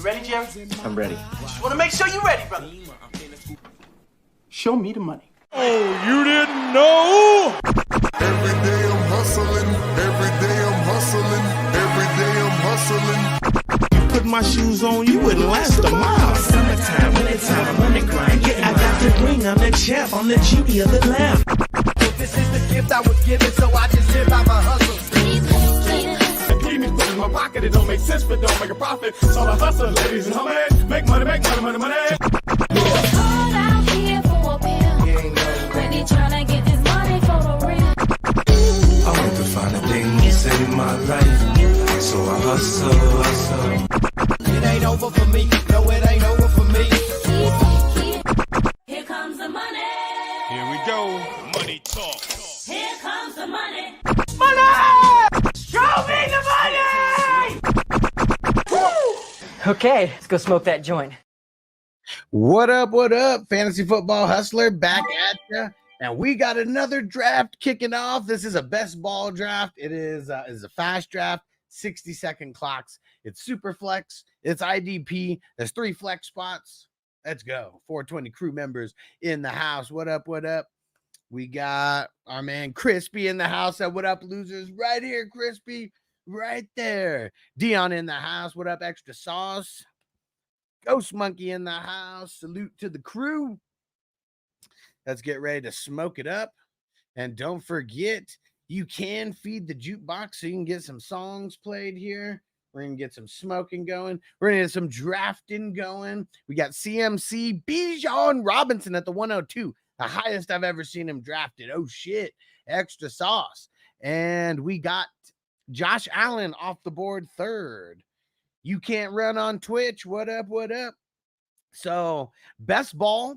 You ready, Jerry? I'm ready. Just want to make sure you're ready, brother. Show me the money. Oh, you didn't know? Every day I'm hustling. Every day I'm hustling. Every day I'm hustling. You put my shoes on, you wouldn't last a mile. Summertime, wintertime, I'm on the grind. Yeah, I got the ring, I'm the champ, I'm the genie of the lamp. This is the gift I was given, so I just live by my hustle. Keep me put in my pocket, it don't make sense, but don't make a profit. So I hustle, ladies and homies. Make money, money, money. All out here for a pill. Really tryna get this money for the real. I want to find the things in my life, so I hustle. It ain't over for me. No, it ain't over for me. Here comes the money. Here we go. Money talk. Here comes the money. Show me the money! Okay, let's go smoke that joint. What up, fantasy football hustler, back at ya. And we got another draft kicking off. This is a best ball draft. It is a fast draft, 60-second clocks. It's Superflex, it's IDP. There's 3 flex spots. Let's go. 420 crew members in the house. What up? We got our man Crispy in the house. What up, losers? Right here, Crispy. Right there. Dion in the house. What up, extra sauce? Ghost Monkey in the house. Salute to the crew. Let's get ready to smoke it up. And don't forget, you can feed the jukebox so you can get some songs played here. We're going to get some smoking going. We're going to get some drafting going. We got CMC Bijan Robinson at the 102. The highest I've ever seen him drafted. Oh, shit. Extra sauce. And we got Josh Allen off the board 3rd. You can't run on Twitch. What up? So, best ball.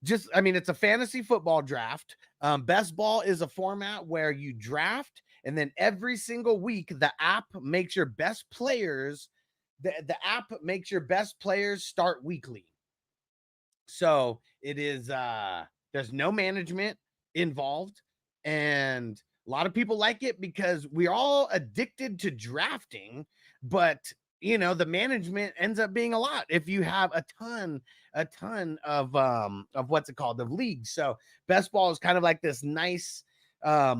It's a fantasy football draft. Best ball is a format where you draft, and then every single week, the app makes your best players. The app makes your best players start weekly. So it is. There's no management involved, and a lot of people like it because we're all addicted to drafting, but the management ends up being a lot if you have a ton of what's it called, of leagues. So best ball is kind of like this nice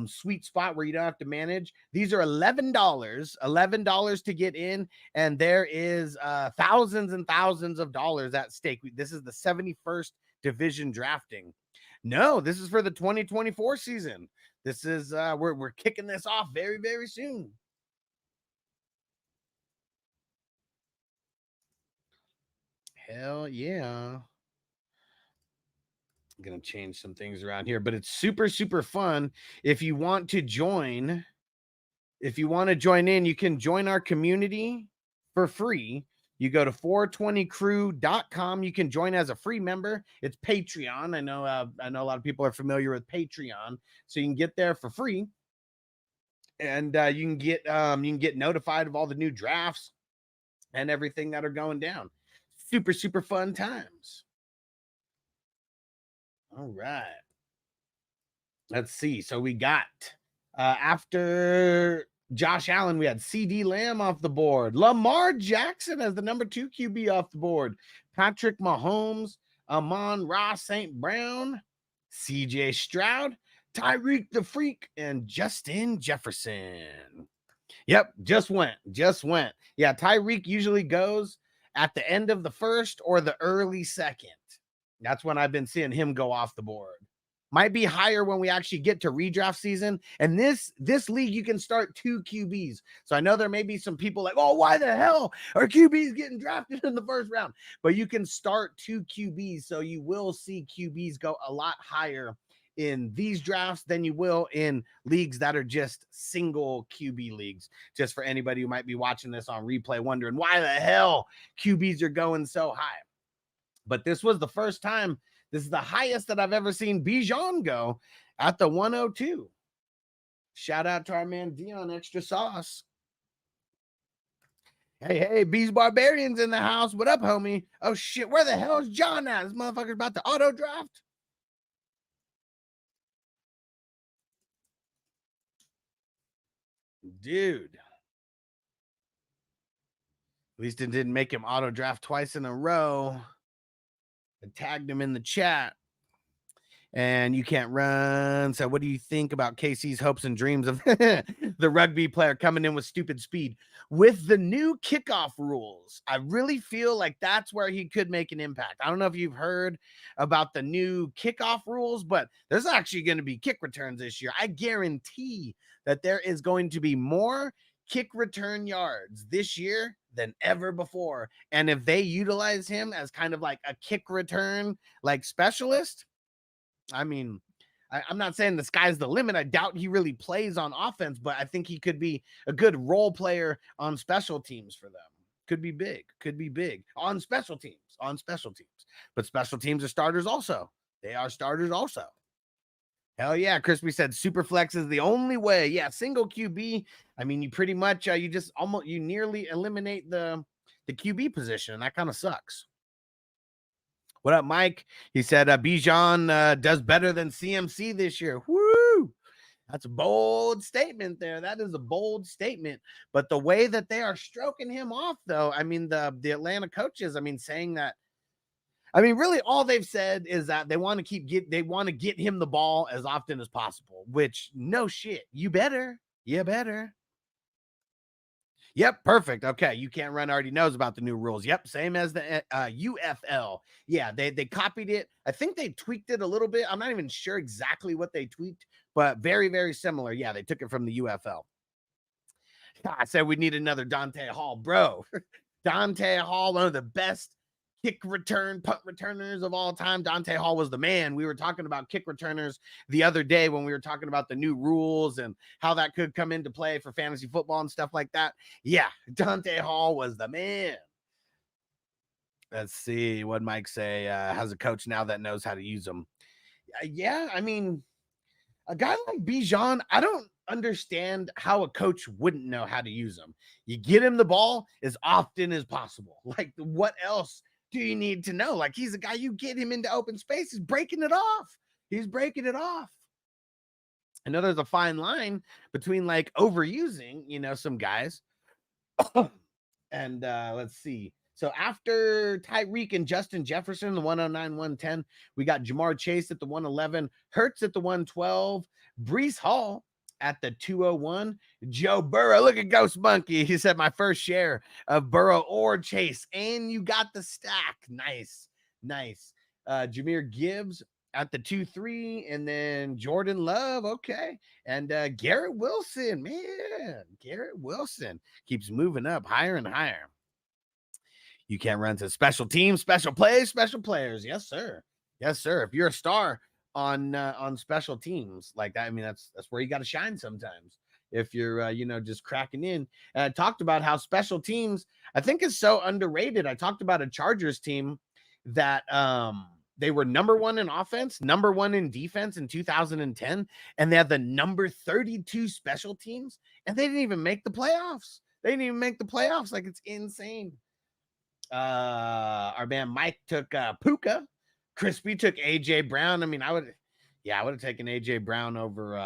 sweet spot where you don't have to manage. These are $11 to get in, and there is thousands and thousands of dollars at stake. This is the 71st division drafting. No, this is for the 2024 season. This is we're kicking this off very, very soon. Hell yeah. I'm going to change some things around here, but it's super, super fun. If you want to join in, you can join our community for free. You go to 420crew.com. You can join as a free member. It's Patreon. I know a lot of people are familiar with Patreon, so you can get there for free, and you can get notified of all the new drafts and everything that are going down. Super, super fun times. All right. Let's see. So we got after Josh Allen, we had CD Lamb off the board. Lamar Jackson as the number 2 QB off the board. Patrick Mahomes, Amon-Ra St. Brown, CJ Stroud, Tyreek the Freak, and Justin Jefferson. Yep, just went. Yeah, Tyreek usually goes at the end of the first or the early second. That's when I've been seeing him go off the board. Might be higher when we actually get to redraft season. And this league, you can start 2 QBs. So I know there may be some people like, oh, why the hell are QBs getting drafted in the first round? But you can start 2 QBs. So you will see QBs go a lot higher in these drafts than you will in leagues that are just single QB leagues. Just for anybody who might be watching this on replay, wondering why the hell QBs are going so high. But this was the first time. This is the highest that I've ever seen Bijan go at the 102. Shout out to our man Dion Extra Sauce. Hey, Bees Barbarians in the house. What up, homie? Oh, shit. Where the hell is John at? This motherfucker's about to auto draft. Dude. least it didn't make him auto draft twice in a row. I tagged him in the chat. And you can't run. So what do you think about KC's hopes and dreams of the rugby player coming in with stupid speed? With the new kickoff rules, I really feel like that's where he could make an impact. I don't know if you've heard about the new kickoff rules, but there's actually going to be kick returns this year. I guarantee that there is going to be more kick return yards this year than ever before. And if they utilize him as kind of like a kick return like specialist, I mean, I'm not saying the sky's the limit. I doubt he really plays on offense, but I think he could be a good role player on special teams for them. Could be big on special teams, But special teams are starters also. They are starters also. Hell yeah. Crispy said Superflex is the only way. Yeah, single QB. I mean, you pretty much, you nearly eliminate the QB position, and that kind of sucks. What up, Mike? He said Bijan does better than CMC this year. Woo! That's a bold statement there. That is a bold statement. But the way that they are stroking him off, though, I mean, the Atlanta coaches, I mean, saying that, I mean, really all they've said is that they want to get him the ball as often as possible, which no shit. You better. Yep, perfect. Okay, you can't run already knows about the new rules. Yep, same as the UFL. Yeah, they copied it. I think they tweaked it a little bit. I'm not even sure exactly what they tweaked, but very, very similar. Yeah, they took it from the UFL. I said we need another Dante Hall, bro. Dante Hall, one of the best kick return, punt returners of all time. Dante Hall was the man. We were talking about kick returners the other day when we were talking about the new rules and how that could come into play for fantasy football and stuff like that. Yeah, Dante Hall was the man. Let's see what Mike say. Has a coach now that knows how to use them. Yeah, I mean, a guy like Bijan, I don't understand how a coach wouldn't know how to use him. You get him the ball as often as possible. Like, what else do you need to know? Like, he's a guy, you get him into open space, he's breaking it off. I know there's a fine line between like overusing, some guys. And let's see. So after Tyreek and Justin Jefferson, the 109, 110, we got Jamar Chase at the 111, Hurts at the 112, Breece Hall at the 201, Joe Burrow. Look at Ghost Monkey. He said my first share of Burrow or Chase, and you got the stack. Nice. Jahmyr Gibbs at the 2-3, and then Jordan Love. Okay. And Garrett Wilson, man. Garrett Wilson keeps moving up higher and higher. You can't run to special teams, special plays, special players. Yes, sir. If you're a star on special teams like that, I mean, that's where you got to shine sometimes. If you're, just cracking in. And I talked about how special teams, I think, is so underrated. I talked about a Chargers team that they were number 1 in offense, number 1 in defense in 2010, and they had the number 32 special teams, and they didn't even make the playoffs. Like, it's insane. Our man Mike took Puka. Crispy took AJ Brown. I mean, I would have taken AJ Brown over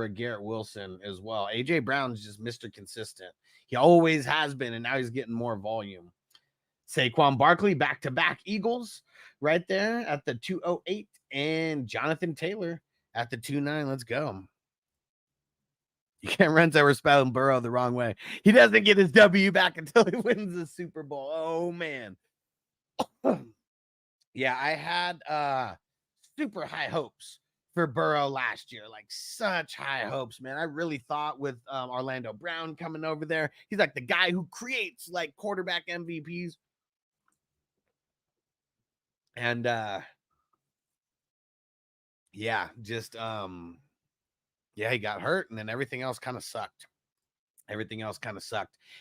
a Garrett Wilson as well. AJ Brown's just Mr. Consistent. He always has been, and now he's getting more volume. Saquon Barkley, back-to-back Eagles right there at the 208, and Jonathan Taylor at the 29. Let's go. You can't run to spelling Burrow the wrong way. He doesn't get his W back until he wins the Super Bowl. Oh, man. Yeah, I had super high hopes for Burrow last year. Like, such high hopes, man. I really thought with Orlando Brown coming over there, he's like the guy who creates like quarterback MVPs. And he got hurt, and then everything else kind of sucked.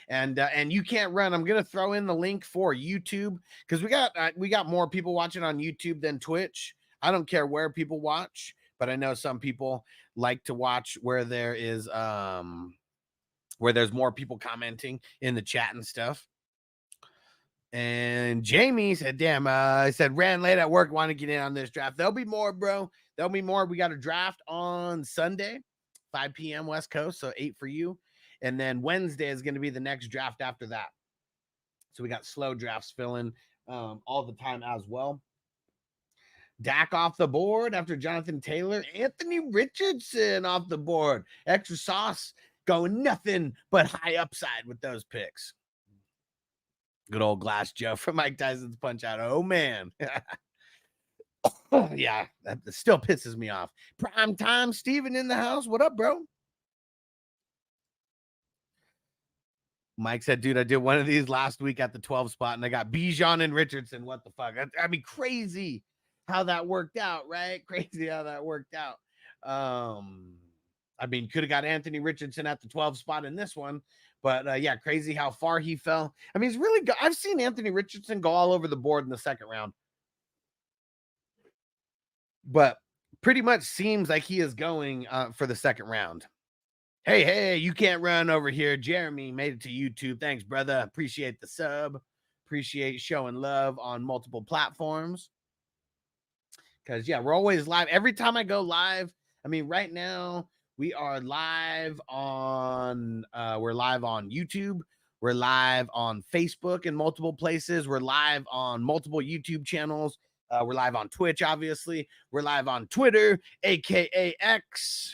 And you can't run. I'm gonna throw in the link for YouTube because we got more people watching on YouTube than Twitch. I don't care where people watch, but I know some people like to watch where there is where there's more people commenting in the chat and stuff. And Jamie said, damn, I said, ran late at work, want to get in on this draft. There'll be more, bro. There'll be more. We got a draft on Sunday, 5 p.m. West Coast, so 8 for you. And then Wednesday is going to be the next draft after that. So we got slow drafts filling all the time as well. Dak off the board after Jonathan Taylor. Anthony Richardson off the board. Extra sauce going nothing but high upside with those picks. Good old Glass Joe from Mike Tyson's Punch Out. Oh, man. Yeah, that still pisses me off. Prime time Steven in the house. What up, bro? Mike said, dude, I did one of these last week at the 12 spot, and I got Bijan and Richardson. What the fuck? I mean, crazy how that worked out, right? Crazy how that worked out. I mean, could have got Anthony Richardson at the 12 spot in this one, but yeah, crazy how far he fell. I mean, he's really good. I've seen Anthony Richardson go all over the board in the second round, but pretty much seems like he is going for the second round. Hey, you can't run over here. Jeremy made it to YouTube. Thanks, brother. Appreciate the sub. Appreciate showing love on multiple platforms. Because, yeah, we're always live. Every time I go live, I mean, right now we are live on, we're live on YouTube. We're live on Facebook in multiple places. We're live on multiple YouTube channels. We're live on Twitch, obviously. We're live on Twitter, a.k.a. X.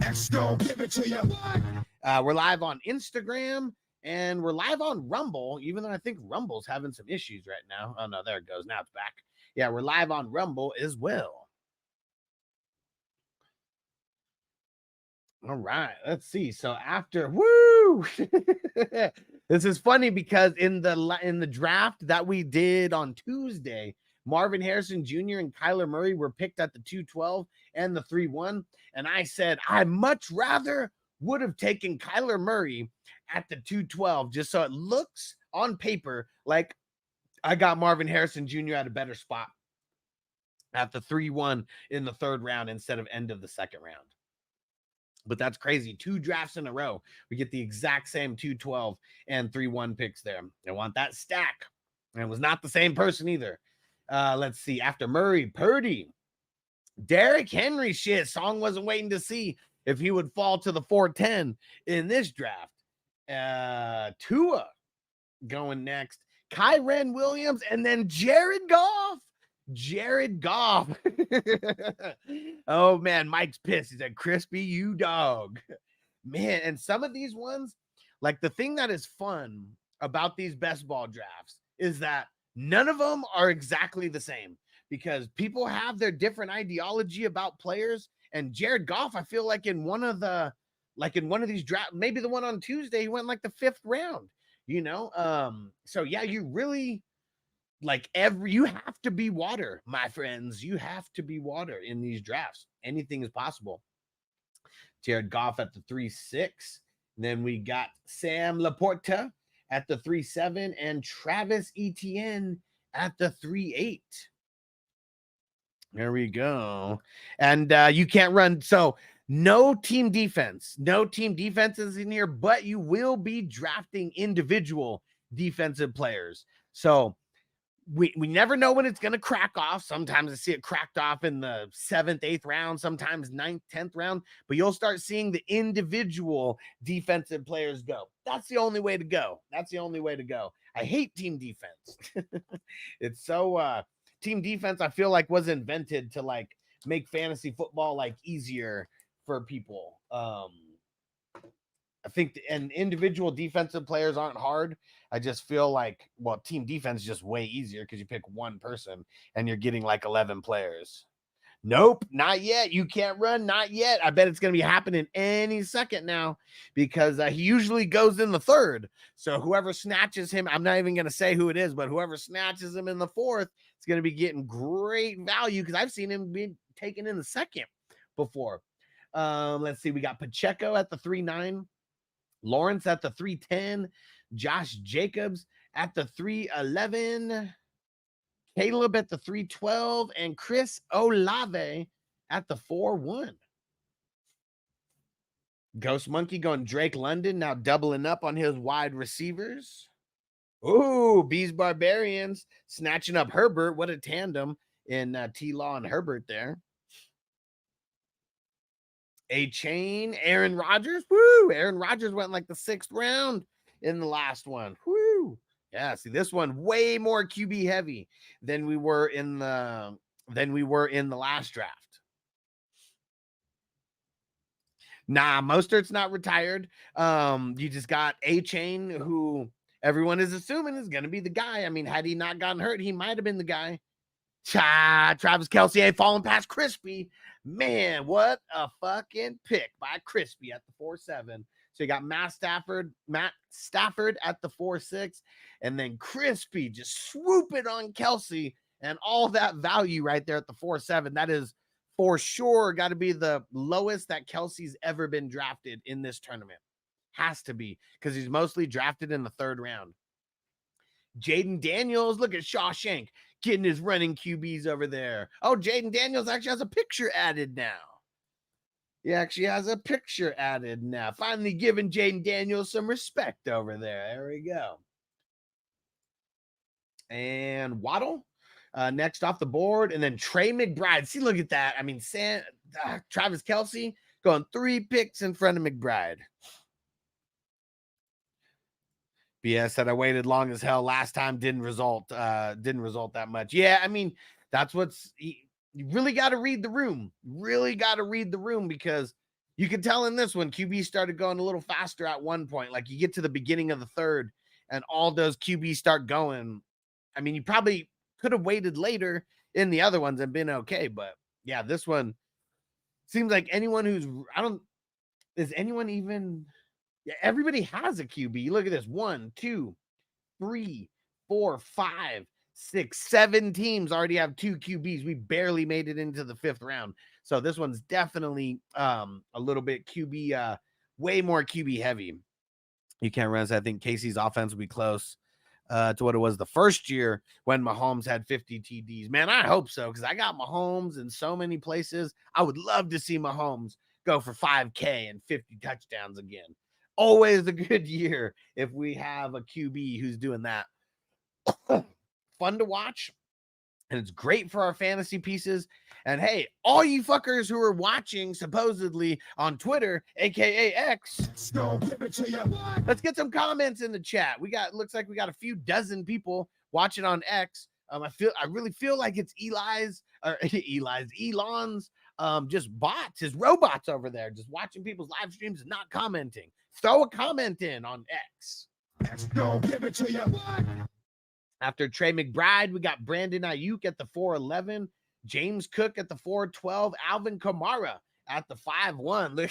X gon' give it to you. We're live on Instagram, and we're live on Rumble, even though I think Rumble's having some issues right now. Oh, no, there it goes. Now it's back. Yeah, we're live on Rumble as well. All right, let's see. So after, woo! This is funny because in the draft that we did on Tuesday, Marvin Harrison Jr. and Kyler Murray were picked at the 212 and the 3-1. And I said, I much rather would have taken Kyler Murray at the 212 just so it looks on paper like I got Marvin Harrison Jr. at a better spot at the 3-1 in the third round instead of end of the second round. But that's crazy. 2 drafts in a row. We get the exact same 212 and 3-1 picks there. I want that stack. And it was not the same person either. Let's see. After Murray, Purdy, Derrick Henry, shit. Song wasn't waiting to see if he would fall to the 410 in this draft. Tua going next. Kyren Williams, and then Jared Goff. Jared Goff. Oh, man. Mike's pissed. He said, crispy, you dog. Man, and some of these ones, like the thing that is fun about these best ball drafts is that none of them are exactly the same because people have their different ideology about players. And Jared Goff, I feel like in one of these drafts, maybe the one on Tuesday, he went like the 5th round, you know? So yeah, you really like you have to be water, my friends. You have to be water in these drafts. Anything is possible. Jared Goff at the 3-6. Then we got Sam Laporta at the 3-7 and Travis Etienne at the 3-8. There we go. And you can't run. So no team defense. No team defenses in here, but you will be drafting individual defensive players. So we never know when it's going to crack off. Sometimes I see it cracked off in the 7th, 8th round, sometimes 9th, 10th round, but you'll start seeing the individual defensive players go. That's the only way to go. That's the only way to go. I hate team defense. It's so team defense, I feel like was invented to like make fantasy football like easier for people. I think and individual defensive players aren't hard. I just feel like, well, team defense is just way easier because you pick one person and you're getting like 11 players. Nope, not yet. You can't run, not yet. I bet it's going to be happening any second now because he usually goes in the 3rd. So whoever snatches him, I'm not even going to say who it is, but whoever snatches him in the 4th is going to be getting great value because I've seen him be taken in the 2nd before. Let's see. We got Pacheco at the 3-9. Lawrence at the 3-10, Josh Jacobs at the 3-11, Caleb at the 3-12, and Chris Olave at the 4-1. Ghost Monkey going Drake London, now doubling up on his wide receivers. Ooh, Bees Barbarians snatching up Herbert. What a tandem in T-Law and Herbert there. A-Chain, Aaron Rodgers. Woo! Aaron Rodgers went like the 6th round in the last one. Woo! Yeah, see this one way more QB heavy than we were in the last draft. Nah, Mostert's not retired. You just got A-Chain, who everyone is assuming is going to be the guy. I mean, had he not gotten hurt, he might have been the guy. Travis Kelce falling past Crispy. Man, what a fucking pick by Crispy at the 4-7. So you got Matt Stafford at the 4-6, and then Crispy just swooping on Kelce, and all that value right there at the 4-7. That is for sure got to be the lowest that Kelce's ever been drafted in this tournament. Has to be, because he's mostly drafted in the 3rd round. Jaden Daniels, look at Shawshank getting his running QBs over there. Oh, Jaden Daniels actually has a picture added now. He actually has a picture added now. Finally giving Jaden Daniels some respect over there. There we go. And Waddle next off the board. And then Trey McBride. See, look at that. I mean, Travis Kelce going 3 picks in front of McBride. BS said I waited long as hell last time. Didn't result that much. Yeah, I mean, that's you really got to read the room. Really got to read the room, because you can tell in this one, QB started going a little faster at one point. Like you get to the beginning of the 3rd and all those QBs start going. I mean, you probably could have waited later in the other ones and been okay. But yeah, this one seems like anyone is anyone even... Yeah, everybody has a QB. Look at this. 1, 2, 3, 4, 5, 6, 7 teams already have 2 QBs. We barely made it into the 5th round. So this one's definitely a little bit QB, way more QB heavy. You can't realize, I think Casey's offense will be close to what it was the first year when Mahomes had 50 TDs. Man, I hope so, because I got Mahomes in so many places. I would love to see Mahomes go for 5K and 50 touchdowns again. Always a good year if we have a QB who's doing that. Fun to watch, and it's great for our fantasy pieces. And hey, all you fuckers who are watching supposedly on Twitter, aka X, let's get some comments in the chat. Looks like we got a few dozen people watching on X. I really feel like it's Elon's just bots, his robots over there, just watching people's live streams and not commenting. Throw a comment in on X. After Trey McBride, we got Brandon Ayuk at the 4-11, James Cook at the 4-12, Alvin Kamara at the 5-1.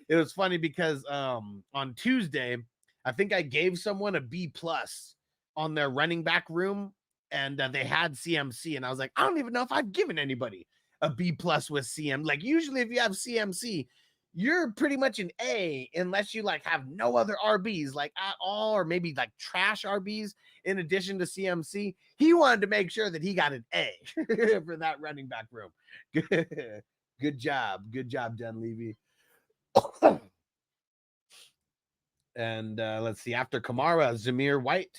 It was funny because on Tuesday, I think I gave someone a B+ on their running back room, and they had CMC, and I was like, I don't even know if I've given anybody a B+ with CM. Like usually if you have CMC, you're pretty much an A unless you like have no other RBs like at all, or maybe like trash RBs in addition to CMC. He wanted to make sure that he got an A for that running back room. Good job, Dunleavy. And let's see, after Kamara, Zamir White,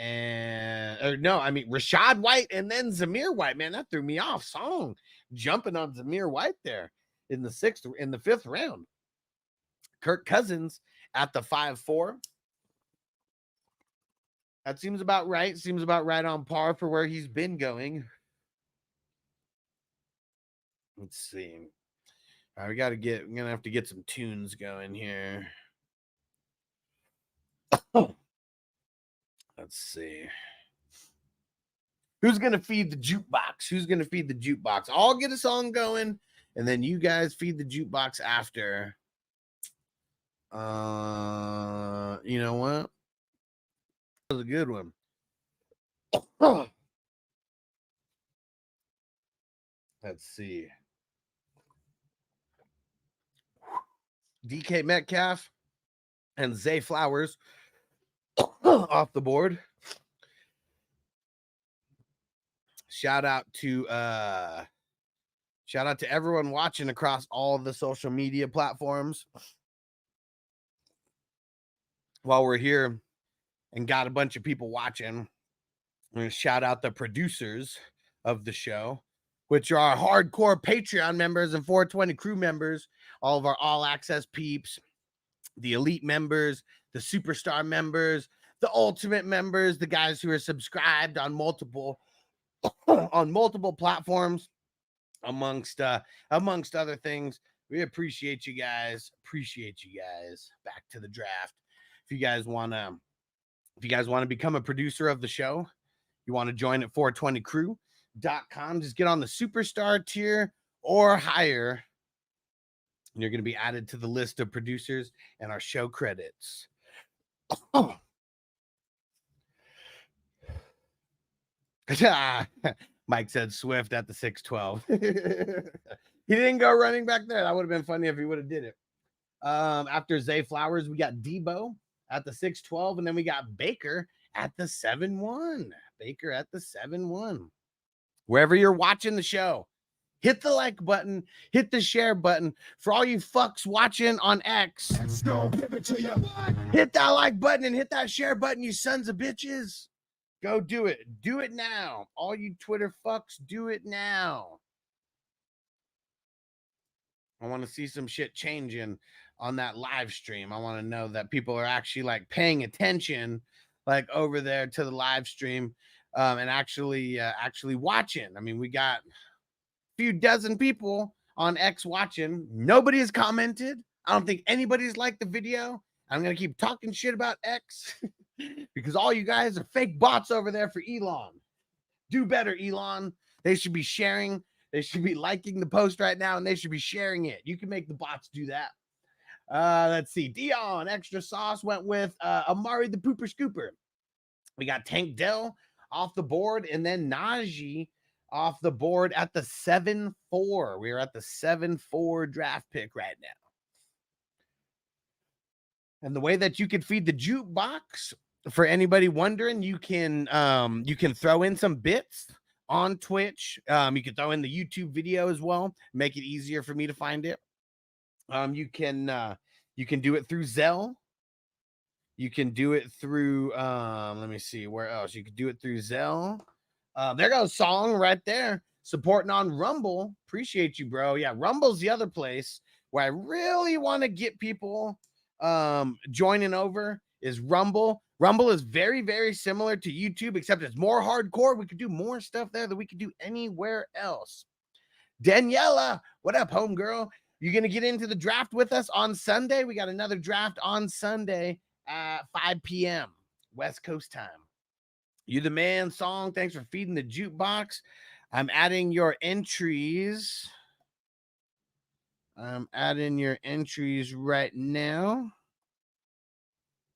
Rashad White, and then Zamir White. Man, that threw me off. Song jumping on Zamir White there in the 5th round. Kirk Cousins at the 5-4. That seems about right. Seems about right on par for where he's been going. Let's see. All right, we're gonna have to get some tunes going here. Let's see. Who's gonna feed the jukebox? I'll get a song going, and then you guys feed the jukebox after. You know what? That was a good one. Let's see. DK Metcalf and Zay Flowers off the board. Shout out to everyone watching across all of the social media platforms. While we're here and got a bunch of people watching, I'm going to shout out the producers of the show, which are our hardcore Patreon members and 420 crew members all of our all access peeps, the elite members, the superstar members, the ultimate members, the guys who are subscribed on multiple platforms, amongst other things. We appreciate you guys. Back to the draft. If you guys want to become a producer of the show, you want to join at 420crew.com, just get on the superstar tier or higher, and you're going to be added to the list of producers and our show credits. Oh. Mike said Swift at the 612. He didn't go running back there. That would have been funny if he would have did it. After Zay Flowers, we got Debo at the 612, and then we got Baker at the 7-1. Baker at the 7-1. Wherever you're watching the show, hit the like button, hit the share button. For all you fucks watching on X, hit that like button and hit that share button, you sons of bitches. Go do it. Do it now. All you Twitter fucks, do it now. I want to see some shit changing on that live stream. I want to know that people are actually like paying attention, like over there to the live stream, and actually watching. I mean, we got a few dozen people on X watching. Nobody has commented. I don't think anybody's liked the video. I'm going to keep talking shit about X because all you guys are fake bots over there for Elon. Do better, Elon. They should be sharing. They should be liking the post right now, and they should be sharing it. You can make the bots do that. Let's see. Dion, extra sauce, went with Amari the Pooper Scooper. We got Tank Dell off the board, and then Najee off the board at the 7-4. We're at the 7-4 draft pick right now. And the way that you can feed the jukebox, for anybody wondering, you can throw in some bits on Twitch. You can throw in the YouTube video as well, make it easier for me to find it. You can do it through Zelle. You can do it through let me see where else. You can do it through Zelle. There goes Song right there, supporting on Rumble. Appreciate you, bro. Yeah, Rumble's the other place where I really want to get people joining over is Rumble. Rumble is very, very similar to YouTube, except it's more hardcore. We could do more stuff there than we could do anywhere else. Daniela, what up, homegirl? You going to get into the draft with us on Sunday? We got another draft on Sunday at 5 p.m. West Coast time. You the man, Song. Thanks for feeding the jukebox. I'm adding your entries. I'm adding your entries right now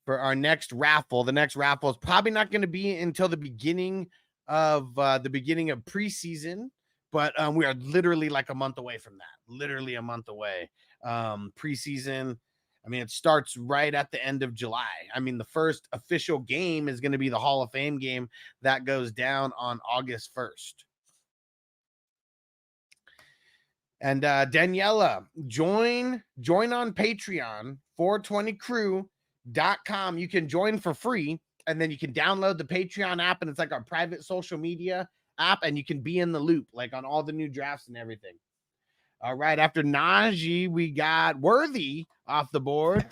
for our next raffle. The next raffle is probably not going to be until the beginning of preseason, but we are literally like a month away from that. Literally a month away. Preseason, I mean, it starts right at the end of July. I mean, the first official game is going to be the Hall of Fame game that goes down on August 1st. And Daniela, join on Patreon, 420crew.com. You can join for free, and then you can download the Patreon app, and it's like our private social media app, and you can be in the loop, like on all the new drafts and everything. All right, after Najee, we got Worthy off the board.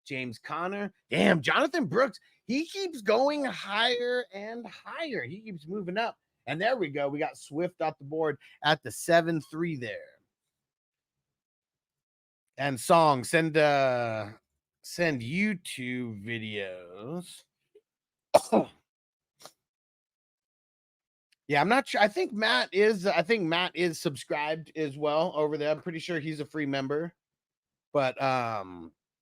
James Conner. Damn, Jonathan Brooks, he keeps going higher and higher. He keeps moving up. And there we go. We got Swift off the board at the 7-3 there. And Song, send YouTube videos. Yeah, I'm not sure. I think Matt is subscribed as well over there. I'm pretty sure he's a free member. But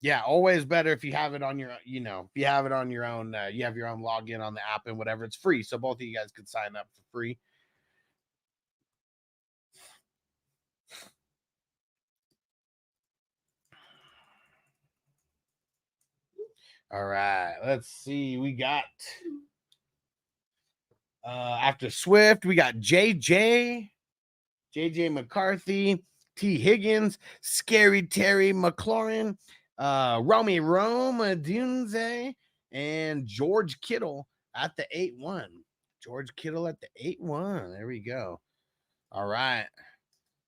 yeah, always better if you have it on your, if you have it on your own, you have your own login on the app and whatever. It's free. So both of you guys could sign up for free. All right, let's see. We got after Swift, we got JJ McCarthy, T. Higgins, Scary Terry McLaurin, Romy Roma Dunze, and George Kittle at the 8-1. George Kittle at the 8-1. There we go. All right.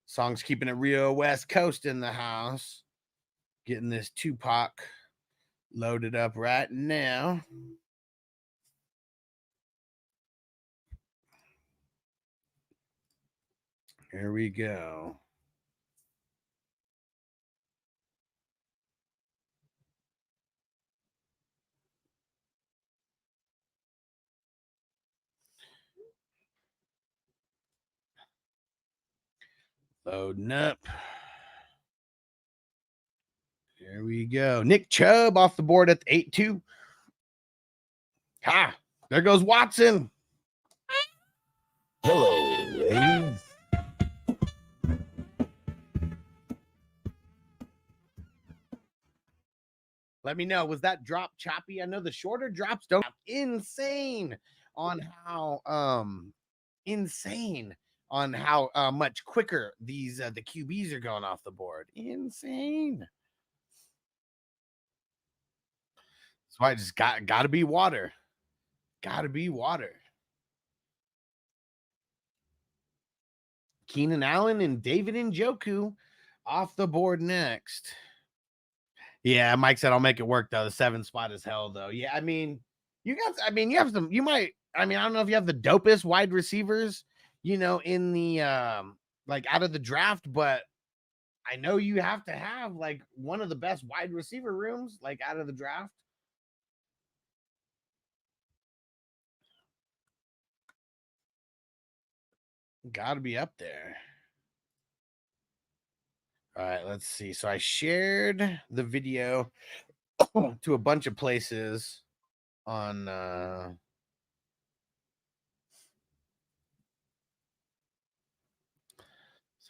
Song's keeping it real West Coast in the house. Getting this Tupac loaded up right now. Here we go. Loading up. Here we go. Nick Chubb off the board at the 8-2. Ha! There goes Watson. Hello, ladies. Let me know. Was that drop choppy? I know the shorter drops don't insane on how much quicker these the QBs are going off the board. Insane. That's why I just gotta be water. Gotta be water. Keenan Allen and David Njoku off the board next. Yeah, Mike said I'll make it work though. The 7 spot is hell though. Yeah, I mean, you guys, I mean, you have some, you might, I mean, I don't know if you have the dopest wide receivers, you know, in the like out of the draft, but I know you have to have like one of the best wide receiver rooms, like out of the draft. Gotta be up there. All right, let's see. So I shared the video to a bunch of places on so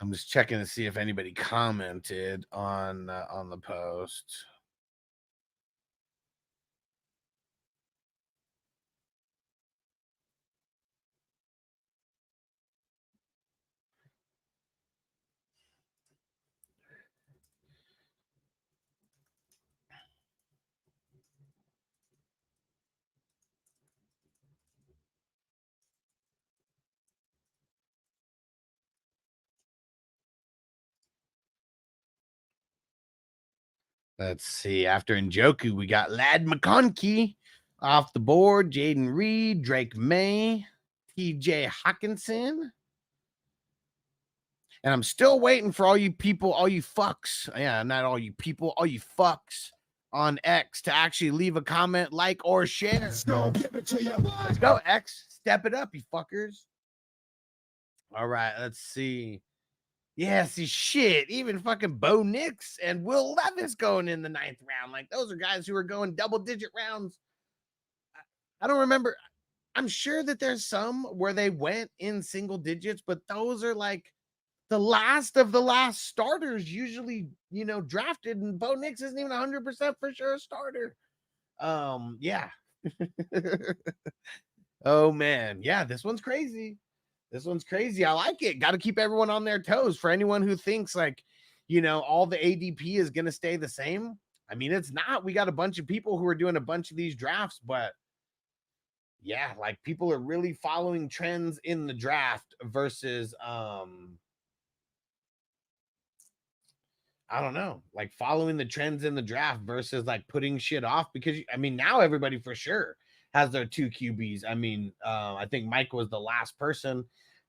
I'm just checking to see if anybody commented on the post. Let's see. After Njoku, we got Lad McConkey off the board. Jaden Reed, Drake May, TJ Hawkinson. And I'm still waiting for all you people, all you fucks. Yeah, not all you people, all you fucks on X to actually leave a comment, like, or share. Let's go. Give it to you. Let's go, X. Step it up, you fuckers. All right, let's see. Yeah, see, shit. Even fucking Bo Nix and Will Levis going in the 9th round. Like, those are guys who are going double-digit rounds. I don't remember. I'm sure that there's some where they went in single digits, but those are like the last of the last starters usually, you know, drafted. And Bo Nix isn't even 100% for sure a starter. Yeah. Oh, man. Yeah, this one's crazy. This one's crazy. I like it. Got to keep everyone on their toes. For anyone who thinks like, you know, all the ADP is going to stay the same. I mean, it's not. We got a bunch of people who are doing a bunch of these drafts, but yeah, like people are really following trends in the draft versus, I don't know, like following the trends in the draft versus like putting shit off because, I mean, now everybody for sure has their 2 QBs. I mean, I think Mike was the last person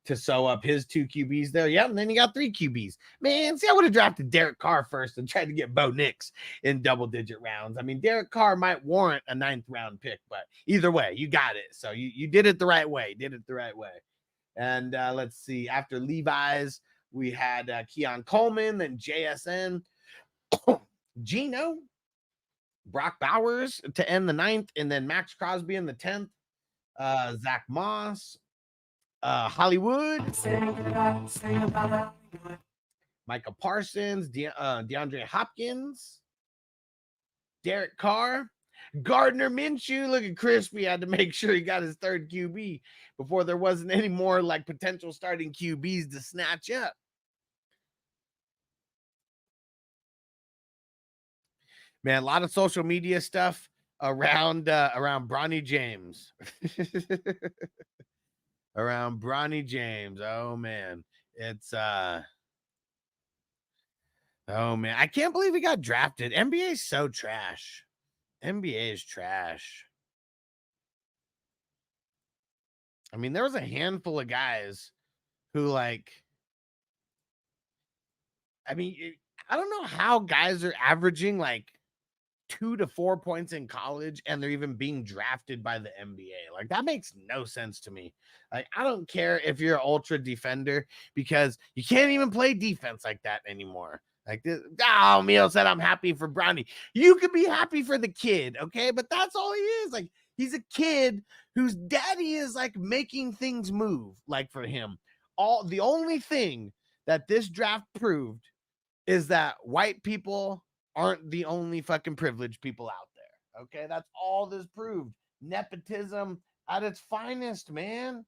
to sew up his 2 QBs there. Yeah, and then you got 3 QBs. Man, see, I would have drafted Derek Carr first and tried to get Bo Nix in double-digit rounds. I mean, Derek Carr might warrant a 9th round pick, but either way, you got it. So you did it the right way. And let's see. After Levi's, we had Keon Coleman, then JSN, Gino, Brock Bowers to end the 9th, and then Max Crosby in the 10th, Zach Moss, Hollywood, Micah Parsons, DeAndre Hopkins, Derek Carr, Gardner Minshew. Look at Crispy, had to make sure he got his 3rd QB before there wasn't any more like potential starting QBs to snatch up. Man, a lot of social media stuff around Bronny James. Around Bronny James. Oh man. It's Oh man, I can't believe he got drafted. NBA is so trash. NBA is trash. I mean, there was a handful of guys who like, I mean, I don't know how guys are averaging like 2 to 4 points in college and they're even being drafted by the NBA. Like that makes no sense to me. Like I don't care if you're an ultra defender because you can't even play defense like that anymore. Like this, oh, Meal said I'm happy for Bronny. You could be happy for the kid, okay? But that's all he is. Like he's a kid whose daddy is like making things move. Like for him, the only thing that this draft proved is that white people aren't the only fucking privileged people out there. Okay, that's all this proved. Nepotism at its finest, man.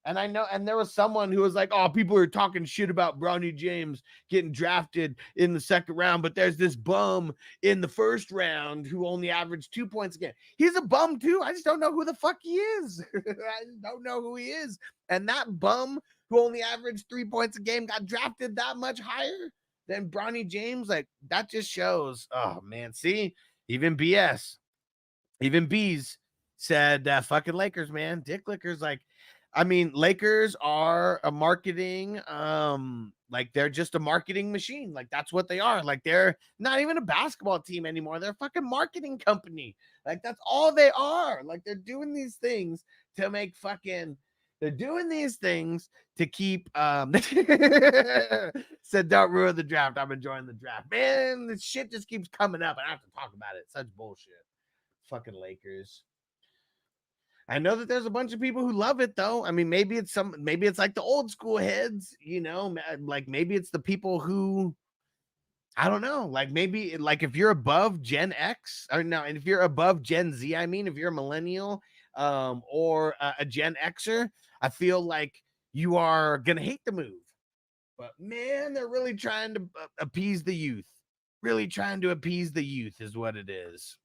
And I know, and there was someone who was like, oh, people are talking shit about Bronny James getting drafted in the second round, but there's this bum in the first round who only averaged 2 points a game. He's a bum too. I just don't know who the fuck he is. I just don't know who he is. And that bum who only averaged 3 points a game got drafted that much higher than Bronny James. Like that just shows, oh man, see, even BS, even Bees said fucking Lakers, man. Dick Lickers, like, I mean, Lakers are a marketing, like they're just a marketing machine. Like that's what they are. Like they're not even a basketball team anymore. They're a fucking marketing company. Like that's all they are. Like they're doing these things to make fucking, they're doing these things to keep, said don't ruin the draft. I'm enjoying the draft. Man, this shit just keeps coming up and I have to talk about it. Such bullshit. Fucking Lakers. I know that there's a bunch of people who love it though. I mean, maybe it's like the old school heads, you know, like maybe it's the people who, I don't know, like maybe like if you're above Gen X or no, and if you're above Gen Z, I mean, if you're a millennial or a Gen Xer, I feel like you are going to hate the move. But man, they're really trying to appease the youth. Really trying to appease the youth is what it is.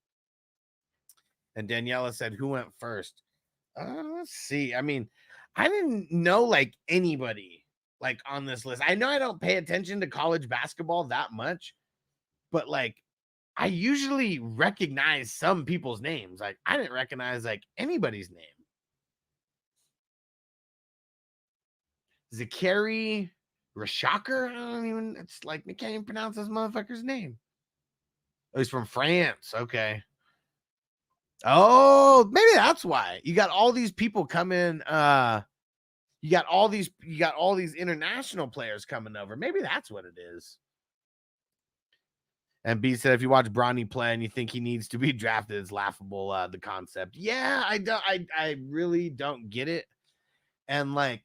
And Daniela said, who went first? Let's see. I mean, I didn't know like anybody like on this list. I know I don't pay attention to college basketball that much, but like I usually recognize some people's names. Like I didn't recognize like anybody's name. Zakari Rashaker? I don't even, it's like I can't even pronounce this motherfucker's name. Oh, he's from France. Okay. Oh, maybe that's why you got all these people coming. You got all these international players coming over. Maybe that's what it is. And B said, if you watch Bronny play and you think he needs to be drafted, it's laughable. The concept. Yeah, I really don't get it. And like,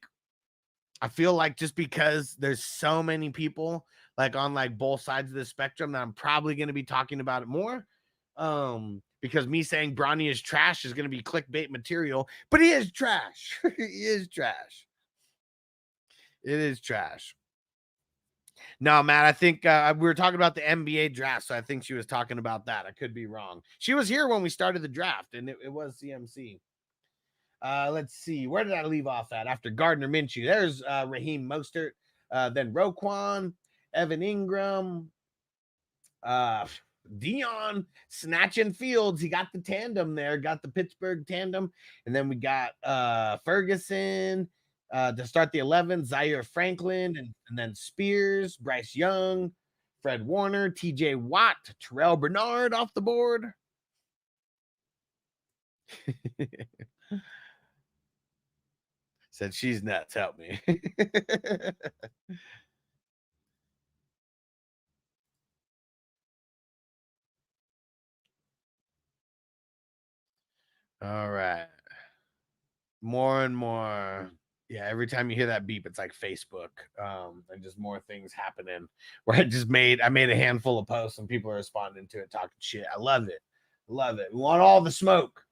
I feel like just because there's so many people like on like both sides of the spectrum that I'm probably going to be talking about it more. Because me saying Bronny is trash is going to be clickbait material, but he is trash. He is trash. It is trash. No, Matt, I think we were talking about the NBA draft, so I think she was talking about that. I could be wrong. She was here when we started the draft, and it was CMC. Let's see. Where did I leave off at? After Gardner Minshew, there's Raheem Mostert, then Roquan, Evan Ingram, Dion snatching Fields. He got the tandem there, got the Pittsburgh tandem. And then we got Ferguson to start the 11, Zaire Franklin, and then Spears, Bryce Young, Fred Warner, TJ Watt, Terrell Bernard off the board. Said she's nuts. Help me. All right. More and more. Yeah, every time you hear that beep, it's like Facebook. And just more things happening where I made a handful of posts and people are responding to it, talking shit. I love it. Love it. We want all the smoke.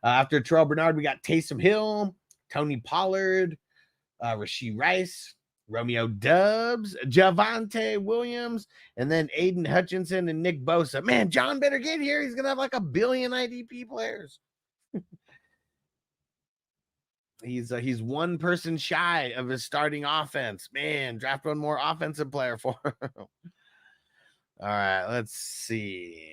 After Terrell Bernard, we got Taysom Hill, Tony Pollard, Rashee Rice, Romeo Dubs, Javonte Williams, and then Aiden Hutchinson and Nick Bosa. Man, John better get here. He's going to have like 1 billion IDP players. He's one person shy of his starting offense. Man, draft one more offensive player for him. All right, let's see.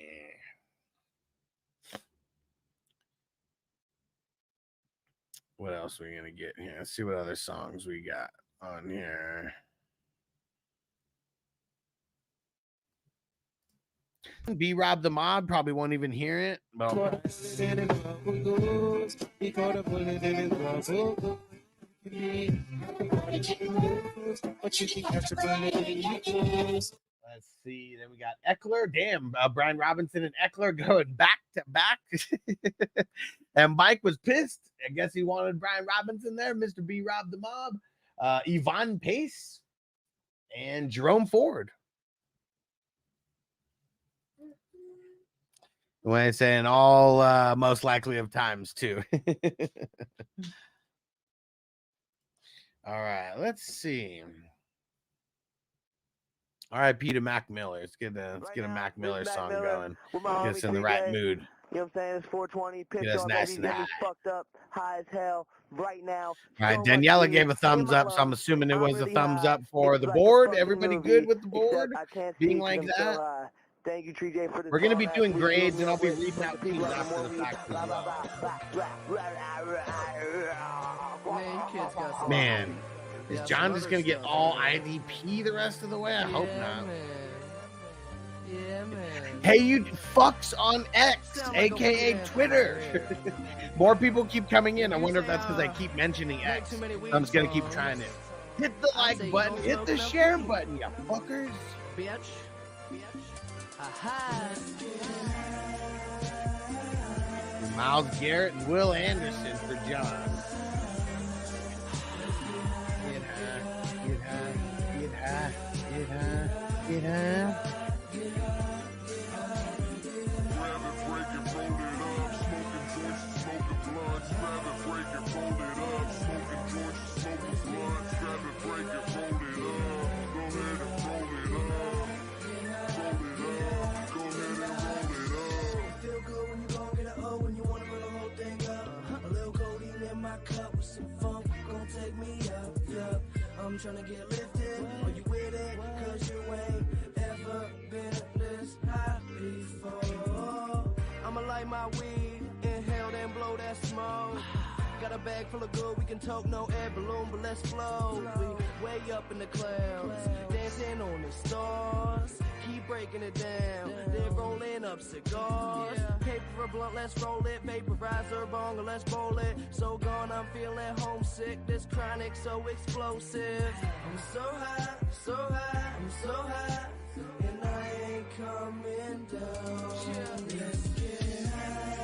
What else are we gonna get here? Let's see what other songs we got on here. B-Rob the Mob probably won't even hear it. Well, let's see. Then we got Eckler. Damn, Brian Robinson and Eckler going back to back. And Mike was pissed. I guess he wanted Brian Robinson there. Mr. B-Rob the Mob. Yvonne Pace and Jerome Ford. When I say in all most likely of times too. All right, let's see. R.I.P. to Mac Miller. Let's get a Mac Miller song going. Get us in the right mood. You know what I'm saying? It's 420. Pitch Get us on, nice baby. and Get me fucked up, high as hell, right now. All right, So Daniela much gave a thumbs up, so I'm assuming it was a thumbs up for the board. Everybody good with the board being like that? Thank you, TJ, for the We're going to be doing grades, and I'll be reading out teams after the fact as well. Man, is John just going to get all IDP the rest of the way? I hope not. Yeah, man. Hey, you fucks on X, a.k.a. Twitter. More people keep coming in. I wonder if that's because I keep mentioning X. I'm just going to keep trying it. Hit the like button. Hit the share button, you fuckers. Bitch. Aha. Miles Garrett and Will Anderson for John. Get high, get high, get high, get high, get high. I'm trying to get lifted. Are you with it? Cause you ain't ever been this high before. I'ma light my weed, inhale then blow that smoke. Got a bag full of good, we can talk, no air balloon, but let's float. We way up in the clouds, dancing on the stars. Keep breaking it down, then rolling up cigars. Paper for blunt, let's roll it. Vaporizer, bong, let's bowl it. So gone, I'm feeling homesick. This chronic, so explosive. I'm so high, so high, I'm so high, and I ain't coming down. Let's get high.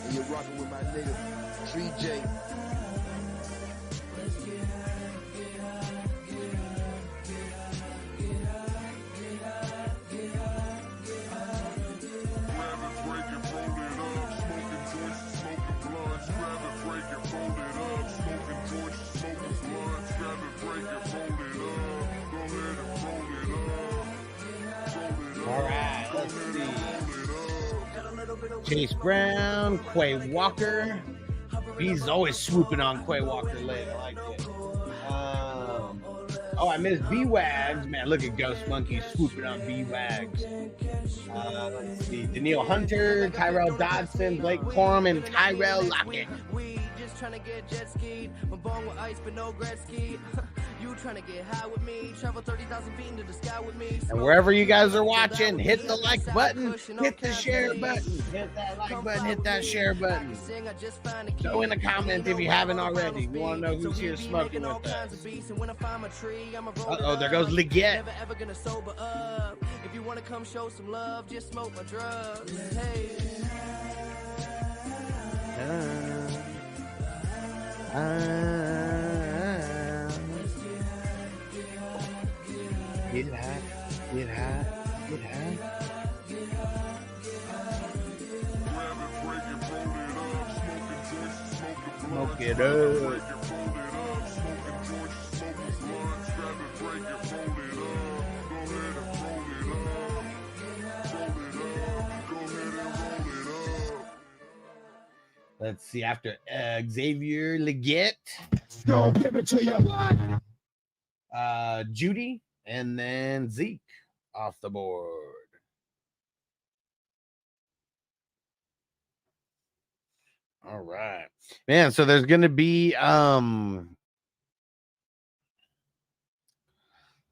And you're rocking with my nigga, 3J. Let's get high, get high, get high, get high, get high, get high, get high, get high. Grab it, break it, roll it up. Smoking joints, smoking blunts. Grab it, break it, roll it up. Smoking joints, smoking blunts. Grab it, break it, roll it up. Go ahead and roll it up. All right, let's see. Chase Brown, Quay Walker. He's always swooping on Quay Walker late. I like it. I missed B-Wags. Man, look at Ghost Monkey swooping on B-Wags. Let's see. Daniil Hunter, Tyrell Dodson, Blake Corum, and Tyrell Lockett. Trying to get jet skied, my bong with ice but no Gretzky. You trying to get high with me, travel 30,000 feet into the sky with me. And wherever you guys are watching, hit the like button, hit the share button, hit that like button, hit that share button. Go in the comments if you haven't already. We want to know who's here smoking with us. Uh-oh, there goes Leggett. If you want to come show some love, just smoke my drugs. Hey. Get high, get high, get high. Smoke it up. Let's see, after Xavier Leggett, Don't give it to you. Judy And then Zeke off the board. All right, man. So there's going to be, let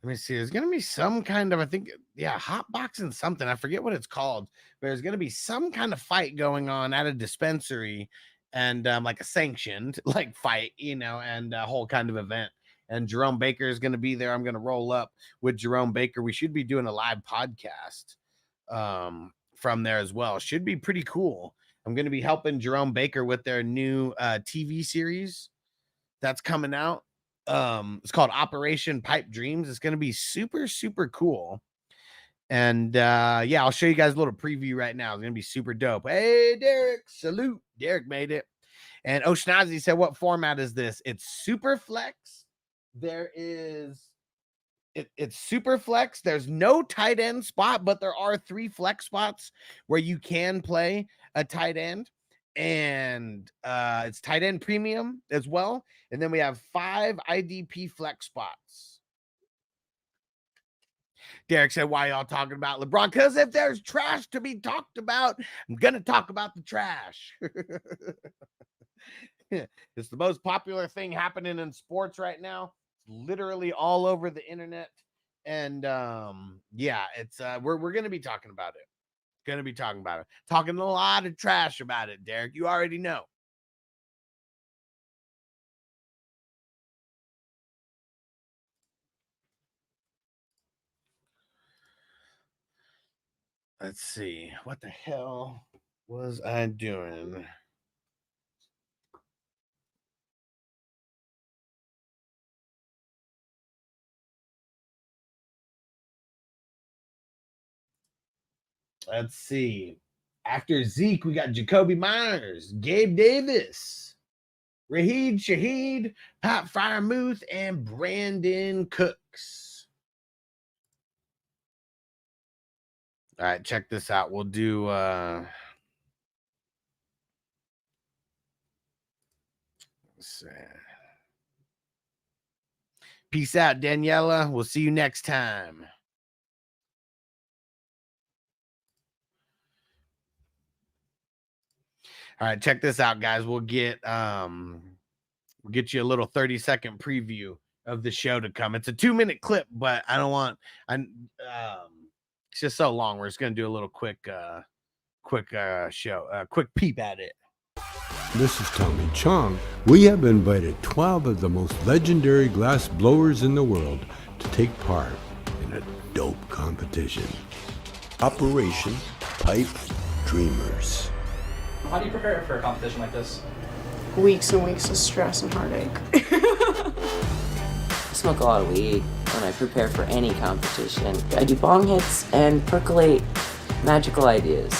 me see. There's going to be some kind of, I think, yeah, hot boxing something. I forget what it's called, but there's going to be some kind of fight going on at a dispensary and like a sanctioned like fight, you know, and a whole kind of event. And Jerome Baker is going to be there. I'm going to roll up with Jerome Baker. We should be doing a live podcast from there as well. Should be pretty cool. I'm going to be helping Jerome Baker with their new TV series that's coming out. It's called Operation Pipe Dreams. It's going to be super, super cool. And yeah, I'll show you guys a little preview right now. It's going to be super dope. Hey, Derek, salute. Derek made it. And Oshnazi said, what format is this? It's Superflex. There is, it's Superflex. There's no tight end spot, but there are 3 flex spots where you can play a tight end. And it's tight end premium as well. And then we have 5 IDP flex spots. Derek said, why y'all talking about LeBron? Because if there's trash to be talked about, I'm going to talk about the trash. It's the most popular thing happening in sports right now. It's literally all over the internet. And yeah, it's we're going to be talking about it. Going to be talking about it. Talking a lot of trash about it, Derek. You already know. Let's see. What the hell was I doing? Let's see. After Zeke, we got Jacoby Myers, Gabe Davis, Raheed Shaheed, Pat Fryermuth, and Brandon Cooks. All right, check this out. We'll do let's see. Peace out, Daniela. We'll see you next time. All right, check this out, guys. We'll get you a little 30-second preview of the show to come. It's a 2-minute clip, but I don't want it's just so long. We're just gonna do a little quick show, quick peep at it. This is Tommy Chong. We have invited 12 of the most legendary glass blowers in the world to take part in a dope competition. Operation Pipe Dreamers. How do you prepare for a competition like this? Weeks and weeks of stress and heartache. I smoke a lot of weed when I prepare for any competition. I do bong hits and percolate magical ideas.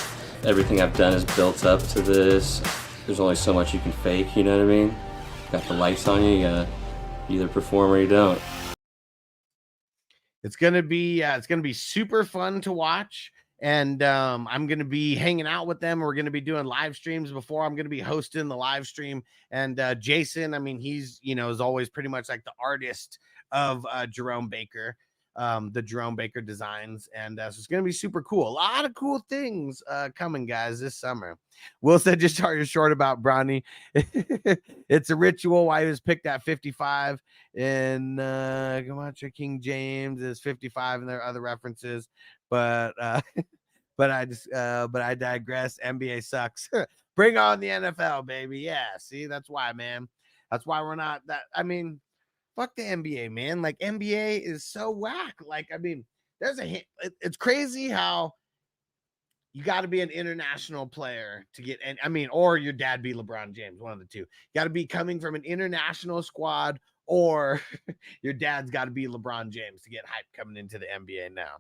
Everything I've done is built up to this. There's only so much you can fake, you know what I mean? Got the lights on you, you gotta either perform or you don't. It's gonna be super fun to watch. And I'm going to be hanging out with them. We're going to be doing live streams before. I'm going to be hosting the live stream. And Jason, I mean, he's, you know, is always pretty much like the artist of Jerome Baker, the Jerome Baker designs. And so it's going to be super cool. A lot of cool things coming, guys, this summer. Will said just started short about Bronny. It's a ritual why he was picked at 55. And Camacho King James is 55, and there are other references. But I digress. NBA sucks. Bring on the NFL, baby. Yeah, see, that's why, man. That's why we're not that. I mean, fuck the NBA, man. Like, NBA is so whack. Like, I mean, there's a hint. It's crazy how you got to be an international player to get, and I mean, or your dad be LeBron James, one of the two. Got to be coming from an international squad, or your dad's got to be LeBron James to get hype coming into the NBA now.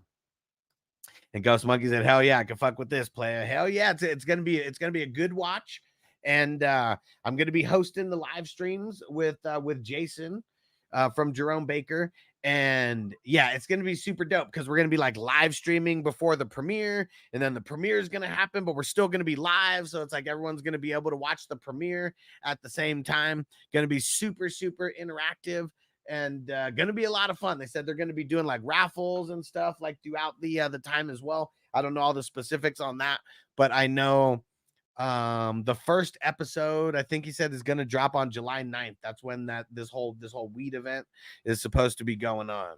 And Ghost Monkey said, hell yeah, I can fuck with this player. Hell yeah, it's gonna be a good watch. And I'm gonna be hosting the live streams with Jason from Jerome Baker. And yeah, it's gonna be super dope because we're gonna be like live streaming before the premiere, and then the premiere is gonna happen, but we're still gonna be live. So it's like everyone's gonna be able to watch the premiere at the same time. Gonna be super, super interactive. and gonna be a lot of fun. They said they're gonna be doing like raffles and stuff like throughout the time as well. I don't know all the specifics on that, but I know the first episode, I think he said, is gonna drop on July 9th. That's when this whole weed event is supposed to be going on.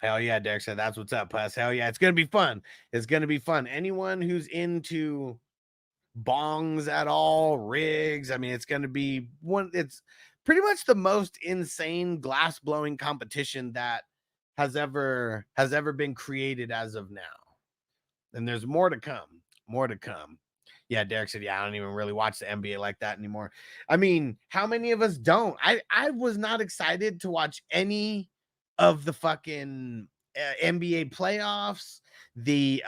Hell yeah, Derek said that's what's up, Puss. Hell yeah, it's gonna be fun. It's gonna be fun. Anyone who's into bongs at all, rigs, I mean, it's gonna be it's pretty much the most insane glass blowing competition that has ever been created as of now. And there's more to come. More to come. Yeah, Derek said, yeah, I don't even really watch the NBA like that anymore. I mean, how many of us don't? I was not excited to watch any of the fucking NBA playoffs, the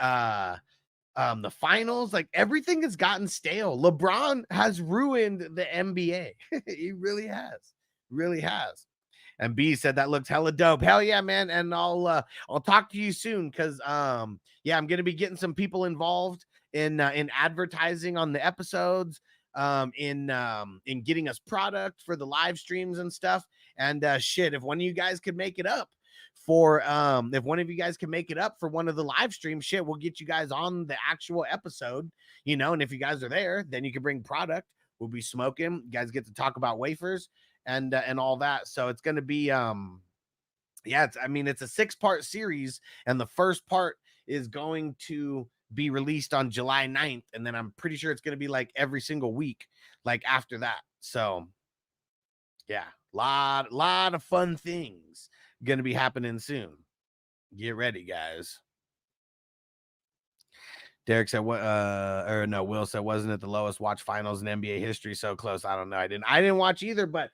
finals. Like, everything has gotten stale. LeBron has ruined the NBA. He really has. And B said that looks hella dope. Hell yeah, man. And I'll talk to you soon, because yeah, I'm gonna be getting some people involved in advertising on the episodes, in getting us product for the live streams and stuff. And shit, if one of you guys could make it up for one of the live streams, shit, we'll get you guys on the actual episode, you know. And if you guys are there, then you can bring product. We'll be smoking. You guys get to talk about wafers and all that. So it's going to be yeah, it's a 6-part series, and the first part is going to be released on July 9th, and then I'm pretty sure it's going to be like every single week like after that. So yeah, lot of fun things going to be happening soon. Get ready, guys. Derek said, "What? Or no, Will said, wasn't it the lowest watch finals in NBA history? So close. I don't know. I didn't watch either, but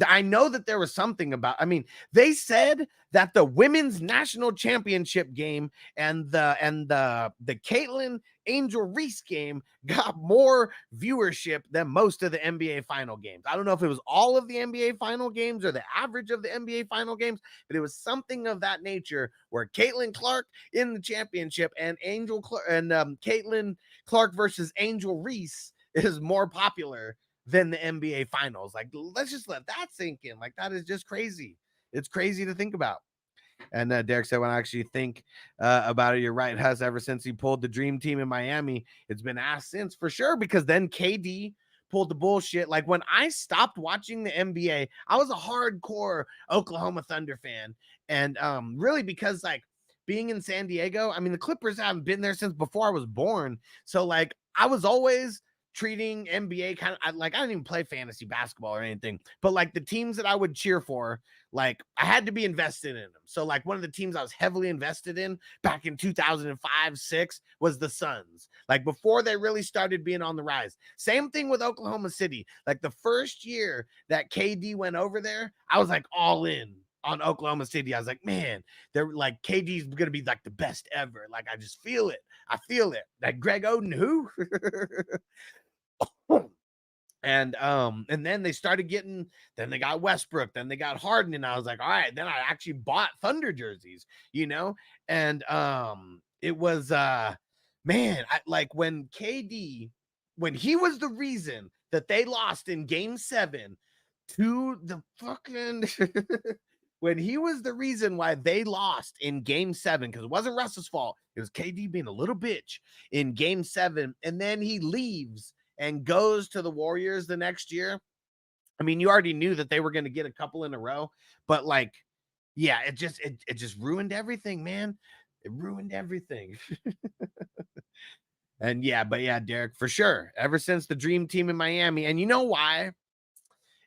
I know that there was something about. I mean, they said that the women's national championship game and the Caitlin Angel Reese game got more viewership than most of the NBA final games. I don't know if it was all of the NBA final games or the average of the NBA final games, but it was something of that nature where Caitlin Clark in the championship and Caitlin Clark versus Angel Reese is more popular than the NBA finals. Like, let's just let that sink in. Like, that is just crazy. It's crazy to think about. And Derek said, when I actually think about it, you're right, Huss. Ever since he pulled the dream team in Miami, it's been asked since, for sure, because then KD pulled the bullshit. Like, when I stopped watching the NBA, I was a hardcore Oklahoma Thunder fan. And really, because like being in San Diego, I mean, the Clippers haven't been there since before I was born. So like, I was always treating NBA kind of like, I didn't even play fantasy basketball or anything, but like the teams that I would cheer for, like I had to be invested in them. So like one of the teams I was heavily invested in back in 2005-06 was the Suns. Like before they really started being on the rise. Same thing with Oklahoma City. Like the first year that KD went over there, I was like all in on Oklahoma City. I was like, man, they're like, KD's gonna be like the best ever. Like I just feel it. I feel it. Like Greg Oden, who? And then they started getting, then they got Westbrook, then they got Harden, and I was like, all right, then I actually bought Thunder jerseys, you know. And it was man, like when KD, when he was the reason that they lost in game 7 to the fucking when he was the reason why they lost in game 7, because it wasn't Russell's fault, it was KD being a little bitch in game 7, and then he leaves and goes to the Warriors the next year. I mean, you already knew that they were going to get a couple in a row, but like, yeah, it just ruined everything, man. It ruined everything. And yeah, but yeah, Derek, for sure. Ever since the dream team in Miami, and you know why?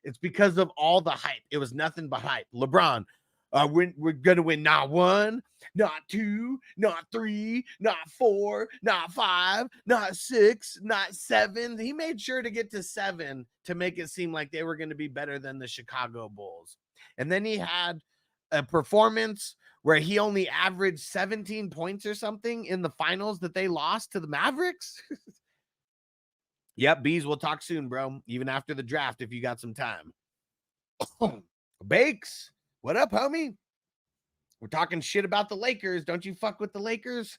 It's because of all the hype. It was nothing but hype. LeBron, we're going to win not 1, not 2, not 3, not 4, not 5, not 6, not 7. He made sure to get to 7 to make it seem like they were going to be better than the Chicago Bulls. And then he had a performance where he only averaged 17 points or something in the finals that they lost to the Mavericks. Yep, Bees, we'll talk soon, bro. Even after the draft, if you got some time. Bakes, what up, homie? We're talking shit about the Lakers. Don't you fuck with the Lakers?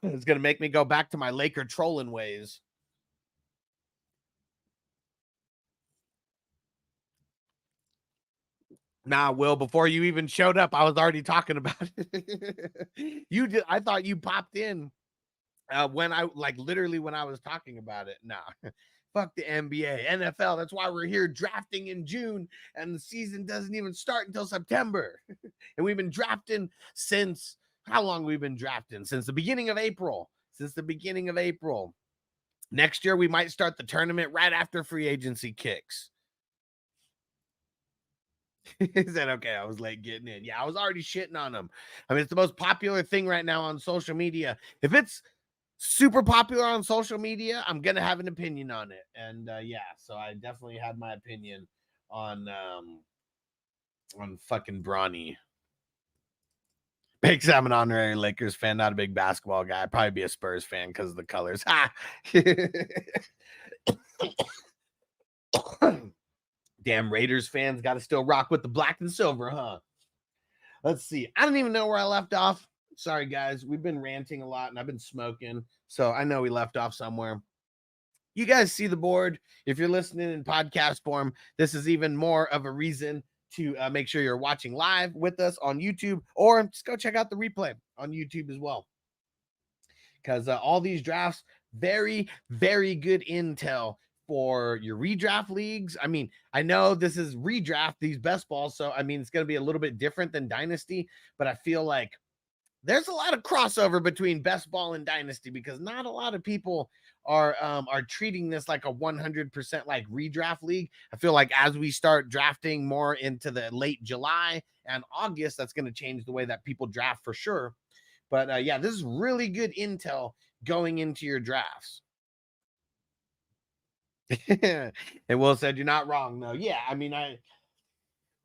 It's going to make me go back to my Laker trolling ways. Nah, Will, before you even showed up, I was already talking about it. You did. I thought you popped in when I literally when I was talking about it. Nah, fuck the NBA, NFL. That's why we're here drafting in June, and the season doesn't even start until September. And we've been drafting since how long? We've been drafting since the beginning of April. Since the beginning of April. Next year, we might start the tournament right after free agency kicks. He said, okay, I was late getting in. Yeah, I was already shitting on him. I mean, it's the most popular thing right now on social media. If it's super popular on social media, I'm going to have an opinion on it. And yeah, so I definitely had my opinion on fucking Bronny. Big I'm an honorary Lakers fan, not a big basketball guy. I'd probably be a Spurs fan because of the colors. Ha! Damn Raiders fans got to still rock with the black and silver, huh? Let's see. I don't even know where I left off. Sorry, guys. We've been ranting a lot, and I've been smoking, so I know we left off somewhere. You guys see the board. If you're listening in podcast form, this is even more of a reason to make sure you're watching live with us on YouTube, or just go check out the replay on YouTube as well. Because all these drafts, very, very good intel for your redraft leagues. I mean, I know this is redraft, these best balls, so I mean, it's going to be a little bit different than Dynasty, but I feel like there's a lot of crossover between best ball and Dynasty because not a lot of people are treating this like a 100% like redraft league. I feel like as we start drafting more into the late July and August, that's going to change the way that people draft for sure. But yeah, this is really good intel going into your drafts. And Will said, you're not wrong. No, yeah, I mean, I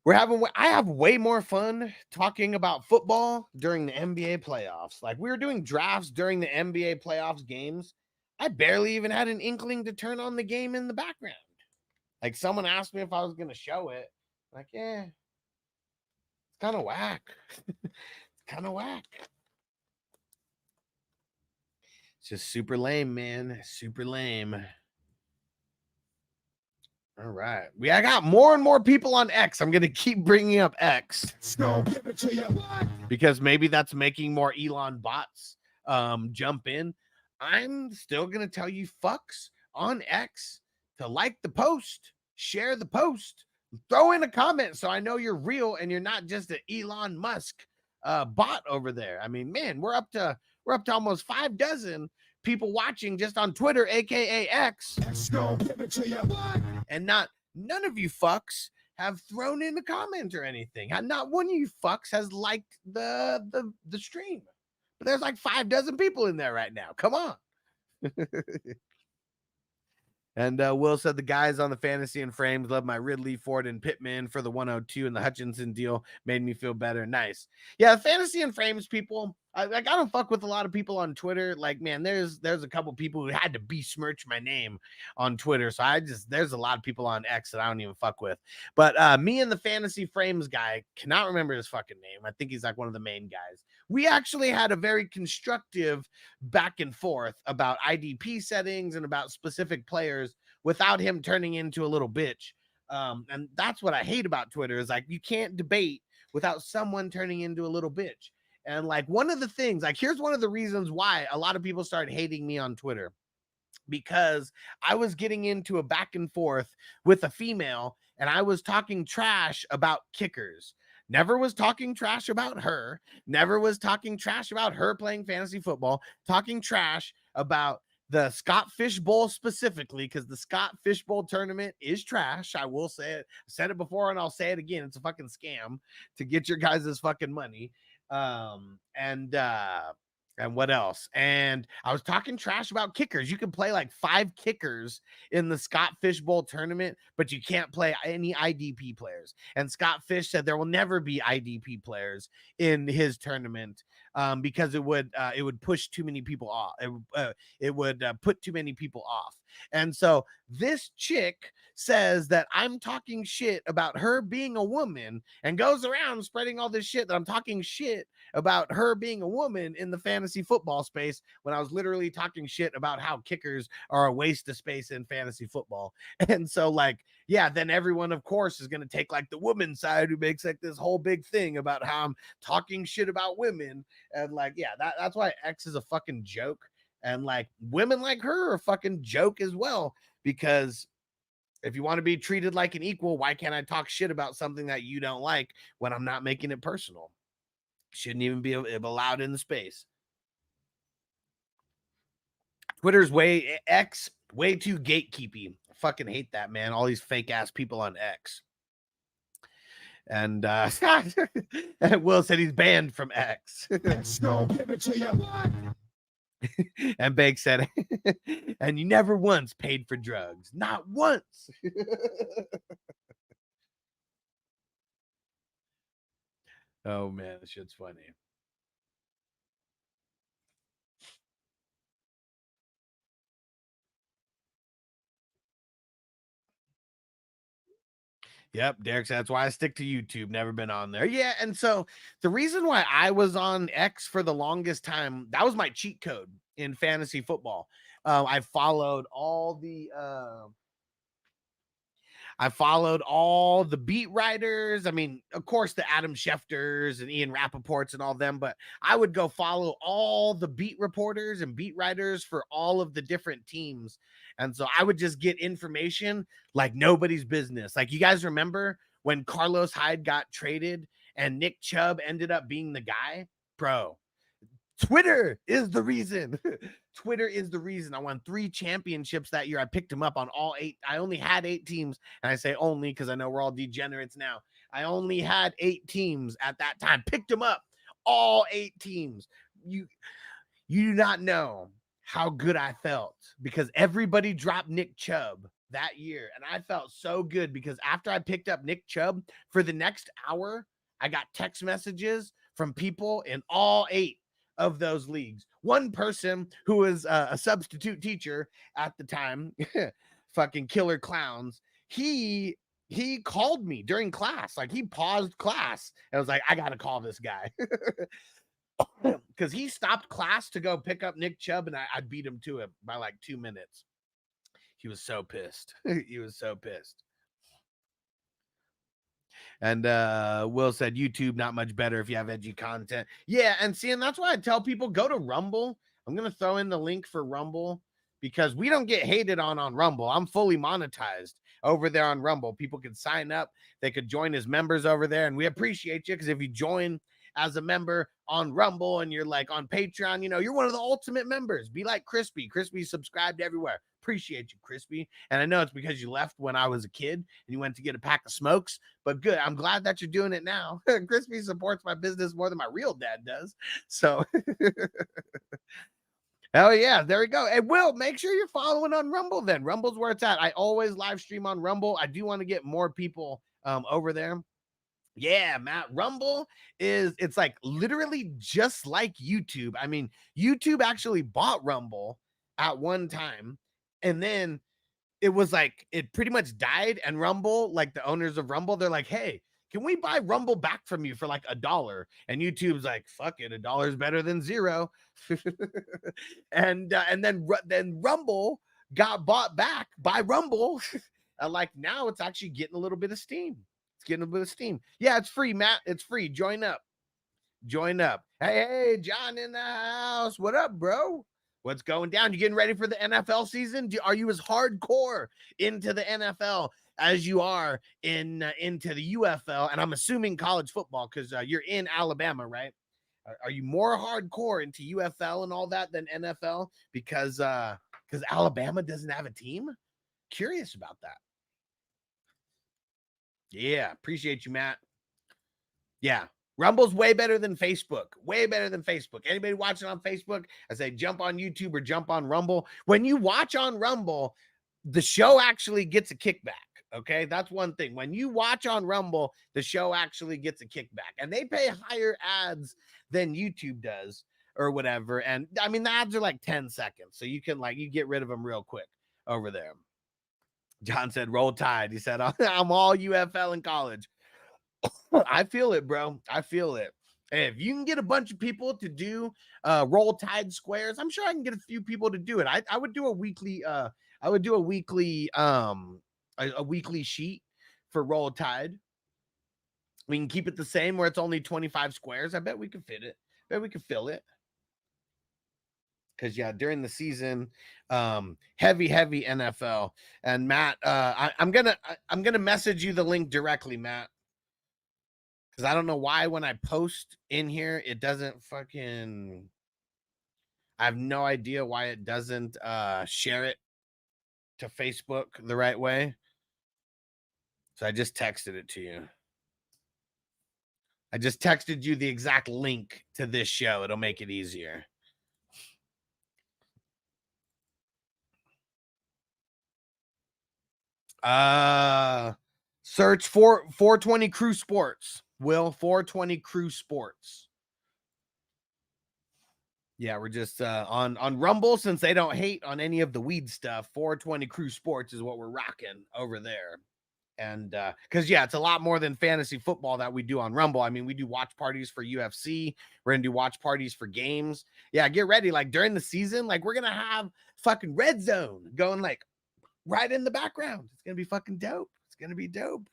have way more fun talking about football during the NBA playoffs. Like we were doing drafts during the NBA playoffs games. I barely even had an inkling to turn on the game in the background. Like someone asked me if I was going to show it. Like, yeah, it's kind of whack. It's kind of whack. It's just super lame, man. Super lame. All right. I got more and more people on X. I'm going to keep bringing up X. Because maybe that's making more Elon bots jump in. I'm still going to tell you fucks on X to like the post, share the post, throw in a comment so I know you're real and you're not just an Elon Musk bot over there. I mean, man, we're up to almost 6 people watching just on Twitter, aka X. And none of you fucks have thrown in a comment or anything. Not one of you fucks has liked the stream. But there's like 6 people in there right now. Come on. And Will said the guys on the Fantasy and Frames love my Ridley, Ford, and Pittman for the 102, and the Hutchinson deal made me feel better. Nice. Yeah, Fantasy and Frames people. I don't fuck with a lot of people on Twitter. Like, man, there's a couple people who had to besmirch my name on Twitter. So there's a lot of people on X that I don't even fuck with. But me and the Fantasy Frames guy, cannot remember his fucking name. I think he's like one of the main guys. We actually had a very constructive back and forth about IDP settings and about specific players without him turning into a little bitch. And that's what I hate about Twitter is like, you can't debate without someone turning into a little bitch. And like one of the things, like here's one of the reasons why a lot of people started hating me on Twitter, because I was getting into a back and forth with a female and I was talking trash about kickers. Never was talking trash about her. Never was talking trash about her playing fantasy football. Talking trash about the Scott Fish Bowl specifically, because the Scott Fish Bowl tournament is trash. I will say it. I said it before and I'll say it again. It's a fucking scam to get your guys' fucking money. And what else? And I was talking trash about kickers. You can play like 5 kickers in the Scott Fish Bowl tournament, but you can't play any IDP players. And Scott Fish said there will never be IDP players in his tournament because it would push too many people off. It would put too many people off. And so this chick says that I'm talking shit about her being a woman and goes around spreading all this shit that I'm talking shit about her being a woman in the fantasy football space when I was literally talking shit about how kickers are a waste of space in fantasy football. And so, like, yeah, then everyone, of course, is going to take like the woman side who makes like this whole big thing about how I'm talking shit about women. And like, yeah, that's why X is a fucking joke. And like women like her are a fucking joke as well, because if you want to be treated like an equal, why can't I talk shit about something that you don't like when I'm not making it personal? Shouldn't even be allowed in the space. Twitter's way too gatekeepy. I fucking hate that, man. All these fake ass people on X. And Will said he's banned from X. And Bake said, and you never once paid for drugs. Not once. Oh, man, this shit's funny. Yep, Derek said that's why I stick to YouTube. Never been on there. Yeah, and so the reason why I was on X for the longest time, that was my cheat code in fantasy football. I followed all the beat writers. I mean, of course, the Adam Schefters and Ian Rappaports and all them, but I would go follow all the beat reporters and beat writers for all of the different teams. And so I would just get information like nobody's business. Like, you guys remember when Carlos Hyde got traded and Nick Chubb ended up being the guy? Bro, Twitter is the reason. Twitter is the reason. I won 3 championships that year. I picked them up on all 8. I only had 8 teams. And I say only because I know we're all degenerates now. I only had 8 teams at that time. Picked them up, all 8 teams. You do not know how good I felt because everybody dropped Nick Chubb that year. And I felt so good because after I picked up Nick Chubb, for the next hour, I got text messages from people in all 8 of those leagues. One person who was a substitute teacher at the time, fucking killer clowns, he called me during class. Like, he paused class and was like, I gotta call this guy. Because he stopped class to go pick up Nick Chubb, and I beat him to it by like 2 minutes. He was so pissed. He was so pissed. And Will said, YouTube, not much better if you have edgy content. Yeah, and see, and that's why I tell people, go to Rumble. I'm going to throw in the link for Rumble because we don't get hated on Rumble. I'm fully monetized over there on Rumble. People can sign up. They could join as members over there, and we appreciate you because if you join as a member on Rumble and you're like on Patreon, you know, you're one of the ultimate members. Be like Crispy. Crispy subscribed everywhere. Appreciate you, Crispy. And I know it's because you left when I was a kid and you went to get a pack of smokes, but good. I'm glad that you're doing it now. Crispy supports my business more than my real dad does. So hell yeah, there we go. And Will, make sure you're following on Rumble then. Rumble's where it's at. I always live stream on Rumble. I do want to get more people over there. Yeah, Matt, Rumble it's like literally just like YouTube. I mean, YouTube actually bought Rumble at one time, and then it was like it pretty much died. And Rumble, like the owners of Rumble, they're like, hey, can we buy Rumble back from you for like $1? And YouTube's like, fuck it, $1 is better than 0. and then Rumble got bought back by Rumble. Like now it's actually getting a little bit of steam. Getting a bit of steam. Yeah, it's free, Matt. It's free. Join up. Hey, John in the house. What up, bro? What's going down? You getting ready for the NFL season? Are you as hardcore into the NFL as you are into the UFL? And I'm assuming college football because you're in Alabama, right? Are you more hardcore into UFL and all that than NFL because Alabama doesn't have a team? Curious about that. Yeah, appreciate you, Matt. Yeah, Rumble's way better than Facebook. Way better than Facebook. Anybody watching on Facebook, I say jump on YouTube or jump on Rumble. When you watch on Rumble, the show actually gets a kickback. Okay, that's one thing. When you watch on Rumble, the show actually gets a kickback. And they pay higher ads than YouTube does or whatever. And I mean, the ads are like 10 seconds. So you can you get rid of them real quick. over there. John said, roll Tide. He said, I'm all UFL in college. I feel it, bro. I feel it. Hey, if you can get a bunch of people to do roll Tide squares, I'm sure I can get a few people to do it. I would do a weekly a weekly sheet for roll Tide. We can keep it the same where it's only 25 squares. I bet we can fit it. I bet we can fill it. Because, yeah, during the season, heavy NFL. And Matt, I'm gonna message you the link directly, Matt. Because I don't know why when I post in here, it doesn't fucking... I have no idea why it doesn't share it to Facebook the right way. So I just texted it to you. I just texted you the exact link to this show. It'll make it easier. Search for 420 Crew Sports. Will 420 Crew Sports. Yeah, we're just on Rumble, since they don't hate on any of the weed stuff. 420 Crew Sports is what we're rocking over there. And because, yeah, it's a lot more than fantasy football that we do on Rumble. I mean, we do watch parties for UFC. We're going to do watch parties for games. Yeah, get ready. Like, during the season, like, we're going to have fucking Red Zone going, like, right in the background. It's going to be fucking dope. It's going to be dope.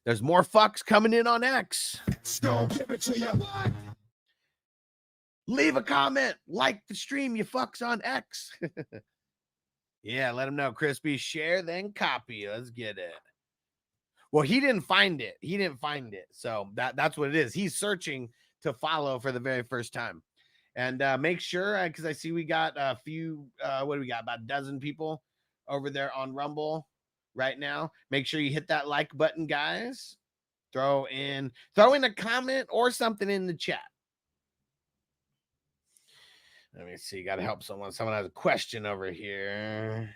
There's more fucks coming in on X. Don't give it to you. Leave a comment. Like the stream, you fucks on X. Yeah, let him know. Crispy, share, then copy. Let's get it. Well, he didn't find it. He didn't find it. So that's what it is. He's searching to follow for the very first time. And make sure, because I see we got a few, what do we got? About a dozen people over there on Rumble right now. Make sure you hit that like button, guys. Throw in a comment or something in the chat. Let me see. Got to help someone. Someone has a question over here.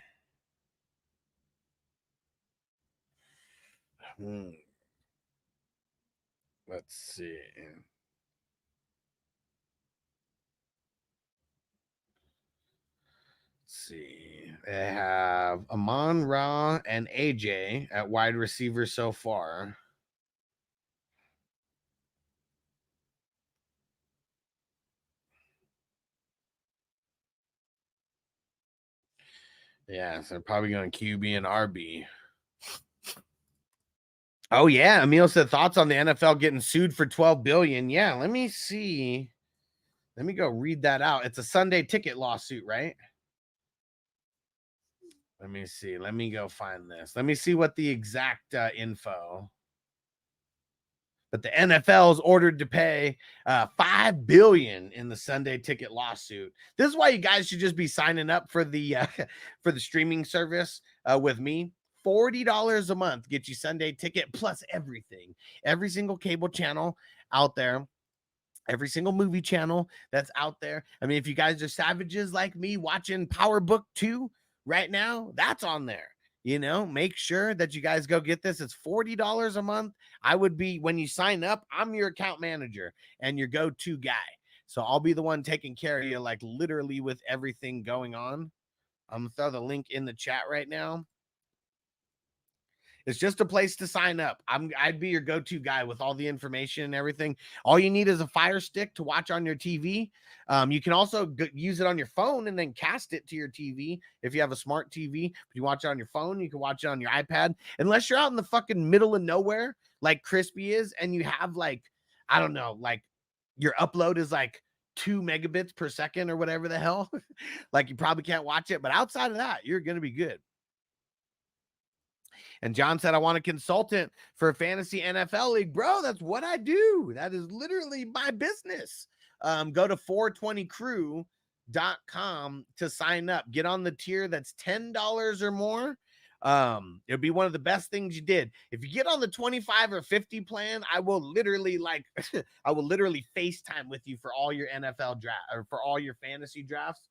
Let's see. They have Amon Ra and AJ at wide receiver so far. Yeah, so they're probably going QB and RB. Oh, yeah. Emil said thoughts on the NFL getting sued for $12 billion. Yeah, let me see. Let me go read that out. It's a Sunday ticket lawsuit, right? Let me see. Let me go find this. Let me see what the exact info. But the NFL is ordered to pay $5 billion in the Sunday ticket lawsuit. This is why you guys should just be signing up for the streaming service with me. $40 a month get you Sunday ticket plus everything. Every single cable channel out there. Every single movie channel that's out there. I mean, if you guys are savages like me watching Power Book 2 right now, that's on there. You know, make sure that you guys go get this. It's $40 a month. I would be, when you sign up, I'm your account manager and your go-to guy. So I'll be the one taking care of you, like literally with everything going on. I'm going to throw the link in the chat right now. It's just a place to sign up. I'd be your go-to guy with all the information and everything. All you need is a Fire Stick to watch on your TV. You can also use it on your phone and then cast it to your TV if you have a smart TV. If you watch it on your phone, you can watch it on your iPad. Unless you're out in the fucking middle of nowhere like Crispy is, and you have like, I don't know, like your upload is like 2 megabits per second or whatever the hell. Like you probably can't watch it. But outside of that, you're going to be good. And John said, I want a consultant for a fantasy NFL league. Bro, that's what I do. That is literally my business. Go to 420crew.com to sign up. Get on the tier that's $10 or more. It'll be one of the best things you did. If you get on the 25 or 50 plan, I will literally FaceTime with you for all your NFL draft or for all your fantasy drafts.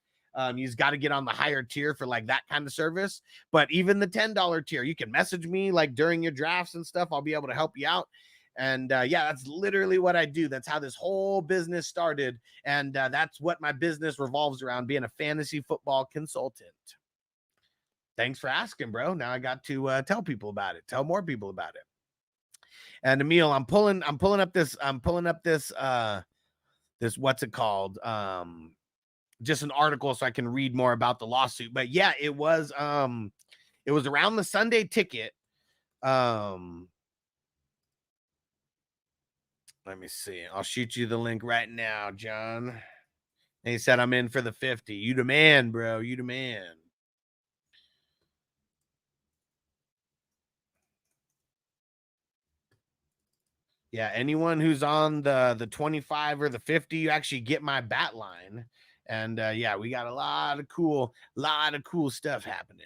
You've got to get on the higher tier for like that kind of service. But even the $10 tier, you can message me like during your drafts and stuff. I'll be able to help you out. And yeah, that's literally what I do. That's how this whole business started. And that's what my business revolves around, being a fantasy football consultant. thanks for asking, bro. Now I got to tell people about it. Tell more people about it. And Emil, I'm pulling up this this what's it called? Just an article so I can read more about the lawsuit. But yeah, it was around the Sunday ticket. Let me see. I'll shoot you the link right now, John. And he said, I'm in for the 50. You the man, bro. You the man. Yeah, anyone who's on the 25 or the 50, you actually get my bat line. And yeah, we got a lot of cool stuff happening.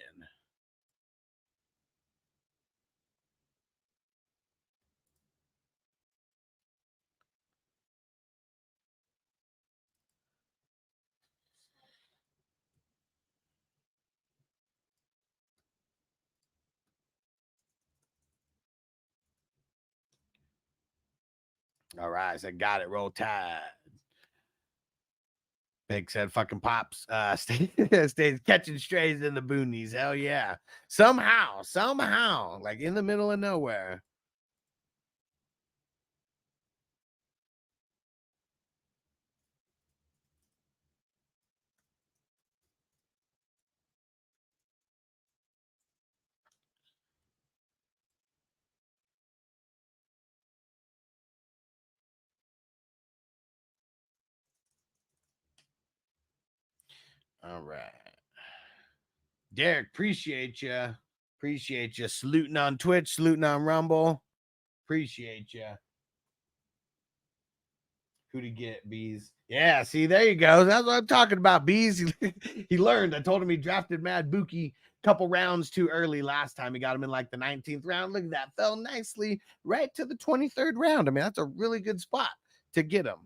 All right, so got it. Roll Tide. Big said fucking Pops stays catching strays in the boonies. Hell yeah. Somehow, like in the middle of nowhere. All right. Derek, appreciate you. Appreciate you. Saluting on Twitch, saluting on Rumble. Appreciate you. Who to get, Bees? Yeah, see, there you go. That's what I'm talking about, Bees. He learned. I told him he drafted Mad Buki a couple rounds too early last time. He got him in like the 19th round. Look at that. Fell nicely right to the 23rd round. I mean, that's a really good spot to get him.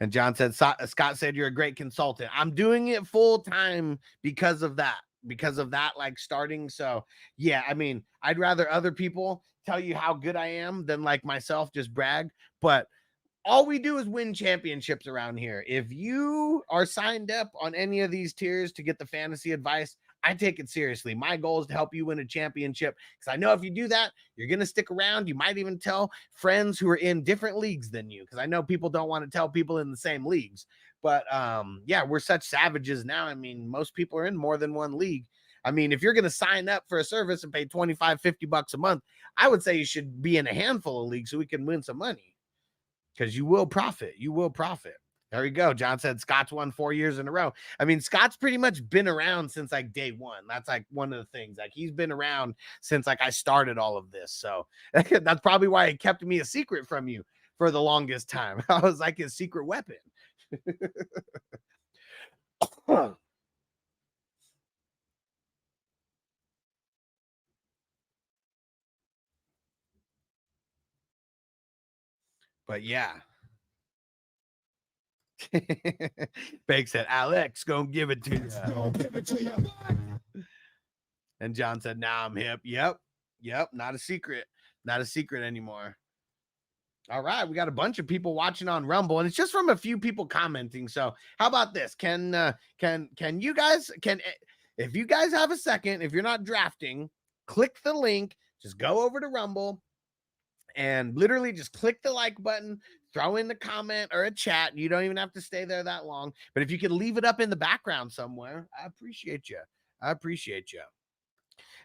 And John said, Scott said, you're a great consultant. I'm doing it full time because of that, like starting. So yeah, I mean, I'd rather other people tell you how good I am than like myself just brag. But all we do is win championships around here. If you are signed up on any of these tiers to get the fantasy advice, I take it seriously. My goal is to help you win a championship because I know if you do that, you're going to stick around. You might even tell friends who are in different leagues than you because I know people don't want to tell people in the same leagues. But yeah, we're such savages now. I mean, most people are in more than one league. I mean, if you're going to sign up for a service and pay $25-$50 a month, I would say you should be in a handful of leagues so we can win some money because you will profit. You will profit. There we go. John said Scott's won 4 years in a row. I mean, Scott's pretty much been around since like day one. That's like one of the things. Like he's been around since like I started all of this. So that's probably why he kept me a secret from you for the longest time. I was like his secret weapon. But yeah. Bake said, Alex, gonna give it to you. Give it to you. And John said, nah, I'm hip. Yep. Not a secret. Not a secret anymore. All right. We got a bunch of people watching on Rumble, and it's just from a few people commenting. So how about this? Can you guys, if you guys have a second, if you're not drafting, click the link, just go over to Rumble and literally just click the like button, throw in the comment or a chat. You don't even have to stay there that long. But if you could leave it up in the background somewhere, I appreciate you. I appreciate you.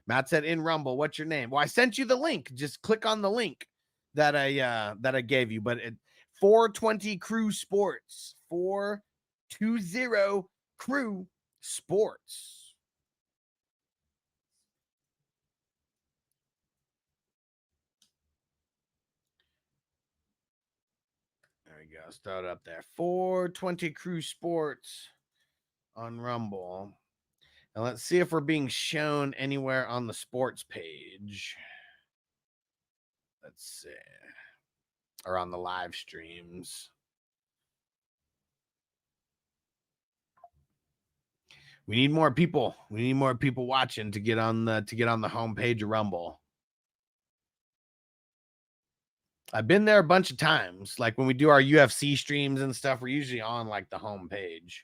Matt said, in Rumble, what's your name? Well, I sent you the link. Just click on the link that I gave you. But 420 Crew Sports. 420 Crew Sports. There we go. Let's throw it up there. 420 Crew Sports on Rumble. And let's see if we're being shown anywhere on the sports page. Let's see. Or on the live streams. We need more people. We need more people watching to get on the homepage of Rumble. I've been there a bunch of times. Like when we do our UFC streams and stuff, we're usually on like the homepage.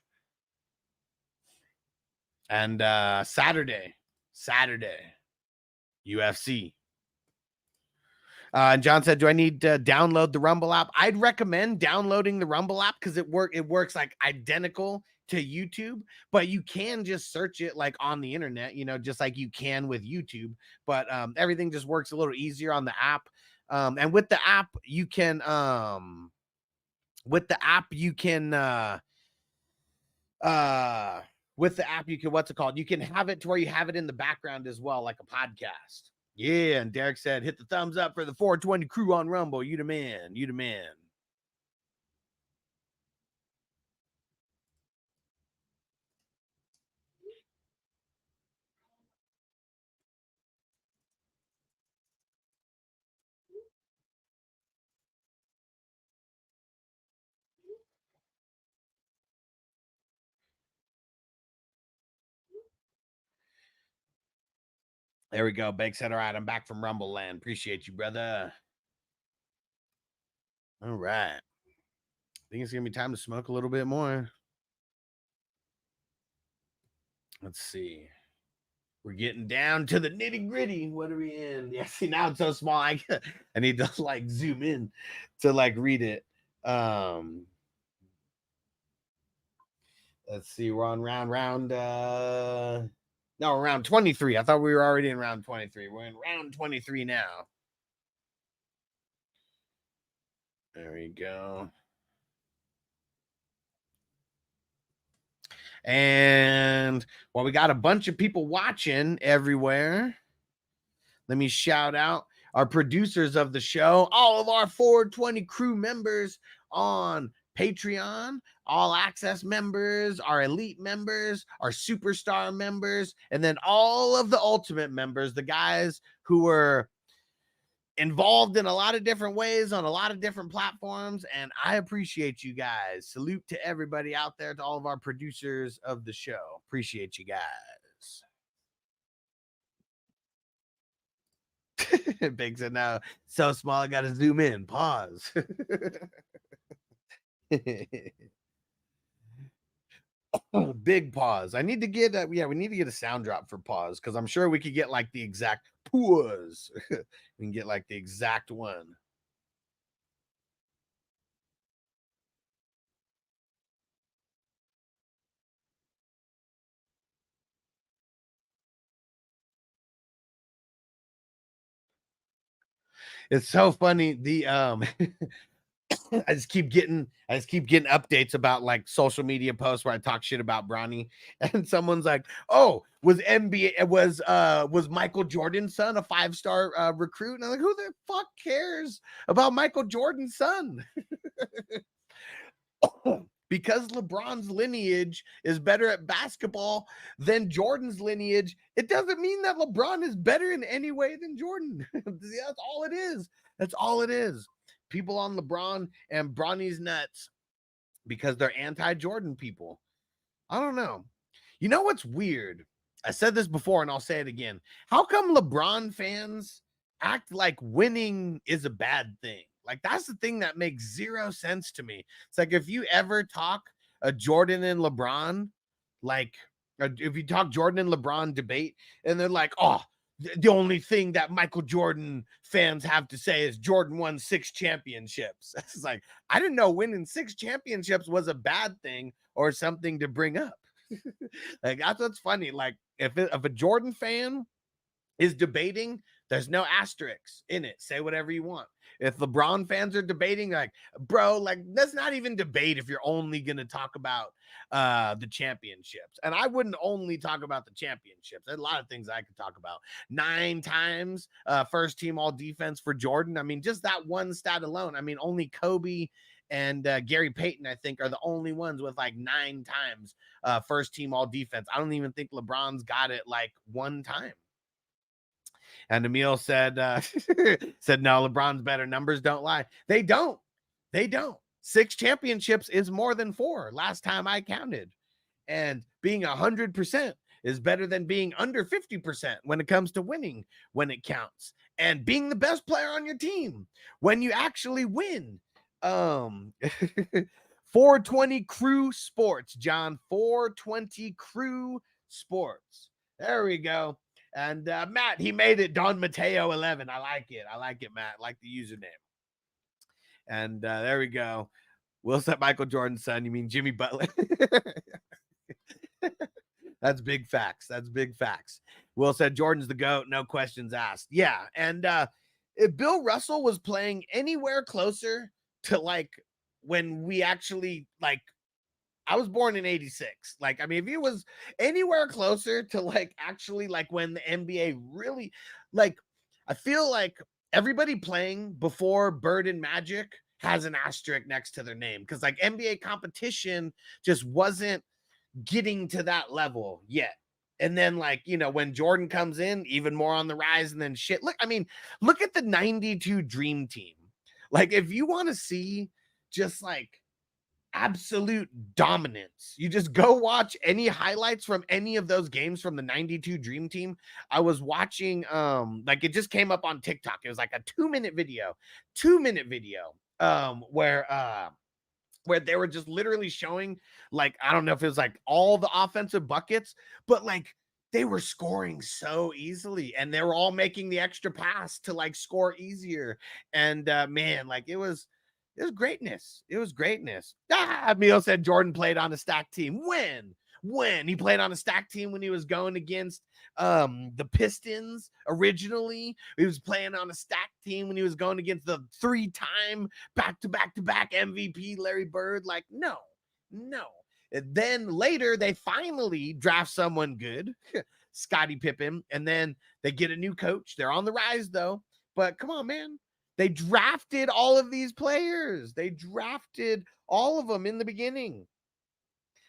And Saturday, UFC. And John said, do I need to download the Rumble app? I'd recommend downloading the Rumble app because it works like identical to YouTube, but you can just search it like on the internet, just like you can with YouTube. But everything just works a little easier on the app. And with the app, you can what's it called? You can have it to where you have it in the background as well, like a podcast. Yeah, and Derek said, hit the thumbs up for the 420 crew on Rumble. You the man. You the man. There we go. Bake said, all right, I'm back from Rumble Land. Appreciate you, brother. All right. I think it's going to be time to smoke a little bit more. Let's see. We're getting down to the nitty gritty. What are we in? Yeah, see, now it's so small. I need to like zoom in to like read it. Let's see. We're on round 23. I thought we were already in round 23. We're in round 23 now. There we go. And well, we got a bunch of people watching everywhere. Let me shout out our producers of the show, all of our 420 crew members on Patreon, all access members, our elite members, our superstar members, and then all of the ultimate members, the guys who were involved in a lot of different ways on a lot of different platforms. And I appreciate you guys. Salute to everybody out there, to all of our producers of the show. Appreciate you guys. Big said, now so small I gotta zoom in. Pause. Big pause. I need to get we need to get a sound drop for pause, because I'm sure we could get like the exact pause. We can get like the exact one. It's so funny. The I just keep getting updates about like social media posts where I talk shit about Bronny, and someone's like, "Oh, was Michael Jordan's son a 5-star recruit?" And I'm like, "Who the fuck cares about Michael Jordan's son?" Because LeBron's lineage is better at basketball than Jordan's lineage, it doesn't mean that LeBron is better in any way than Jordan. That's all it is. That's all it is. People on LeBron and Bronny's nuts because they're anti-Jordan people. I don't know. You know what's weird? I said this before and I'll say it again. How come LeBron fans act like winning is a bad thing? Like, that's the thing that makes zero sense to me. It's like, if you ever talk a Jordan and LeBron, like if you talk Jordan and LeBron debate, and they're like, oh, the only thing that Michael Jordan fans have to say is Jordan won 6 championships. It's like, I didn't know winning 6 championships was a bad thing or something to bring up. Like, that's what's funny. Like, if a Jordan fan is debating, there's no asterisks in it. Say whatever you want. If LeBron fans are debating, like, bro, like, let's not even debate if you're only going to talk about the championships. And I wouldn't only talk about the championships. There's a lot of things I could talk about. 9 times first team all defense for Jordan. I mean, just that one stat alone. I mean, only Kobe and Gary Payton, I think, are the only ones with like 9 times first team all defense. I don't even think LeBron's got it like 1 time. And Emil said, said, no, LeBron's better. Numbers don't lie. They don't. 6 championships is more than 4 last time I counted. And being 100% is better than being under 50% when it comes to winning when it counts. And being the best player on your team when you actually win. 420 Crew Sports, John. 420 Crew Sports. There we go. And Matt, he made it. Don Mateo 11. I like it. I like it, Matt. I like the username. And there we go. Will said Michael Jordan's son. You mean Jimmy Butler? That's big facts. That's big facts. Will said Jordan's the GOAT. No questions asked. Yeah. And if Bill Russell was playing anywhere closer to like when we actually like, I was born in 86. Like, I mean, if he was anywhere closer to like actually like when the NBA really like, I feel like everybody playing before Bird and Magic has an asterisk next to their name because like NBA competition just wasn't getting to that level yet. And then like, you know, when Jordan comes in, even more on the rise. And then shit, look, I mean, look at the 92 Dream Team. Like, if you want to see just like absolute dominance, you just go watch any highlights from any of those games from the 92 Dream Team. I was watching like it just came up on TikTok. It was like a 2-minute video where they were just literally showing like, I don't know if it was like all the offensive buckets, but like they were scoring so easily and they were all making the extra pass to like score easier. And man, like it was greatness. It was greatness. Emil said Jordan played on a stacked team. When he played on a stacked team when he was going against the Pistons originally. He was playing on a stacked team when he was going against the 3-time back-to-back MVP Larry Bird. Like, no. And then later they finally draft someone good, Scottie Pippen, and then they get a new coach. They're on the rise though. But come on, man. They drafted all of these players. They drafted all of them in the beginning.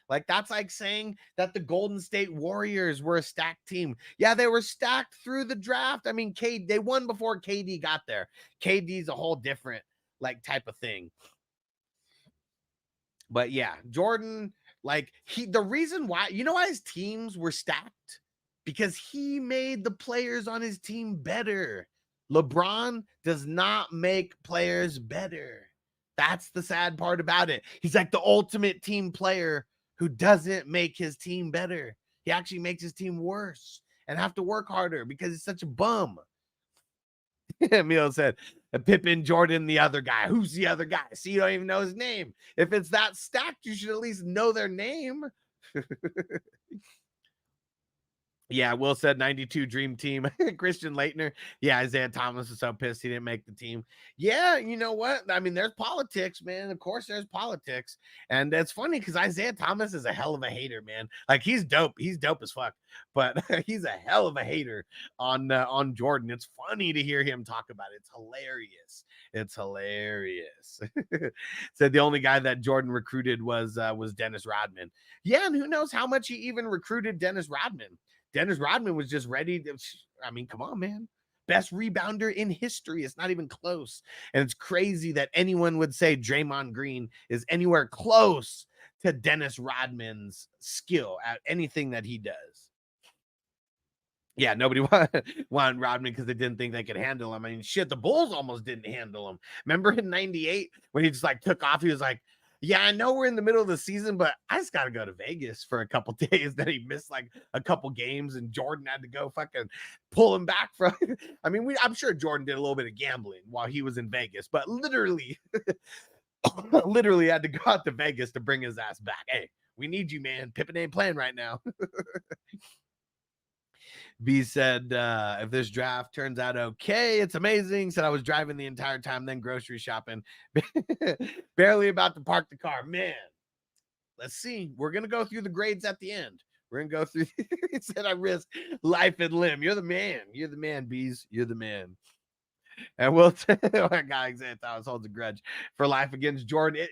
Like, that's like saying that the Golden State Warriors were a stacked team. Yeah, they were stacked through the draft. I mean, they won before KD got there. KD's a whole different, like, type of thing. But yeah, Jordan, like, the reason why, you know why his teams were stacked? Because he made the players on his team better. LeBron does not make players better. That's the sad part about it. He's like the ultimate team player who doesn't make his team better. He actually makes his team worse and have to work harder because he's such a bum. Emil said, Pippen, Jordan, the other guy. Who's the other guy? See, you don't even know his name. If it's that stacked, you should at least know their name. Yeah, Will said 92 Dream Team. Christian Leitner. Yeah, Isaiah Thomas is so pissed he didn't make the team. Yeah, you know what? I mean, there's politics, man. Of course there's politics. And that's funny because Isaiah Thomas is a hell of a hater, man. Like, he's dope. He's dope as fuck. But he's a hell of a hater on Jordan. It's funny to hear him talk about it. It's hilarious. It's hilarious. Said the only guy that Jordan recruited was Dennis Rodman. Yeah, and who knows how much he even recruited Dennis Rodman. Dennis Rodman was just ready to, I mean, come on, man. Best rebounder in history. It's not even close. And it's crazy that anyone would say Draymond Green is anywhere close to Dennis Rodman's skill at anything that he does. Yeah, nobody wanted Rodman because they didn't think they could handle him. I mean, shit, the Bulls almost didn't handle him. Remember in 98 when he just like took off? He was like, yeah, I know we're in the middle of the season, but I just got to go to Vegas for a couple days. Then he missed like a couple games and Jordan had to go fucking pull him back from. I mean, I'm sure Jordan did a little bit of gambling while he was in Vegas, but literally had to go out to Vegas to bring his ass back. Hey, we need you, man. Pippen ain't playing right now. B said, if this draft turns out okay, it's amazing. Said I was driving the entire time, then grocery shopping. Barely about to park the car. Man, let's see. We're going to go through the grades at the end. We're going to go through. He said I risk life and limb. You're the man. You're the man, Bees. You're the man. And we'll our guy Isaiah Thomas holds a grudge for life against Jordan.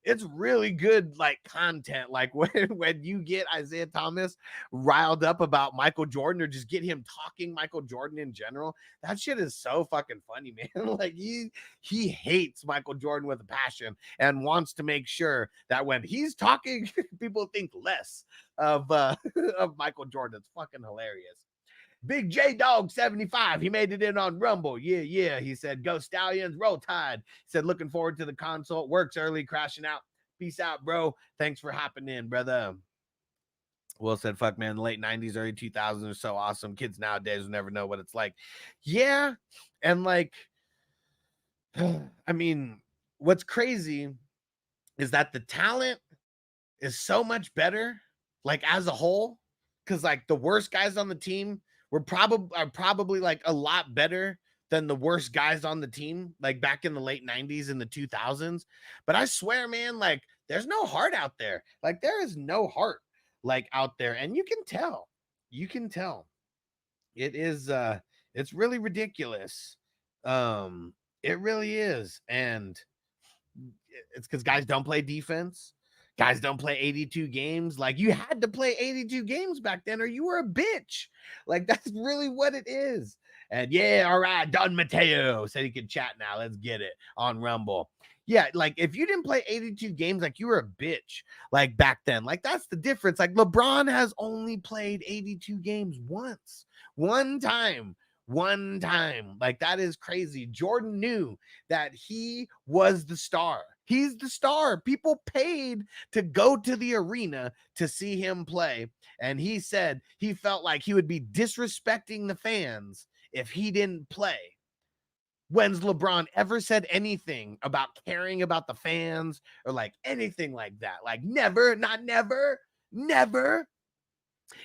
It's really good, like, content. Like when you get Isaiah Thomas riled up about Michael Jordan or just get him talking Michael Jordan in general, that shit is so fucking funny, man. Like he hates Michael Jordan with a passion and wants to make sure that when he's talking, people think less of Michael Jordan. It's fucking hilarious. Big J Dog 75. He made it in on Rumble. Yeah. He said, go Stallions, roll Tide. He said, looking forward to the console. Works early, crashing out. Peace out, bro. Thanks for hopping in, brother. Will said, fuck, man, the late 90s, early 2000s are so awesome. Kids nowadays will never know what it's like. Yeah. And like, I mean, what's crazy is that the talent is so much better, like as a whole, because like the worst guys on the team are probably like a lot better than the worst guys on the team, like back in the late 90s and the 2000s. But I swear, man, like there's no heart out there. Like there is no heart like out there, and you can tell. It is it's really ridiculous. It really is. And it's because guys don't play defense. Guys don't play 82 games. Like you had to play 82 games back then or you were a bitch. Like that's really what it is. And yeah, all right, Don Mateo said he could chat now. Let's get it on Rumble. Yeah, like if you didn't play 82 games, like you were a bitch, like back then. Like that's the difference. Like LeBron has only played 82 games once, one time. Like that is crazy. Jordan knew that he was the star. He's the star. People paid to go to the arena to see him play. And he said he felt like he would be disrespecting the fans if he didn't play. When's LeBron ever said anything about caring about the fans or like anything like that? Like never, not never, never.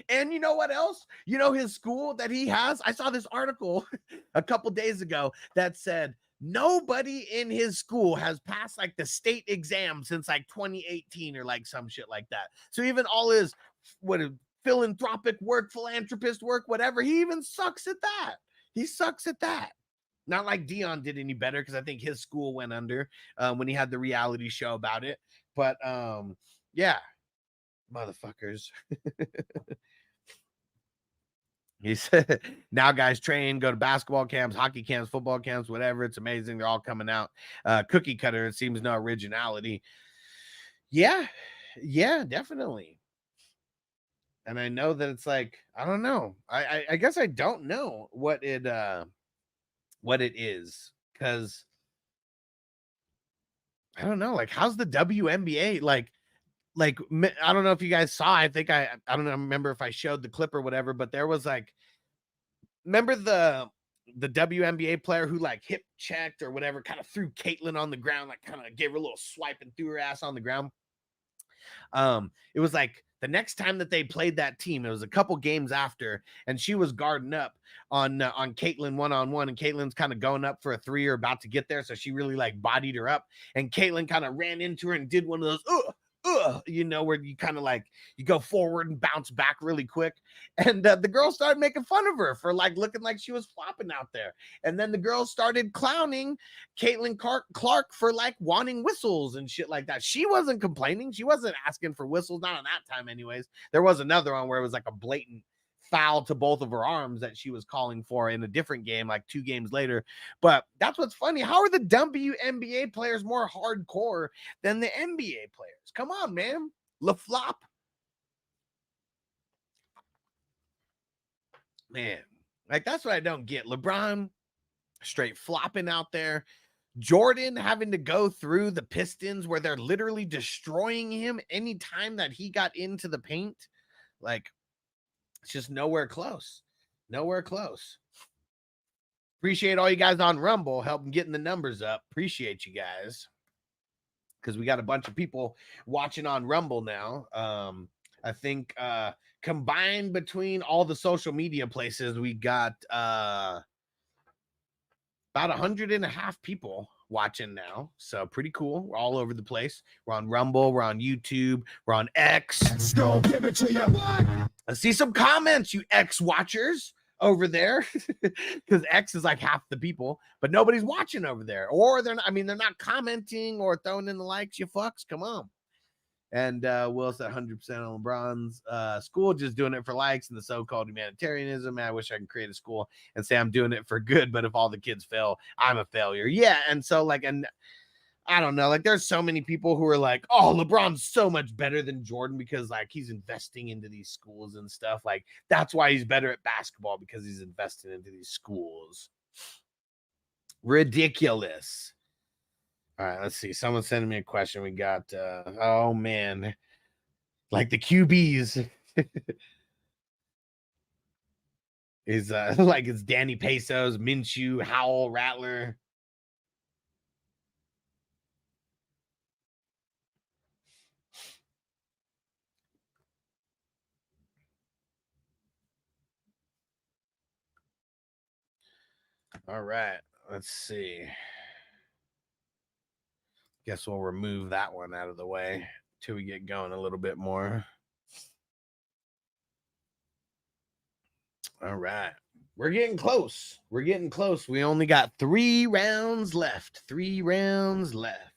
And you know what else? You know his school that he has? I saw this article a couple days ago that said nobody in his school has passed like the state exam since like 2018 or like some shit like that. So even all his philanthropic work, philanthropist work, whatever, he even sucks at that. He sucks at that. Not like Dion did any better because I think his school went under when he had the reality show about it. But yeah, motherfuckers. He said, now guys train, go to basketball camps, hockey camps, football camps, whatever. It's amazing. They're all coming out. Cookie cutter, it seems no originality. Yeah, definitely. And I know that it's like, I don't know. I guess I don't know what it is, because I don't know. Like, how's the WNBA? Like I don't know if you guys saw. I think I don't know, remember if I showed the clip or whatever, but there was like, remember the WNBA player who like hip checked or whatever, kind of threw Caitlyn on the ground, like kind of gave her a little swipe and threw her ass on the ground. It was like the next time that they played that team, it was a couple games after, and she was guarding up on Caitlyn one-on-one, and Caitlyn's kind of going up for a three or about to get there, so she really like bodied her up, and Caitlyn kind of ran into her and did one of those you know, where you kind of like you go forward and bounce back really quick, and the girls started making fun of her for like looking like she was flopping out there, and then the girls started clowning Caitlin Clark for like wanting whistles and shit like that. She wasn't complaining, she wasn't asking for whistles, not on that time anyways. There was another one where it was like a blatant foul to both of her arms that she was calling for in a different game, like 2 games later. But that's what's funny. How are the WNBA players more hardcore than the NBA players? Come on, man. LaFlop. Man, like that's what I don't get. LeBron straight flopping out there. Jordan having to go through the Pistons where they're literally destroying him anytime that he got into the paint. Like, it's just nowhere close. Nowhere close. Appreciate all you guys on Rumble helping getting the numbers up. Appreciate you guys, because we got a bunch of people watching on Rumble now. I think combined between all the social media places, we got about 150 people watching now. So pretty cool. We're all over the place. We're on Rumble. We're on YouTube. We're on X. Let's go. Give it to you. I see some comments, you X watchers over there, because X is like half the people, but nobody's watching over there, or they're not commenting or throwing in the likes. You fucks, come on. And Will said 100% on LeBron's school, just doing it for likes and the so-called humanitarianism. Man, I wish I could create a school and say I'm doing it for good, but if all the kids fail, I'm a failure. Yeah, and so like, and I don't know, like there's so many people who are like, oh, LeBron's so much better than Jordan because like he's investing into these schools and stuff. Like that's why he's better at basketball, because he's investing into these schools. Ridiculous. All right, let's see. Someone's sending me a question. We got, oh man, like the QBs. Is like it's Danny Pesos, Minshew, Howell, Rattler. All right, let's see. Guess we'll remove that one out of the way till we get going a little bit more. All right. We're getting close. We're getting close. We only got 3 rounds left. 3 rounds left.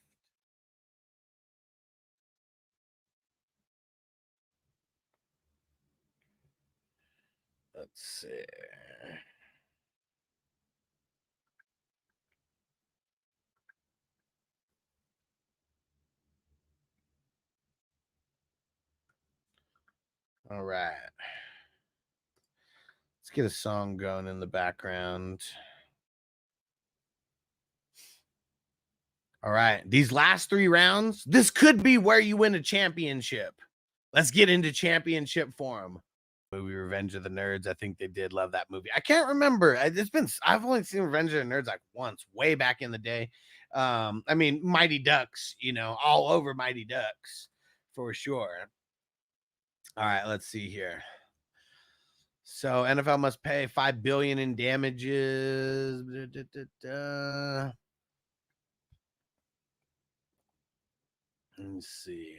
Let's see. All right. Let's get a song going in the background. All right. These last 3 rounds, this could be where you win a championship. Let's get into championship form. Movie Revenge of the Nerds. I think they did love that movie. I can't remember. I've only seen Revenge of the Nerds like once, way back in the day. I mean, Mighty Ducks, you know, all over Mighty Ducks for sure. All right, let's see here. So NFL must pay $5 billion in damages. Let's see.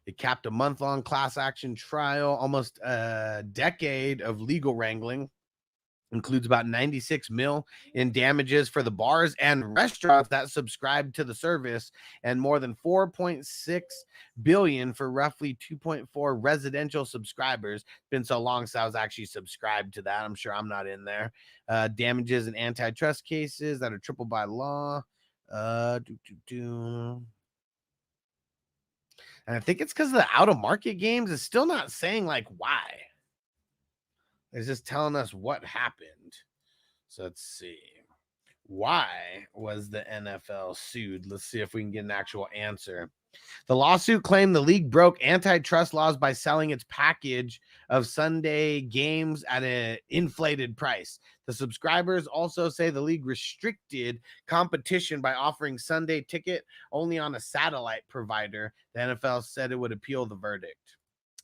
It capped a month-long class action trial, almost a decade of legal wrangling. Includes about 96 mil in damages for the bars and restaurants that subscribed to the service, and more than 4.6 billion for roughly 2.4 residential subscribers. It's been so long since I was actually subscribed to that. I'm sure I'm not in there. Damages and antitrust cases that are triple by law. And I think it's because of the out-of-market games. It's still not saying like why. It's just telling us what happened. So let's see. Why was the NFL sued? Let's see if we can get an actual answer. The lawsuit claimed the league broke antitrust laws by selling its package of Sunday games at an inflated price. The subscribers also say the league restricted competition by offering Sunday ticket only on a satellite provider. The NFL said it would appeal the verdict.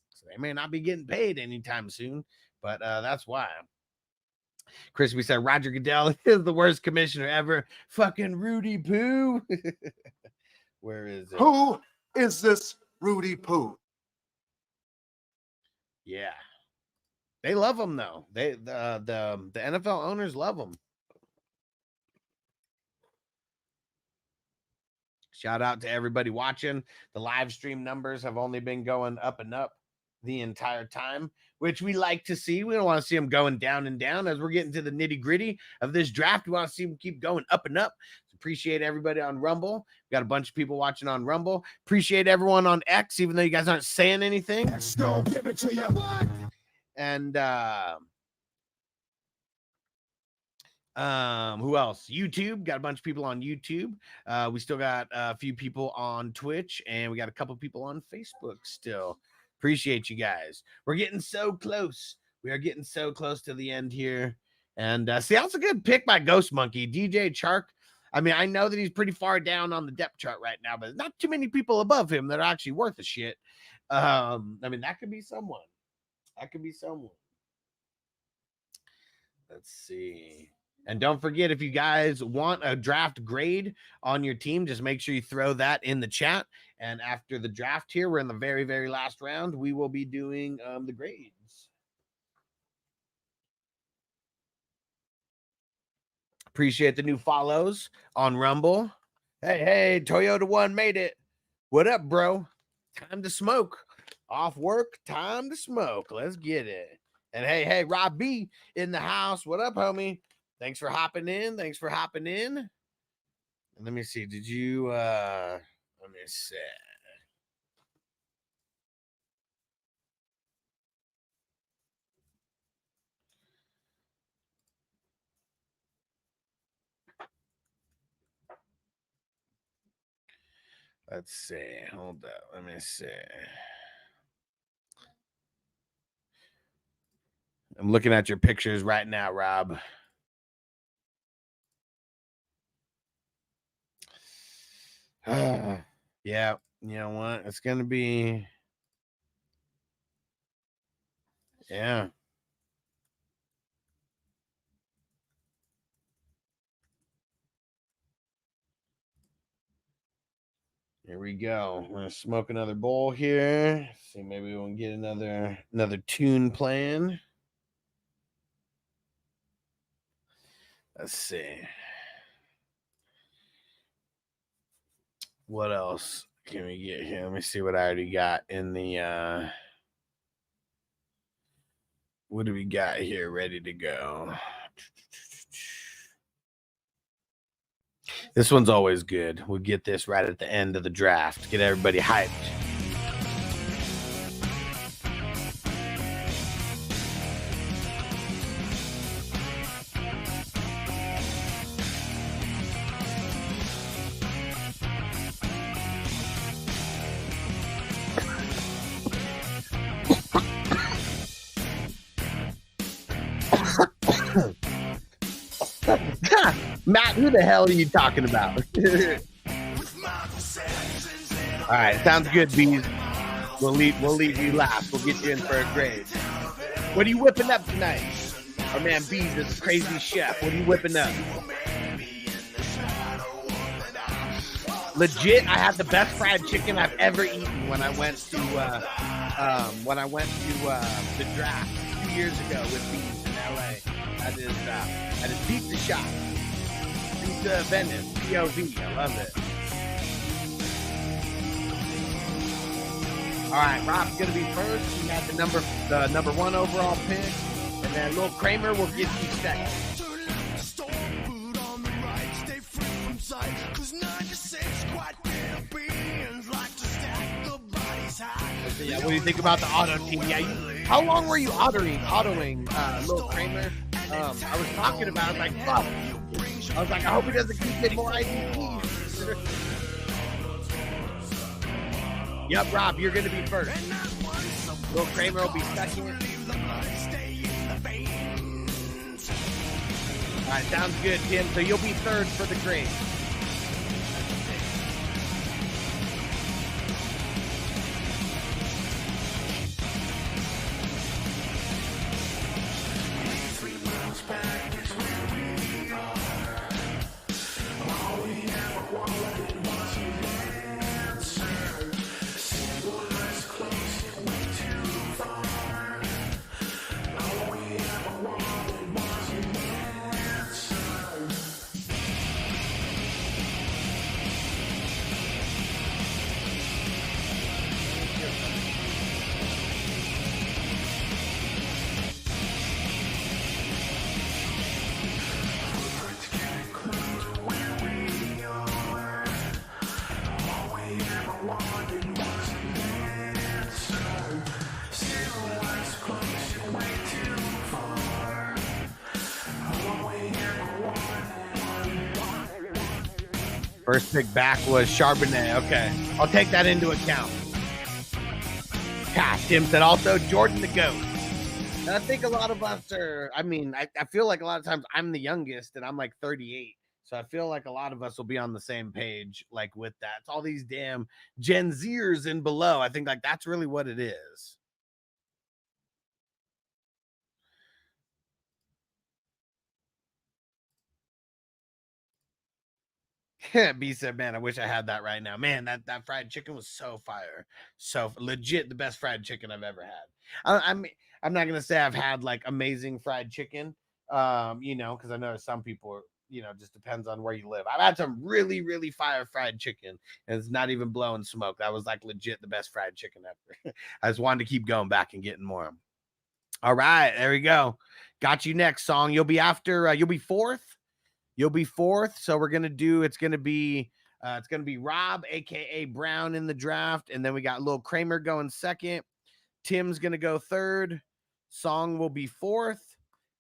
So they may not be getting paid anytime soon, but that's why. Crispy said Roger Goodell is the worst commissioner ever. Fucking Rudy Poo. Where is it? Who is this Rudy Poo? Yeah. They love him though. The NFL owners love him. Shout out to everybody watching. The live stream numbers have only been going up and up the entire time, which we like to see. We don't want to see them going down and down. As we're getting to the nitty-gritty of this draft, we want to see them keep going up and up. So appreciate everybody on Rumble. We got a bunch of people watching on Rumble. Appreciate everyone on X, even though you guys aren't saying anything. Let's go give it to you. And who else? YouTube, got a bunch of people on YouTube. We still got a few people on Twitch, and we got a couple people on Facebook still. Appreciate you guys. We're getting so close. We are getting so close to the end here. And see, that's a good pick by Ghost Monkey. DJ Chark. I mean, I know that he's pretty far down on the depth chart right now, but not too many people above him that are actually worth a shit. I mean, that could be someone. That could be someone. Let's see. And don't forget, if you guys want a draft grade on your team, just make sure you throw that in the chat. And after the draft here, we're in the very, very last round. We will be doing the grades. Appreciate the new follows on Rumble. Hey, Toyota One made it. What up, bro? Time to smoke. Off work, time to smoke. Let's get it. And hey, Rob B in the house. What up, homie? Thanks for hopping in. Thanks for hopping in. And let me see. Did you let me see. Let's see. Hold up. Let me see. I'm looking at your pictures right now, Rob. Yeah, you know what? It's gonna be. Yeah. Here we go. We're gonna smoke another bowl here. See, maybe we can get another tune playing. Let's see. What else can we get here? Let me see what I already got in the what do we got here ready to go? This one's always good. We'll get this right at the end of the draft. Get everybody hyped. Matt, who the hell are you talking about? All right, sounds good, Bees. We'll leave you last. We'll get you in for a grade. What are you whipping up tonight? Our man Bees is a crazy chef. What are you whipping up? Legit, I had the best fried chicken I've ever eaten when I went to the draft 2 years ago with Bees in LA. That is Pizza Shop. Pizza Venice, POV. I love it. All right, Rob's gonna be first. He had the number 1 overall pick, and then Lil Kramer will get you second. Yeah, what do you think about the auto team? Yeah, how long were you autoing Lil Kramer? I was talking about it, like, fuck. I was like, I hope he doesn't keep getting more IDPs. Yep, Rob, you're going to be first. Lil Kramer will be second. All right, sounds good, Tim. So you'll be third for the grade. First pick back was Charbonnet. Okay, I'll take that into account. Gosh, Tim said also Jordan the GOAT. And I think a lot of us are, I feel like a lot of times I'm the youngest and I'm like 38. So I feel like a lot of us will be on the same page, like with that. It's all these damn Gen Zers and below. I think like that's really what it is. B said, man, I wish I had that right now. Man, that fried chicken was so fire. So legit the best fried chicken I've ever had. I'm not going to say I've had like amazing fried chicken, because I know some people, just depends on where you live. I've had some really, really fire fried chicken, and it's not even blowing smoke. That was like legit the best fried chicken ever. I just wanted to keep going back and getting more. All right, there we go. Got you next, Song. You'll be after, you'll be fourth. You'll be fourth. So we're going to do, it's going to be Rob, AKA Brown in the draft. And then we got Lil Kramer going second. Tim's going to go third. Song will be fourth.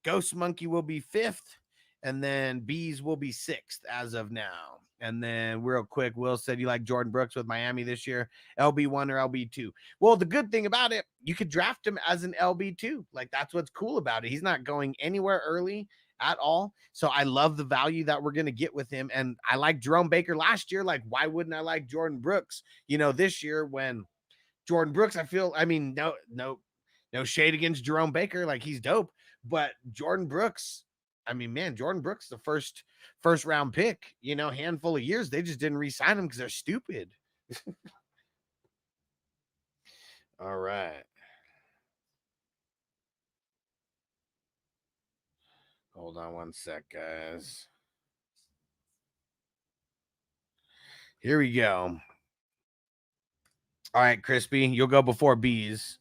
Ghost Monkey will be fifth. And then Bees will be sixth as of now. And then real quick, Will said you like Jordan Brooks with Miami this year, LB1 or LB2. Well, the good thing about it, you could draft him as an LB2. Like, that's what's cool about it. He's not going anywhere early at all. So I love the value that we're going to get with him. And I like Jerome Baker last year. Like, why wouldn't I like Jordan Brooks, this year when Jordan Brooks, no shade against Jerome Baker. Like, he's dope. But Jordan Brooks, Jordan Brooks, the first round pick, handful of years. They just didn't re-sign him because they're stupid. All right. Hold on one sec, guys. Here we go. All right, Crispy, you'll go before Bees.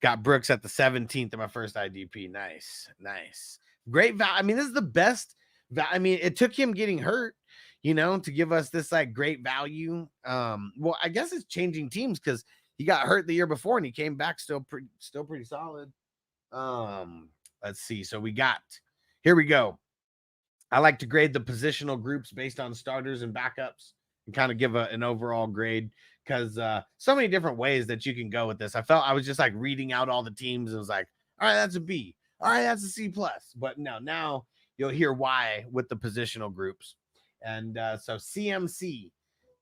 Got Brooks at the 17th of my first IDP. Nice. Great value. This is the best. It took him getting hurt, to give us this like great value. Well, I guess it's changing teams because he got hurt the year before and he came back still pretty solid. Let's see. So here we go. I like to grade the positional groups based on starters and backups and kind of give an overall grade because so many different ways that you can go with this. I felt I was just like reading out all the teams and was like, all right, that's a B. All right, that's a C+. But no, now you'll hear why with the positional groups. And so CMC,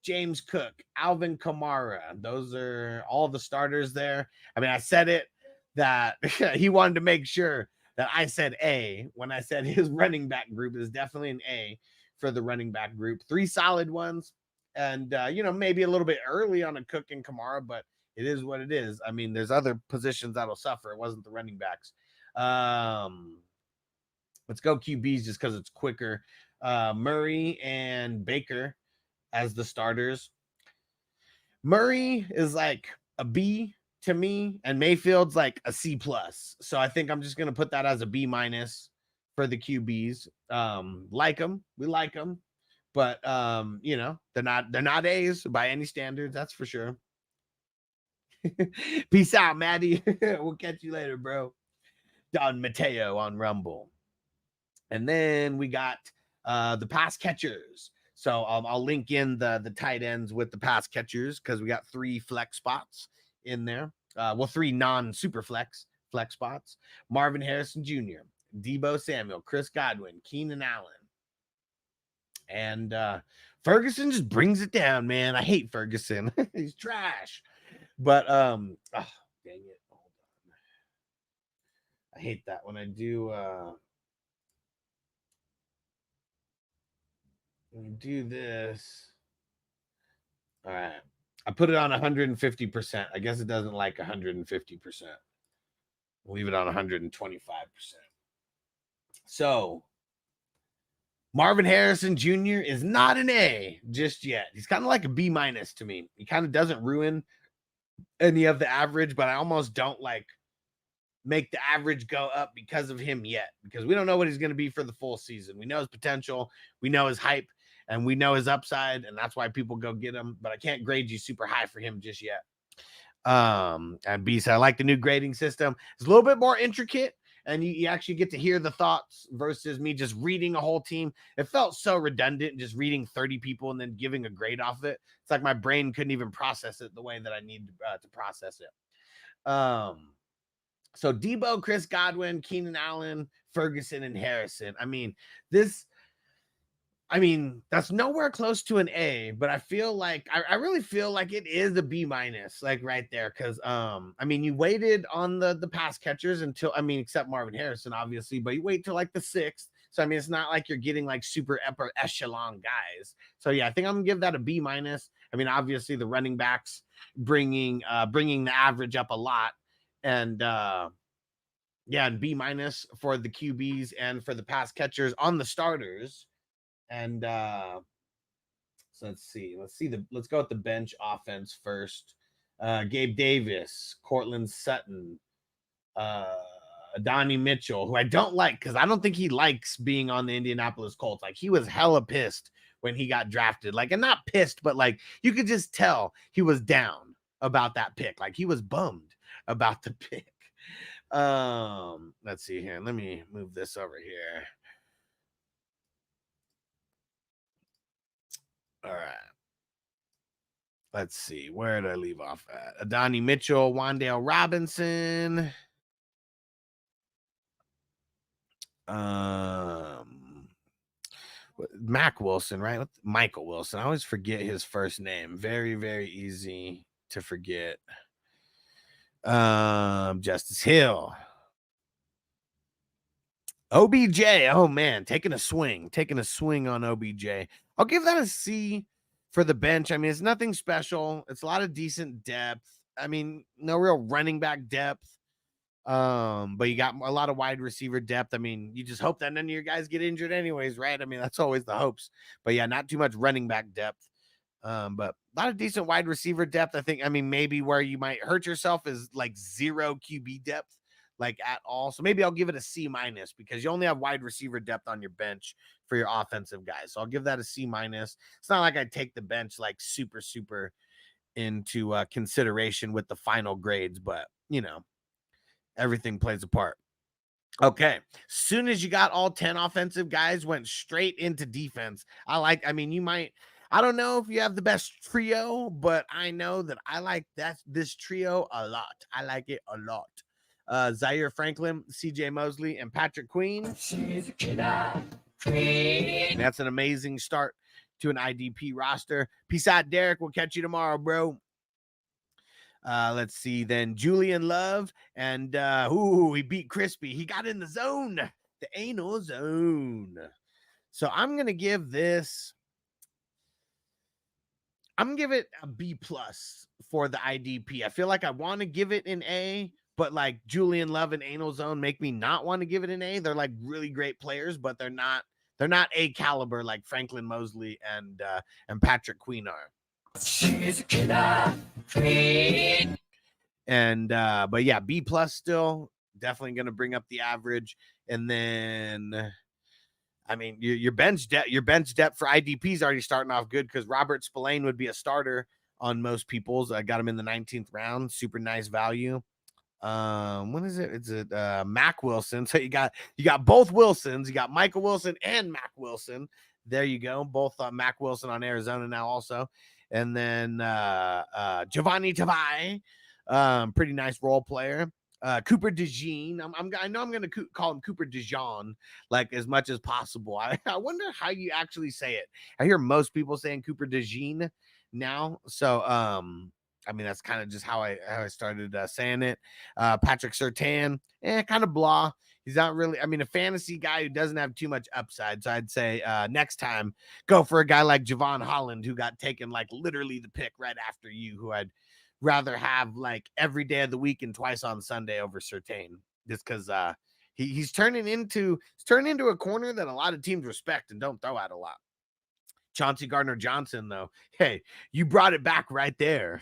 James Cook, Alvin Kamara, those are all the starters there. I said it that he wanted to make sure that I said A when I said his running back group is definitely an A for the running back group. 3 solid ones. And, maybe a little bit early on a Cook and Kamara, but it is what it is. There's other positions that'll suffer. It wasn't the running backs. Let's go QBs just because it's quicker. Murray and Baker as the starters. Murray is like a B to me, and Mayfield's like a C+. So I think I'm just going to put that as a B- for the QBs. Like them. We like them. But they're not A's by any standards, that's for sure. Peace out, Maddie. We'll catch you later, bro. Don Mateo on Rumble. And then we got the pass catchers. So I'll link in the tight ends with the pass catchers because we got 3 flex spots in there. 3 non-super flex spots. Marvin Harrison Jr., Deebo Samuel, Chris Godwin, Keenan Allen. And Ferguson just brings it down, man. I hate Ferguson. He's trash. But dang it. Hold on. I hate that when I do this. All right. I put it on 150%. I guess it doesn't like 150%. We'll leave it on 125%. So Marvin Harrison Jr. is not an A just yet. He's kind of like a B- to me. He kind of doesn't ruin any of the average, but I almost don't like make the average go up because of him yet, because we don't know what he's going to be for the full season. We know his potential, we know his hype, and we know his upside, and that's why people go get him, but I can't grade you super high for him just yet. And B said, I like the new grading system. It's a little bit more intricate, and you actually get to hear the thoughts versus me just reading a whole team. It felt so redundant just reading 30 people and then giving a grade off it. It's like my brain couldn't even process it the way that I need to process it. So Deebo, Chris Godwin, Keenan Allen, Ferguson, and Harrison. That's nowhere close to an A, but I feel like I really feel like it is a B-, like right there. Cause you waited on the pass catchers until, except Marvin Harrison, obviously, but you wait till like the 6th. So it's not like you're getting like super upper echelon guys. So yeah, I think I'm gonna give that a B-. Obviously the running backs bringing the average up a lot, and and B- for the QBs and for the pass catchers on the starters. And so let's go with the bench offense first. Gabe Davis, Cortland Sutton, Donnie Mitchell, who I don't like because I don't think he likes being on the Indianapolis Colts. Like, he was hella pissed when he got drafted. Like, and not pissed, but like you could just tell he was down about that pick. Like, he was bummed about the pick. Let's see here. Let me move this over here. All right. Let's see. Where did I leave off at? Adonai Mitchell, Wan'Dale Robinson. Mac Wilson, right? Michael Wilson. I always forget his first name. Very, very easy to forget. Justice Hill. OBJ. Oh man, taking a swing on OBJ. I'll give that a C for the bench. I mean, it's nothing special. It's a lot of decent depth. I mean, no real running back depth. But you got a lot of wide receiver depth. I mean, you just hope that none of your guys get injured anyways, right? I mean, that's always the hopes. But yeah, not too much running back depth. But a lot of decent wide receiver depth. I think, I mean, maybe where you might hurt yourself is like 0 QB depth, like at all. So maybe I'll give it a C- because you only have wide receiver depth on your bench for your offensive guys. So I'll give that a C-. It's not like I take the bench like super into consideration with the final grades, but you know, everything plays a part. Okay. Soon as you got all 10 offensive guys, went straight into defense. I mean, I don't know if you have the best trio, but I know that I like this trio a lot. I like it a lot. Zaire Franklin, CJ Mosley, and Patrick Queen. That's an amazing start to an IDP roster. Peace out, Derek. We'll catch you tomorrow, bro. Let's see then. Julian Love and he beat Crispy. He got in the zone, the anal zone. So I'm gonna give it a B+ for the IDP. I feel like I want to give it an A, but like Julian Love and Anal Zone make me not want to give it an A. They're like really great players, but they're not A caliber like Franklin Mosley and Patrick Queen are. She's a killer queen. And but yeah, B+ still definitely gonna bring up the average. And then I mean your bench depth for IDP is already starting off good because Robert Spillane would be a starter on most people's. I got him in the 19th round, super nice value. What is it? It's Mac Wilson. So you got both Wilsons. You got Michael Wilson and Mac Wilson. There you go. Both Mac Wilson on Arizona now also. And then Giovanni Tavai, pretty nice role player. Cooper DeJean. I know I'm going to call him Cooper DeJean like as much as possible. I wonder how you actually say it. I hear most people saying Cooper DeJean now. So I mean, that's kind of just how I started saying it. Patrick Surtain, kind of blah. He's not really, I mean, a fantasy guy who doesn't have too much upside. So I'd say next time, go for a guy like Javon Holland, who got taken like literally the pick right after you, who I'd rather have like every day of the week and twice on Sunday over Surtain, just because he's turning into a corner that a lot of teams respect and don't throw out a lot. Chauncey Gardner-Johnson, though, hey, you brought it back right there.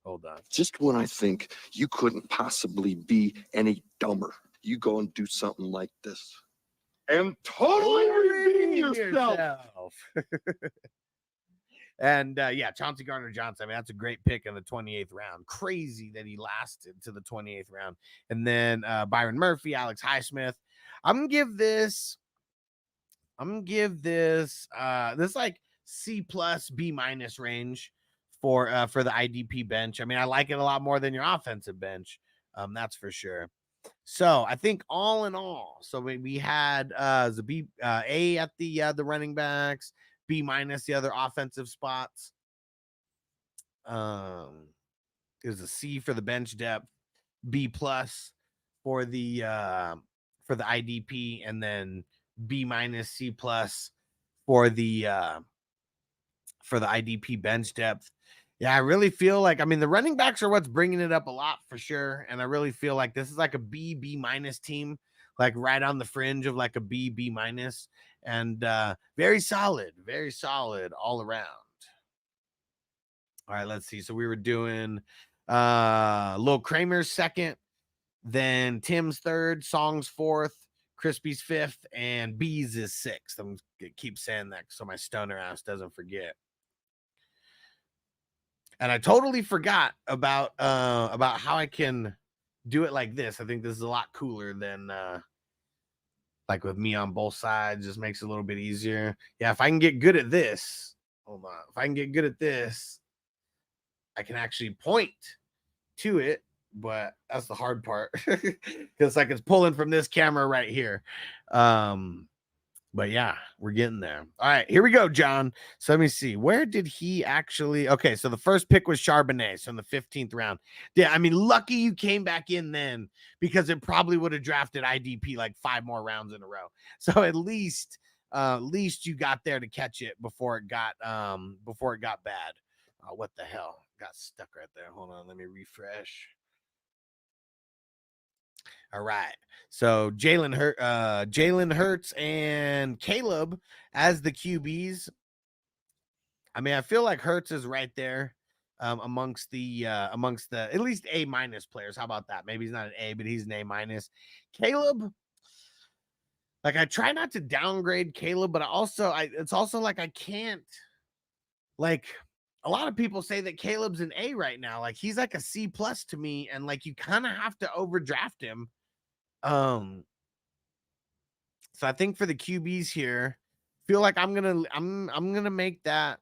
Hold on. Just when I think you couldn't possibly be any dumber, you go and do something like this and totally redeem yourself. And yeah, Chauncey Gardner-Johnson. I mean, that's a great pick in the 28th round. Crazy that he lasted to the 28th round. And then Byron Murphy, Alex Highsmith. I'm gonna give this like C+, B- range for the IDP bench. I mean, I like it a lot more than your offensive bench. That's for sure. So I think all in all, so we had the B A at the running backs, B- the other offensive spots. It was a C for the bench depth, B+ for the IDP, and then B-, C+ for the IDP bench depth. Yeah, I really feel like, I mean, the running backs are what's bringing it up a lot for sure. And I really feel like this is like a B- team, like right on the fringe of like a B- and very solid all around. All right, let's see. So we were doing Lil Kramer's second, then Tim's third, Song's fourth, Crispy's fifth, and B's is sixth. I'm gonna keep saying that so my stoner ass doesn't forget. And I totally forgot about how I can do it like this. I think this is a lot cooler than like with me on both sides. Just makes it a little bit easier. Yeah, if I can get good at this, Hold on. If I can get good at this, I can actually point to it, but that's the hard part because like it's pulling from this camera right here. But yeah, we're getting there. All right, here we go, John. So let me see. Where did he actually? Okay, so the first pick was Charbonnet. So in the 15th round. Yeah, I mean, lucky you came back in then because it probably would have drafted IDP like 5 more rounds in a row. So at least you got there to catch it before it got bad. What the hell? Got stuck right there. Hold on, let me refresh. All right. So Jalen Hurts and Caleb as the QBs. I mean, I feel like Hurts is right there amongst the at least A- players. How about that? Maybe he's not an A, but he's an A-. Caleb, like I try not to downgrade Caleb, but it's also like I can't, like a lot of people say that Caleb's an A right now. Like he's like a C+ to me, and like you kind of have to overdraft him. So I think for the QBs here, feel like I'm gonna make that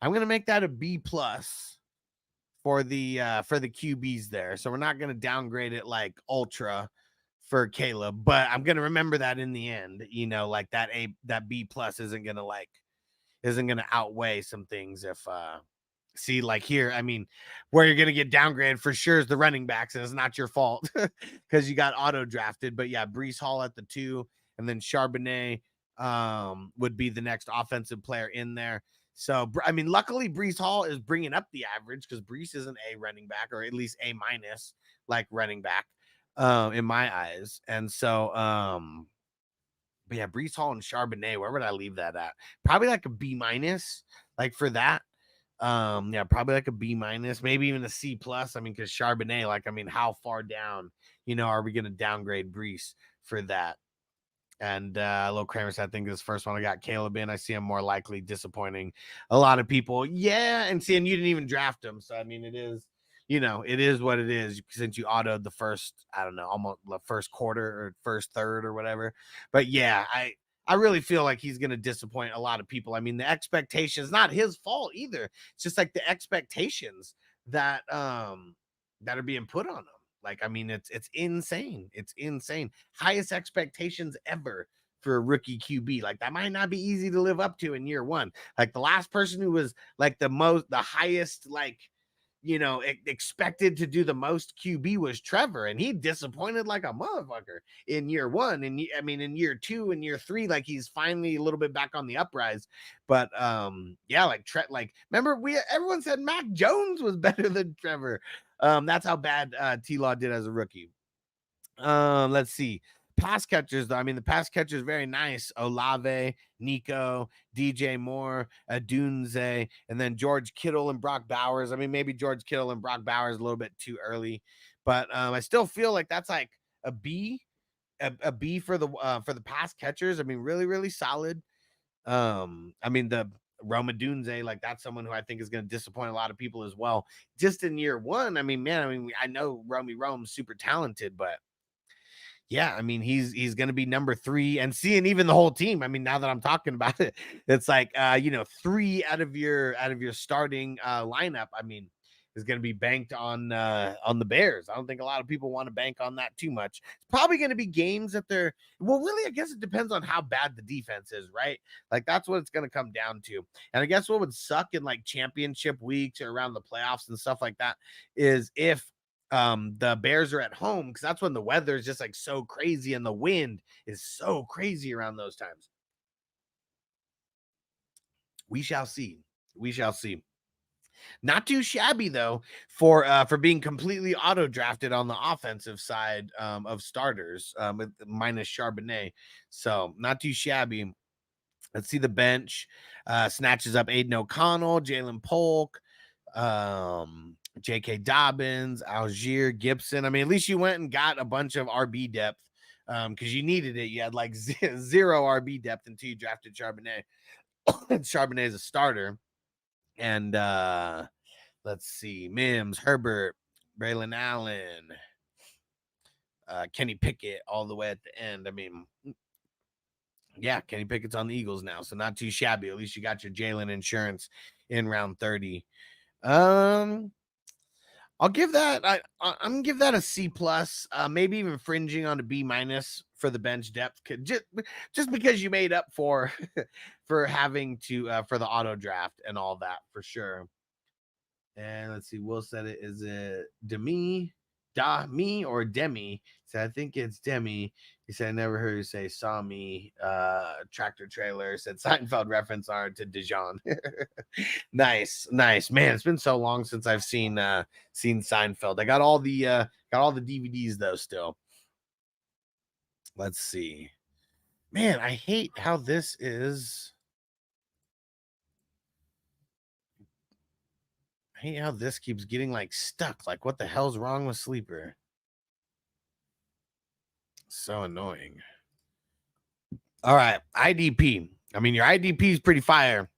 a B+ for the QBs there. So we're not gonna downgrade it like ultra for Caleb, but I'm gonna remember that in the end, you know, like that B+ isn't gonna outweigh some things if see, like here, I mean, where you're going to get downgraded for sure is the running backs, and it's not your fault because you got auto drafted. But yeah, Breece Hall at the 2, and then Charbonnet would be the next offensive player in there. So, I mean, luckily Breece Hall is bringing up the average because Breece is an A running back, or at least A- like running back in my eyes. And so, but yeah, Breece Hall and Charbonnet, where would I leave that at? Probably like a B-, like for that. Yeah, probably like a B-, maybe even a C+. I mean, because Charbonnet, like, I mean, how far down, you know, are we going to downgrade Breece for that? And Lil Kramer said, I think this first one I got Caleb in. I see him more likely disappointing a lot of people. Yeah, and seeing you didn't even draft him. So, I mean, it is, you know, it is what it is since you autoed the first, I don't know, almost the first quarter or first third or whatever. But yeah, I really feel like he's going to disappoint a lot of people. I mean, the expectations, not his fault either. It's just like the expectations that that are being put on him. Like, I mean, it's insane. It's insane. Highest expectations ever for a rookie QB. Like that might not be easy to live up to in year 1. Like the last person who was like the highest, like, you know, expected to do the most QB was Trevor, and he disappointed like a motherfucker in year 1. And I mean, in year 2 and year 3, like he's finally a little bit back on the uprise. But yeah, like remember everyone said Mac Jones was better than Trevor. That's how bad T-Law did as a rookie. Let's see. Pass catchers, though. I mean, the pass catchers very nice. Olave, Nico, DJ Moore, Adunze, and then George Kittle and Brock Bowers. I mean, maybe George Kittle and Brock Bowers a little bit too early, but I still feel like that's like a B for the pass catchers. I mean, really, really solid. I mean, the Roma Dunze, like that's someone who I think is going to disappoint a lot of people as well. Just in year 1, I mean, man, I know Rome's super talented, but yeah, I mean, he's going to be number 3, and seeing even the whole team. I mean, now that I'm talking about it, it's like, you know, 3 out of your starting lineup, I mean, is going to be banked on the Bears. I don't think a lot of people want to bank on that too much. It's probably going to be games that really, I guess it depends on how bad the defense is, right? Like that's what it's going to come down to. And I guess what would suck in like championship weeks or around the playoffs and stuff like that is if the Bears are at home, because that's when the weather is just like so crazy and the wind is so crazy around those times. We shall see. Not too shabby though for being completely auto drafted on the offensive side of starters with minus Charbonnet. So not too shabby. Let's see the bench. Snatches up Aiden O'Connell, Jalen Polk, J.K. Dobbins, Algier, Gibson. I mean, at least you went and got a bunch of RB depth because you needed it. You had like 0 RB depth until you drafted Charbonnet. Charbonnet is a starter. And let's see, Mims, Herbert, Braylon Allen, Kenny Pickett all the way at the end. I mean, Yeah, Kenny Pickett's on the Eagles now, so not too shabby. At least you got your Jalen insurance in round 30. I'll give that. I'm gonna give that a C plus. Maybe even fringing on a B minus for the bench depth, just because you made up for for having to for the auto draft and all that for sure. And let's see, Will said it. Is it Demi, or Demi? So I think it's Demi. He said, I never heard you say saw me. Tractor trailer said Seinfeld reference art to Dijon. Nice. Man, it's been so long since I've seen Seinfeld. I got all the DVDs though still. Let's see. Man, I hate how this is. I hate how this keeps getting like stuck. Like, what the hell's wrong with Sleeper? So annoying. All right, IDP. I mean, your IDP is pretty fire.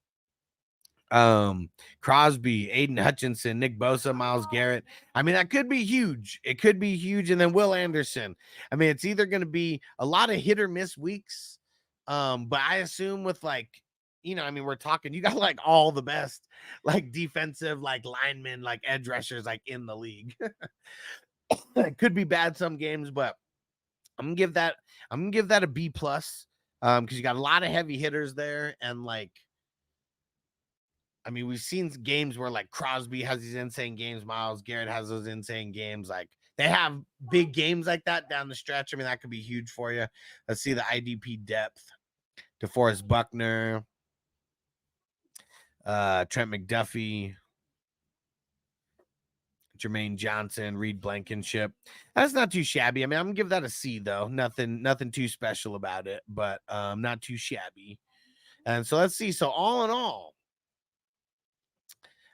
Crosby, Aiden Hutchinson, Nick Bosa, Myles Garrett. I mean, that could be huge. It could be huge. And then Will Anderson. I mean, it's either going to be a lot of hit or miss weeks. But I assume with like, I mean, we're talking, you got like all the best, like defensive, like linemen, like edge rushers, like in the league. It could be bad some games, but I'm gonna give that a B plus. Because you got a lot of heavy hitters there, and like, I mean, we've seen games where like Crosby has these insane games, Myles Garrett has those insane games. Like, they have big games like that down the stretch. I mean, that could be huge for you. Let's see the IDP depth. DeForest Buckner, Trent McDuffie, Jermaine Johnson, Reed Blankenship. That's not too shabby. I mean, I'm gonna give that a C though. Nothing too special about it, but not too shabby. And so let's see. So all in all,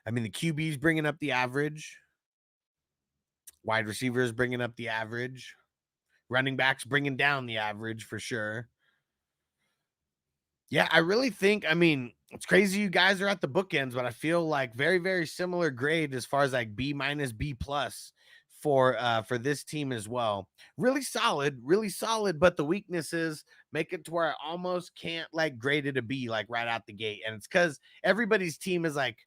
I mean, the QB's bringing up the average. Wide receivers bringing up the average. Running backs bringing down the average for sure. Yeah, I really think, I mean, it's crazy you guys are at the bookends, but I feel like very, very similar grade as far as like B minus, B plus for this team as well. Really solid, but the weaknesses make it to where I almost can't like grade it a B like right out the gate. And it's because everybody's team is like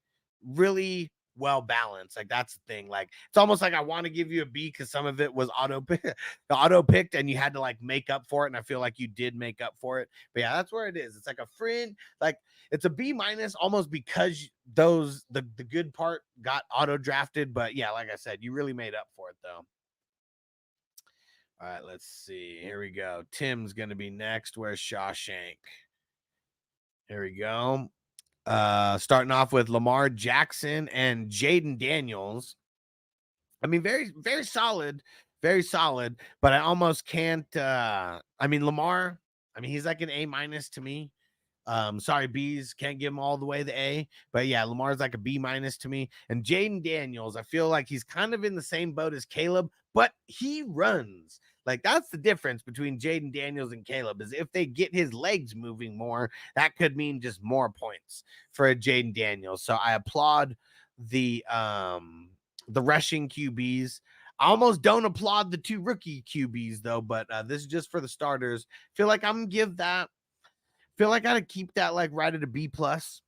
really well balanced. Like, that's the thing. Like, it's almost like I want to give you a B because some of it was auto picked and you had to like make up for it, and I feel like you did make up for it. But yeah, that's where it is. It's like a fringe, like it's a B minus almost because the good part got auto drafted. But yeah, like I said, you really made up for it though. All right, let's see. Here we go. Tim's gonna be next. Where's Shawshank? Here we go. Starting off with Lamar Jackson and Jaden Daniels. I mean, very, very solid, but I almost can't. I mean, Lamar, I mean, he's like an A minus to me. Sorry, B's, can't give him all the way the A, but yeah, Lamar's like a B minus to me. And Jaden Daniels, I feel like he's kind of in the same boat as Caleb, but he runs. Like, that's the difference between Jaden Daniels and Caleb, is if they get his legs moving more, that could mean just more points for Jaden Daniels. So I applaud the rushing QBs. I almost don't applaud the two rookie QBs though, but this is just for the starters. Feel like I'm gonna give that. Feel like I gotta keep that like right at a B plus.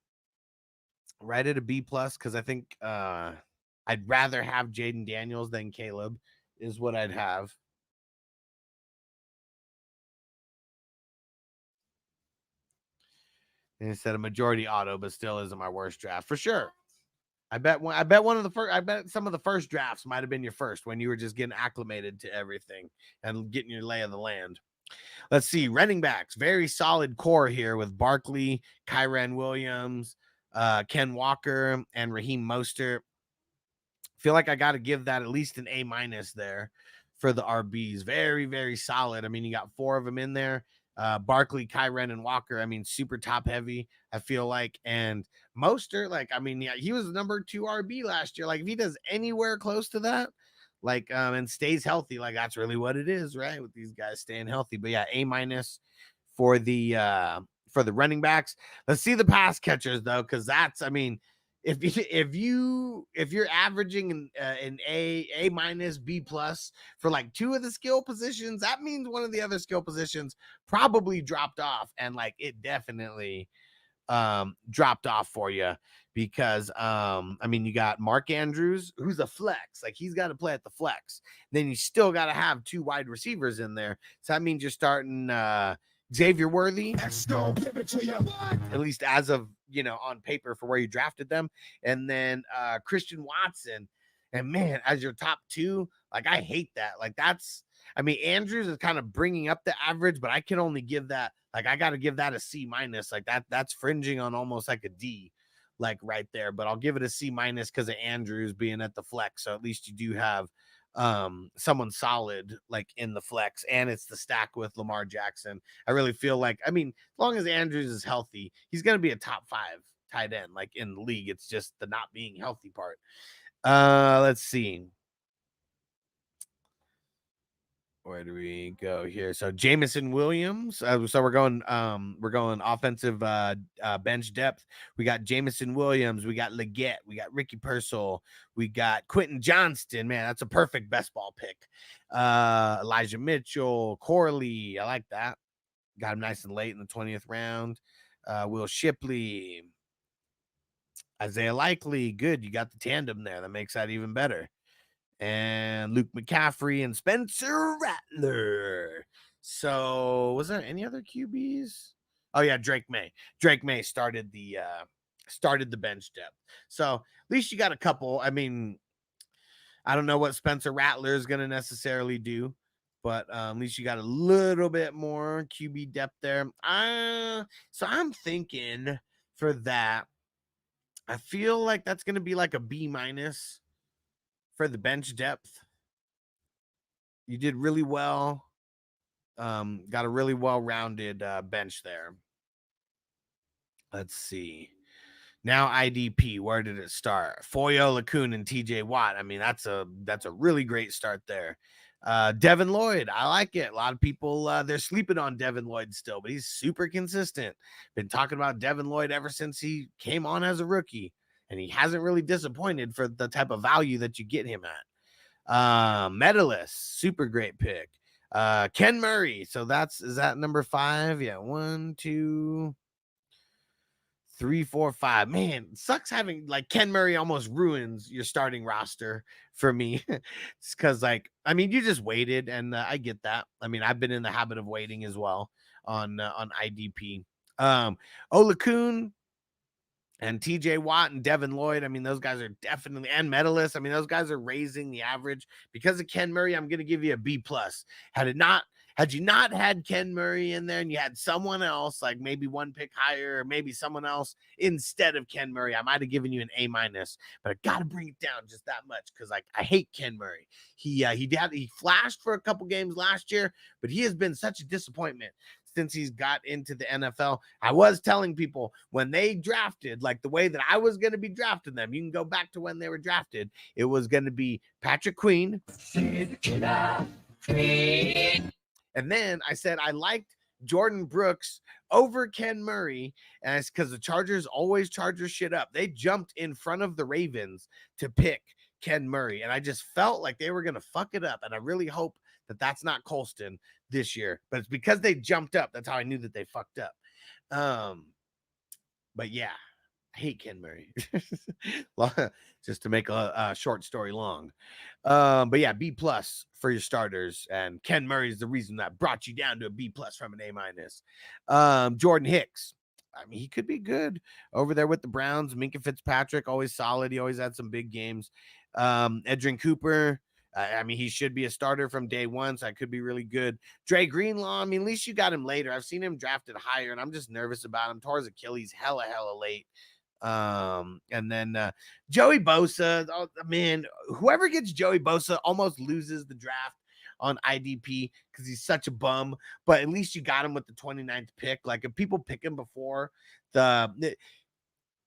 Right at a B plus, because I think I'd rather have Jaden Daniels than Caleb is what I'd have. And instead of majority auto, but still isn't my worst draft for sure. I bet some of the first drafts might have been your first when you were just getting acclimated to everything and getting your lay of the land. Let's see, running backs, very solid core here with Barkley, Kyren Williams, Ken Walker, and Raheem Mostert. Feel like I got to give that at least an A minus there for the RBs. Very, very solid. I mean, you got 4 of them in there. Barkley, Kyren, and Walker. I mean, super top heavy, I feel like. And Mostert, like, I mean, yeah, he was number 2 RB last year. Like, if he does anywhere close to that, like, and stays healthy, like, that's really what it is, right? With these guys staying healthy. But yeah, A minus for the running backs. Let's see the pass catchers though, because that's, I mean, if you're averaging an A minus, B plus for like 2 of the skill positions, that means one of the other skill positions probably dropped off, and like it definitely dropped off for you, because I mean, you got Mark Andrews, who's a flex, like he's got to play at the flex. Then you still got to have 2 wide receivers in there, so that means you're starting Xavier Worthy, at least as of, you know, on paper for where you drafted them, and then Christian Watson, and man, as your top 2, like I hate that. Like that's, I mean, Andrews is kind of bringing up the average, but I can only give that, like I got to give that a C minus. Like that's fringing on almost like a D, like right there. But I'll give it a C minus because of Andrews being at the flex. So at least you do have someone solid like in the flex, and it's the stack with Lamar Jackson. I really feel like, I mean, as long as Andrews is healthy, he's going to be a top 5 tight end like in the league. It's just the not being healthy part. Let's see. Where do we go here? So Jamison Williams. So we're going offensive bench depth. We got Jamison Williams, we got Leggett, we got Ricky Purcell, we got Quentin Johnston. Man, that's a perfect best ball pick. Elijah Mitchell, Corley. I like that. Got him nice and late in the 20th round. Will Shipley, Isaiah Likely. Good. You got the tandem there. That makes that even better. And Luke McCaffrey and Spencer Rattler. So was there any other QBs? Oh yeah, Drake May. Drake May started the bench depth. So at least you got a couple. I mean, I don't know what Spencer Rattler is going to necessarily do, but at least you got a little bit more QB depth there. So I'm thinking for that, I feel like that's going to be like a B minus for the bench depth. You did really well. Got a really well-rounded bench there. Let's see. Now IDP, where did it start? Foyo, LeCun, and TJ Watt. I mean, that's a really great start there. Devin Lloyd, I like it. A lot of people, they're sleeping on Devin Lloyd still, but he's super consistent. Been talking about Devin Lloyd ever since he came on as a rookie, and he hasn't really disappointed for the type of value that you get him at. Medalist, super great pick. Ken Murray, so is that number 5? Yeah, 1, 2, 3, 4, 5. Man, sucks having like Ken Murray almost ruins your starting roster for me. It's because, like, I mean, you just waited, and I get that. I mean, I've been in the habit of waiting as well on IDP. LeCun and TJ Watt and Devin Lloyd. I mean, those guys are definitely, and medalists. I mean, those guys are raising the average. Because of Ken Murray, I'm going to give you a B plus. Had you not had Ken Murray in there and you had someone else, like maybe one pick higher, or maybe someone else instead of Ken Murray, I might have given you an A minus, but I got to bring it down just that much because, like, I hate Ken Murray. He flashed for a couple games last year, but he has been such a disappointment since he's got into the NFL. I was telling people when they drafted, like the way that I was going to be drafting them, you can go back to when they were drafted. It was going to be Patrick Queen. And then I said I liked Jordan Brooks over Ken Murray, and it's because the Chargers always Charger shit up. They jumped in front of the Ravens to pick Ken Murray, and I just felt like they were going to fuck it up, and I really hope that that's not Colston this year, but it's because they jumped up. That's how I knew that they fucked up. But yeah, I hate Ken Murray. Just to make a short story long. But yeah, B plus for your starters, and Ken Murray is the reason that brought you down to a B plus from an A minus. Jordan Hicks, I mean, he could be good over there with the Browns. Minka Fitzpatrick, always solid. He always had some big games. Edrin Cooper, I mean, he should be a starter from day one, so I could be really good. Dre Greenlaw, I mean, at least you got him later. I've seen him drafted higher, and I'm just nervous about him. Tore his Achilles hella late. And then Joey Bosa, oh, man, whoever gets Joey Bosa almost loses the draft on IDP because he's such a bum, but at least you got him with the 29th pick. Like, if people pick him before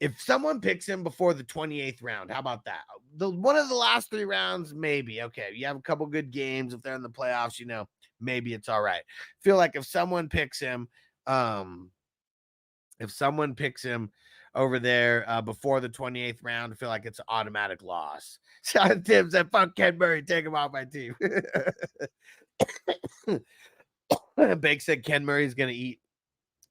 if someone picks him before the 28th round, how about that? One of the last 3 rounds, maybe. Okay, you have a couple good games. If they're in the playoffs, maybe it's all right. Feel like if someone picks him, over there before the 28th round. I feel like it's an automatic loss. So Tim said, fuck Ken Murray, take him off my team. Bake said Ken Murray's going to eat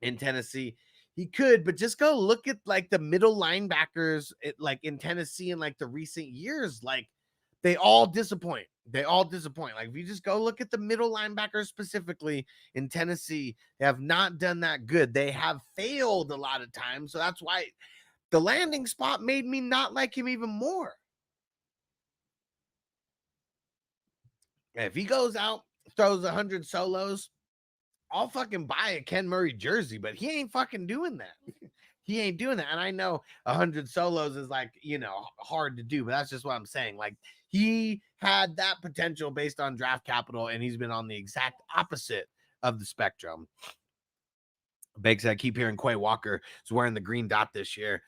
in Tennessee. He could, but just go look at like the middle linebackers like in Tennessee in like the recent years. Like they all disappoint. They all disappoint. Like if you just go look at the middle linebackers specifically in Tennessee, they have not done that good. They have failed a lot of times. So that's why the landing spot made me not like him even more. If he goes out, throws 100 solos, I'll fucking buy a Ken Murray jersey, but he ain't fucking doing that. He ain't doing that. And I know 100 solos is like, hard to do, but that's just what I'm saying. Like he had that potential based on draft capital, and he's been on the exact opposite of the spectrum. Bakes, I keep hearing Quay Walker is wearing the green dot this year.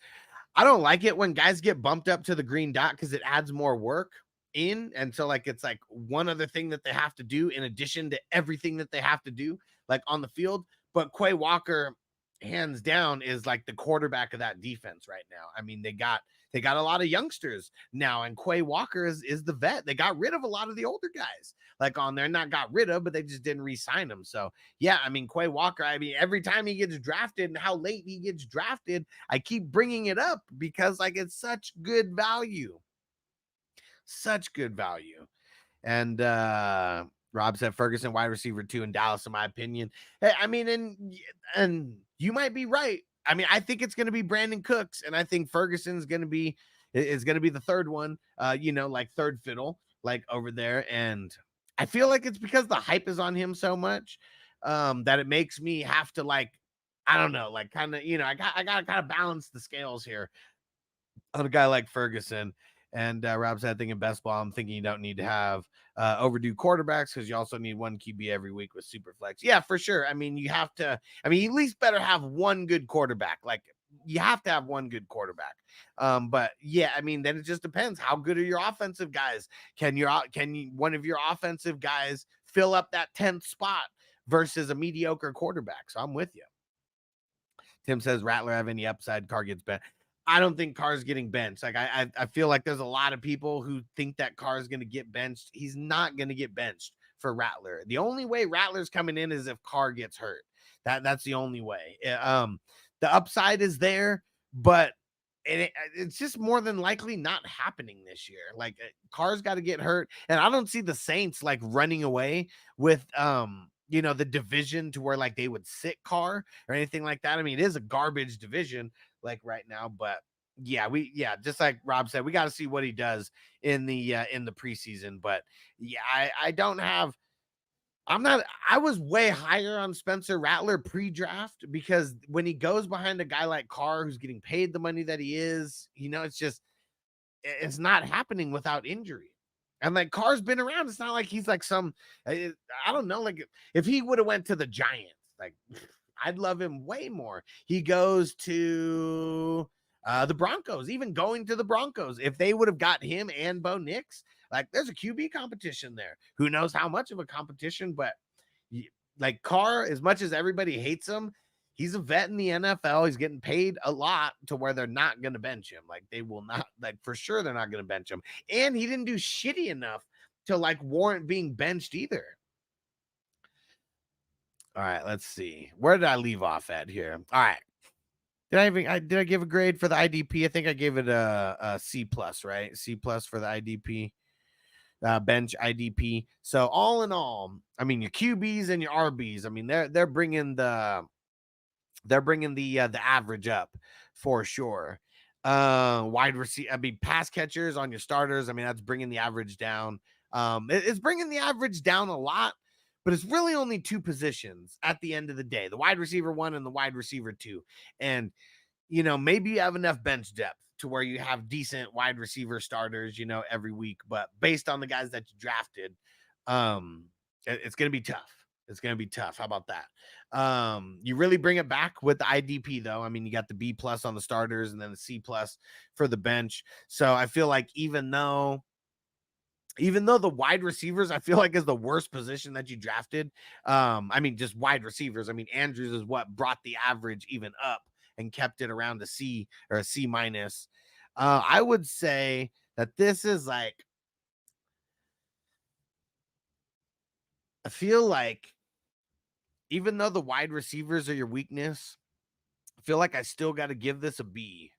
I don't like it when guys get bumped up to the green dot because it adds more work in. And so like, it's like one other thing that they have to do in addition to everything that they have to do like on the field. But Quay Walker, hands down, is like the quarterback of that defense right now. I mean, they got a lot of youngsters now, and Quay Walker is the vet. They got rid of a lot of the older guys like on there, not got rid of, but they just didn't re-sign him. So yeah, I mean, Quay Walker, I mean, every time he gets drafted and how late he gets drafted, I keep bringing it up because like it's such good value. Such good value. And Rob said Ferguson wide receiver 2 in Dallas, in my opinion. Hey, I mean, and you might be right. I mean, I think it's going to be Brandon Cooks, and I think Ferguson's going to be the third one. Like third fiddle, like over there. And I feel like it's because the hype is on him so much that it makes me have to like, I don't know, like kind of, I got to kind of balance the scales here on a guy like Ferguson. And Rob said, I think in best ball, I'm thinking you don't need to have overdue quarterbacks because you also need one QB every week with Superflex. Yeah, for sure. I mean, you at least better have one good quarterback. Like you have to have one good quarterback. But yeah, I mean, then it just depends. How good are your offensive guys? Can one of your offensive guys fill up that 10th spot versus a mediocre quarterback? So I'm with you. Tim says, Rattler have any upside? Carr gets benched. I don't think Carr's getting benched. Like I feel like there's a lot of people who think that Carr's going to get benched. He's not going to get benched for Rattler. The only way Rattler's coming in is if Carr gets hurt. That's the only way. The upside is there, but it's just more than likely not happening this year. Like Carr's got to get hurt, and I don't see the Saints like running away with the division to where like they would sit Carr or anything like that. I mean, it is a garbage division like right now, but just like Rob said, we got to see what he does in the preseason. But yeah, I was way higher on Spencer Rattler pre-draft because when he goes behind a guy like Carr who's getting paid the money that he is, it's not happening without injury. And like Carr's been around. It's not like he's like I don't know, like if he would have went to the Giants, like I'd love him way more. He goes to the Broncos, even going to the Broncos. If they would have got him and Bo Nix, like there's a QB competition there. Who knows how much of a competition, but like Carr, as much as everybody hates him, he's a vet in the NFL. He's getting paid a lot to where they're not going to bench him. Like they will not, like for sure they're not going to bench him. And he didn't do shitty enough to like warrant being benched either. All right, let's see. Where did I leave off at here? All right. Did I give a grade for the IDP? I think I gave it a C+, right? C+ for the IDP. Bench IDP. So all in all, I mean your QBs and your RBs, I mean they're bringing the average up for sure. Wide receiver, I mean pass catchers on your starters, I mean that's bringing the average down. It's bringing the average down a lot, but it's really only two positions at the end of the day, the wide receiver 1 and the wide receiver 2. And maybe you have enough bench depth to where you have decent wide receiver starters, every week. But based on the guys that you drafted, it's going to be tough. It's going to be tough. How about that? You really bring it back with the IDP, though. I mean, you got the B+ on the starters and then the C+ for the bench. So I feel like even though the wide receivers, I feel like is the worst position that you drafted. I mean, just wide receivers. I mean, Andrews is what brought the average even up. and kept it around a C or a C minus. I would say that this is like, I feel like even though the wide receivers are your weakness, I feel like I still got to give this a B.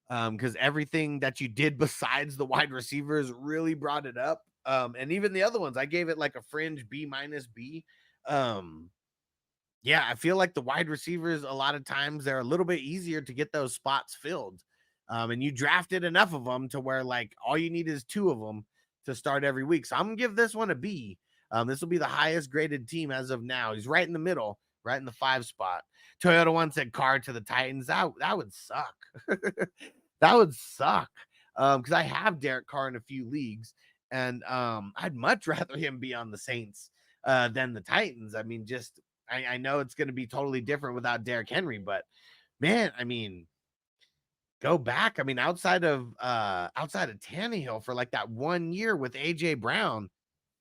Because everything that you did besides the wide receivers really brought it up. And even the other ones, I gave it like a fringe B minus B. Yeah, I feel like the wide receivers, a lot of times they're a little bit easier to get those spots filled. And you drafted enough of them to where like all you need is 2 of them to start every week. So I'm gonna give this one a B. This will be the highest graded team as of now. He's right in the middle, right in the 5 spot. Toyota one said Carr to the Titans. That would suck. That would suck. Because I have Derek Carr in a few leagues, and I'd much rather him be on the Saints than the Titans. I mean, just I know it's going to be totally different without Derrick Henry, but man, I mean, go back. I mean, outside of Tannehill for like that 1 year with AJ Brown,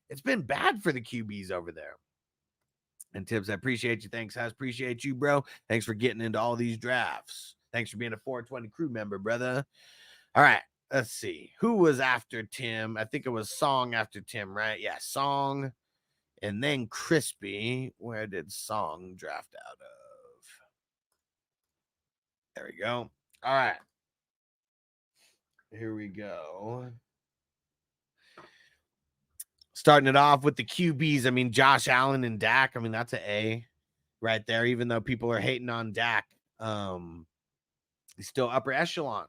it's been bad for the QBs over there. And Tibbs, I appreciate you. Thanks, I appreciate you, bro. Thanks for getting into all these drafts. Thanks for being a 420 crew member, brother. All right, let's see. Who was after Tim? I think it was Song after Tim, right? Yeah, Song. And then Crispy. Where did Song draft out of? There we go. All right. Here we go. Starting it off with the QBs. I mean, Josh Allen and Dak. I mean, that's an A right there, even though people are hating on Dak. He's still upper echelon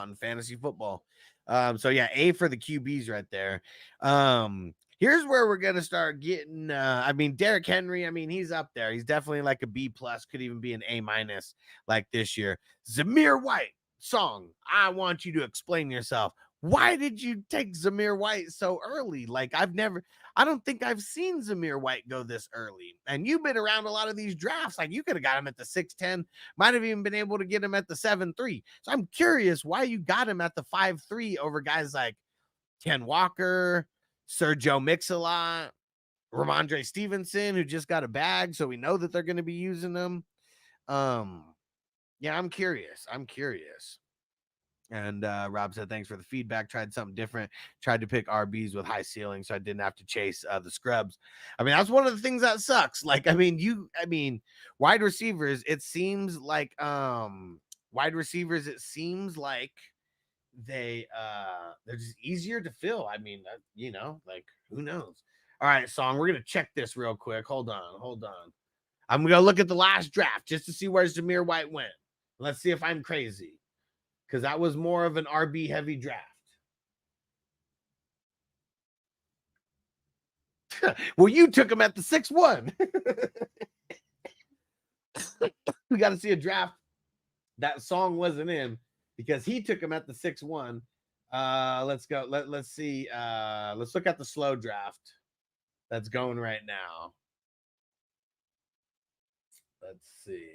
in fantasy football. So yeah, A for the QBs right there. Here's where we're gonna start getting. I mean, Derrick Henry. I mean, he's up there. He's definitely like a B plus. Could even be an A minus like this year. Zamir White. Song. I want you to explain yourself. Why did you take Zamir White so early? Like I don't think I've seen Zamir White go this early. And you've been around a lot of these drafts. Like you could have got him at the 6'10, might have even been able to get him at the 7'3. So I'm curious why you got him at the 5'3 over guys like Ken Walker, Sergio Mix-a-Lot, Ramondre Stevenson, who just got a bag. So we know that they're going to be using them. Yeah, I'm curious. And Rob said, thanks for the feedback. Tried something different. Tried to pick RBs with high ceiling so I didn't have to chase the scrubs. I mean, that's one of the things that sucks. Like, I mean, wide receivers, it seems like they're just easier to fill. I mean, like who knows? All right, Song, we're going to check this real quick. Hold on. I'm going to look at the last draft just to see where Zamir White went. Let's see if I'm crazy, because that was more of an RB heavy draft. Well, you took him at the 6'1". We got to see a draft that Song wasn't in, because he took him at the 6'1". Let's go. Let's see. Let's look at the slow draft that's going right now. Let's see.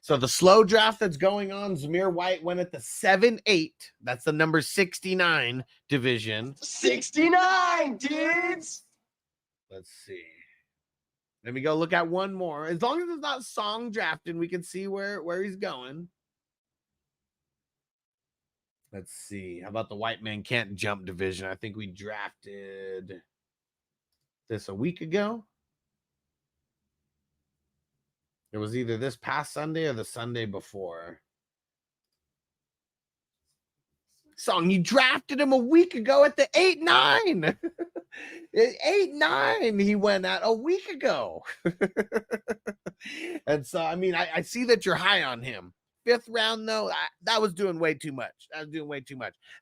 So the slow draft that's going on, Zamir White went at the 7-8. That's the number 69 division. 69, dudes. Let's see. Let me go look at one more. As long as it's not Song drafting, we can see where he's going. Let's see. How about the White Man Can't Jump division? I think we drafted this a week ago. It was either this past Sunday or the Sunday before. Song, you drafted him a week ago at the 8-9. 8-9 he went at a week ago. And so, I mean, I see that you're high on him. 5th round, though, that was doing way too much.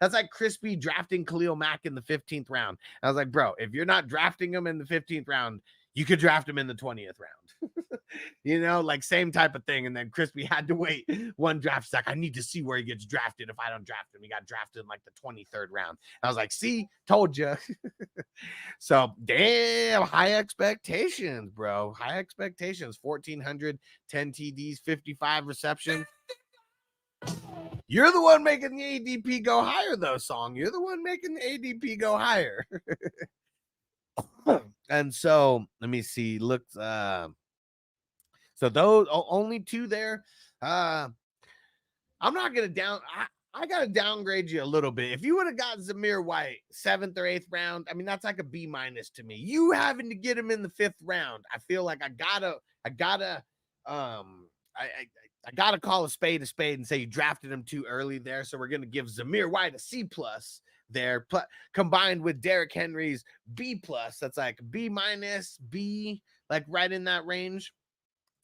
That's like Crispy drafting Khalil Mack in the 15th round. I was like, bro, if you're not drafting him in the 15th round, you could draft him in the 20th round. Like same type of thing. And then Crispy had to wait one draft. He's like, I need to see where he gets drafted. If I don't draft him, he got drafted in like the 23rd round. I was like, see, told you. So damn, high expectations, bro. High expectations. 1,400, 10 TDs, 55 receptions. You're the one making the ADP go higher, though, Song. You're the one making the ADP go higher. And so let me see. Look, So those only 2 there. I'm not gonna I gotta downgrade you a little bit. If you would have got Zamir White 7th or 8th round, I mean that's like a B- to me. You having to get him in the 5th round, I feel like I gotta call a spade and say you drafted him too early there. So we're gonna give Zamir White a C+ there, combined with Derrick Henry's B+. That's like B-, B, like right in that range.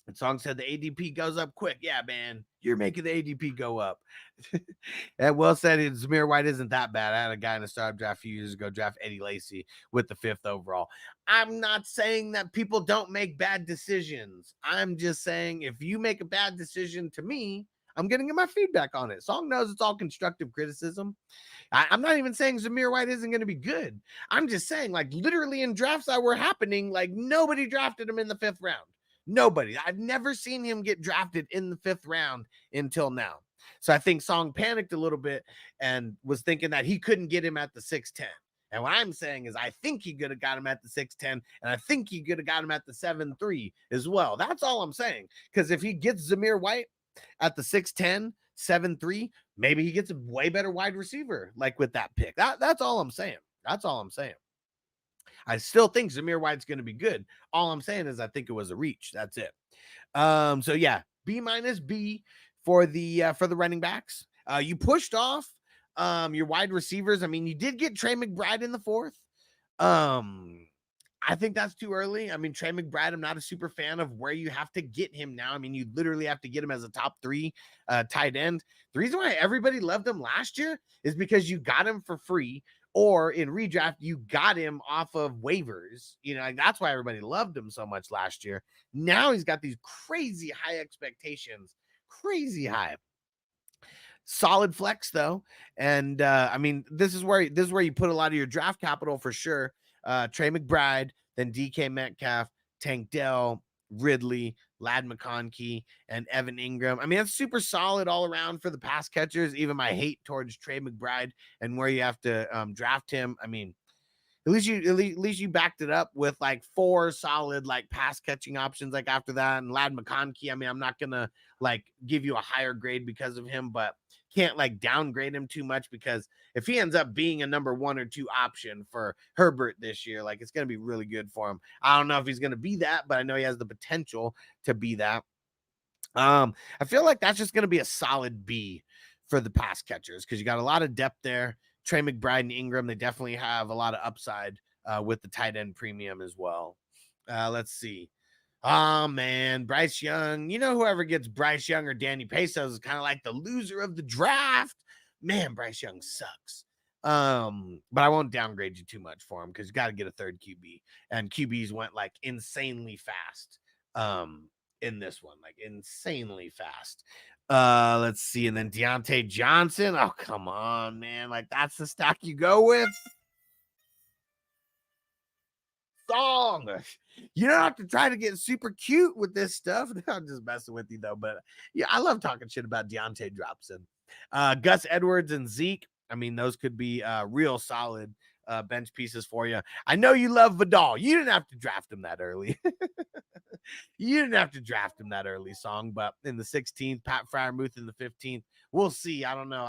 And Song said the ADP goes up quick. Yeah, man, you're making the ADP go up. And Will said Zamir White isn't that bad. I had a guy in a startup draft a few years ago draft Eddie Lacy with the 5th overall. I'm not saying that people don't make bad decisions. I'm just saying if you make a bad decision to me, I'm getting my feedback on it. Song knows it's all constructive criticism. I'm not even saying Zamir White isn't going to be good. I'm just saying, like, literally in drafts that were happening, like, nobody drafted him in the 5th round. Nobody. I've never seen him get drafted in the 5th round until now. So I think Song panicked a little bit and was thinking that he couldn't get him at the 6'10". And what I'm saying is I think he could have got him at the 6'10", and I think he could have got him at the 7'3" as well. That's all I'm saying. Because if he gets Zamir White at the 6'10", 7'3", maybe he gets a way better wide receiver, like with that pick. That's all I'm saying. That's all I'm saying. I still think Zamir White's going to be good. All I'm saying is I think it was a reach. That's it. So yeah, B- B for the running backs. You pushed off your wide receivers. I mean, you did get Trey McBride in the 4th. I think that's too early. I mean, Trey McBride, I'm not a super fan of where you have to get him now. I mean, you literally have to get him as a top 3 tight end. The reason why everybody loved him last year is because you got him for free, or in redraft, you got him off of waivers. You know, like that's why everybody loved him so much last year. Now he's got these crazy high expectations, crazy high. Solid flex though, and I mean, this is where you put a lot of your draft capital for sure. Trey McBride, then DK Metcalf, Tank Dell, Ridley, Lad McConkey, and Evan Ingram. I mean, that's super solid all around for the pass catchers. Even my hate towards Trey McBride and where you have to draft him. I mean, at least you backed it up with like 4 solid like pass catching options like after that. And Lad McConkey, I mean, I'm not gonna like give you a higher grade because of him, but can't like downgrade him too much, because if he ends up being a number 1 or 2 option for Herbert this year, like it's gonna be really good for him. I don't know if he's gonna be that, but I know he has the potential to be that. I feel like that's just gonna be a solid B for the pass catchers, because you got a lot of depth there. Trey McBride and Ingram, they definitely have a lot of upside with the tight end premium as well. Let's see. Oh, man, Bryce Young. You know, whoever gets Bryce Young or Danny Pesos is kind of like the loser of the draft. Man, Bryce Young sucks. But I won't downgrade you too much for him, because you got to get a 3rd QB. And QBs went like insanely fast in this one, like insanely fast. Let's see. And then Deontay Johnson. Oh, come on, man. Like, that's the stack you go with. Song. You don't have to try to get super cute with this stuff. I'm just messing with you though. But yeah, I love talking shit about Deontay Dropson. Gus Edwards and Zeke. I mean, those could be real solid bench pieces for you. I know you love Vidal. You didn't have to draft him that early. You didn't have to draft him that early, Song. But in the 16th, Pat Freiermuth in the 15th. We'll see. I don't know.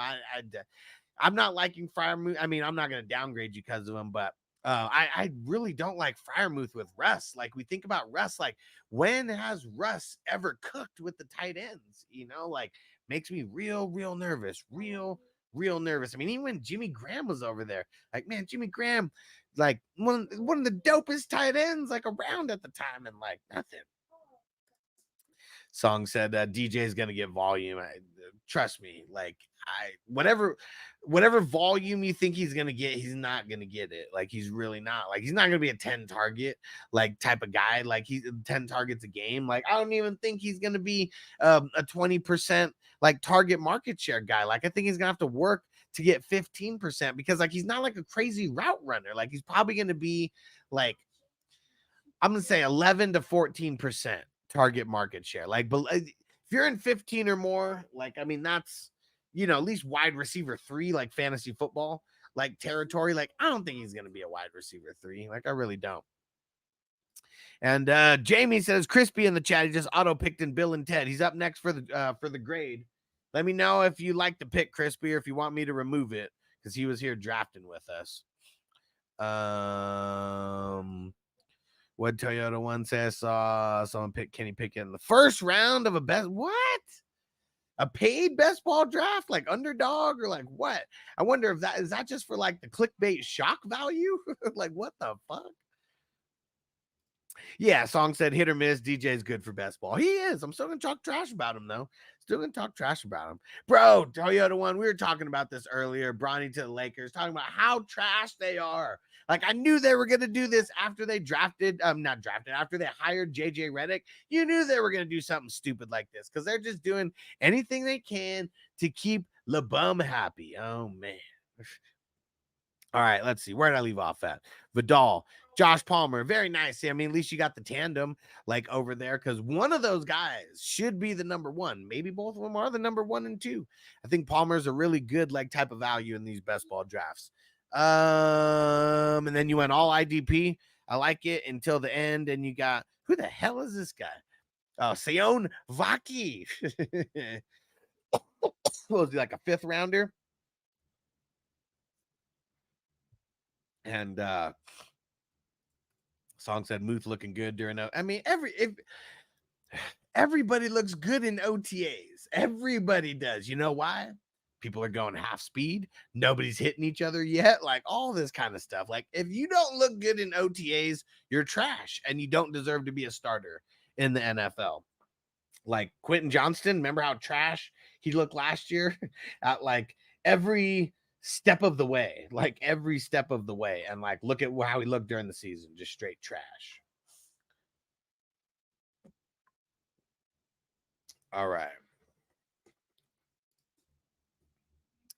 I'm not liking Freiermuth. I mean, I'm not going to downgrade you because of him, but I really don't like Freiermuth with Russ. Like, we think about Russ, like, when has Russ ever cooked with the tight ends? You know, like, makes me real nervous. Real nervous. I mean, even when Jimmy Graham was over there, like, man, Jimmy Graham, like, one of the dopest tight ends, like, around at the time, and, like, nothing. Song said DJ is going to get volume. Trust me, like, whatever volume you think he's going to get, he's not going to get it. Like, he's really not. Like, he's not going to be a 10 target like type of guy. Like, he's 10 targets a game. Like, I don't even think he's going to be a 20% like target market share guy. Like, I think he's going to have to work to get 15%, because like, he's not like a crazy route runner. Like, he's probably going to be like, I'm going to say 11 to 14% target market share. Like, if you're in 15 or more, like, I mean, that's, you know, at least wide receiver 3, like fantasy football, like territory. Like, I don't think he's going to be a wide receiver 3. Like, I really don't. And Jamie says Crispy in the chat. He just auto picked in Bill and Ted. He's up next for the grade. Let me know if you like to pick Crispy or if you want me to remove it because he was here drafting with us. What Toyota one says, saw someone pick Kenny Pickett in the first round of a best. What? A paid best ball draft, like underdog or like what? I wonder if that is that just for like the clickbait shock value? Like what the fuck? Yeah, Song said hit or miss. DJ's good for best ball. He is. I'm still gonna talk trash about him though. Still gonna talk trash about him, bro. Toyota one. We were talking about this earlier. Bronny to the Lakers, talking about how trash they are. Like I knew they were gonna do this after they drafted, not drafted, after they hired JJ Redick. You knew they were gonna do something stupid like this because they're just doing anything they can to keep LeBum happy. Oh man. All right, let's see. Where did I leave off at? Vidal, Josh Palmer, very nice. I mean, at least you got the tandem like over there because one of those guys should be the number one. Maybe both of them are the number 1 and 2. I think Palmer's a really good like type of value in these best ball drafts. And then you went all IDP. I like it until the end. And you got who the hell is this guy? Oh, Seon Vaki. Was he like a 5th rounder? And Song said Muth looking good during. I mean, everybody looks good in OTAs. Everybody does. You know why? People are going half speed. Nobody's hitting each other yet. Like all this kind of stuff. Like if you don't look good in OTAs, you're trash and you don't deserve to be a starter in the NFL. Like Quentin Johnston, remember how trash he looked last year at like every step of the way, like every step of the way. And like, look at how he looked during the season, just straight trash. All right.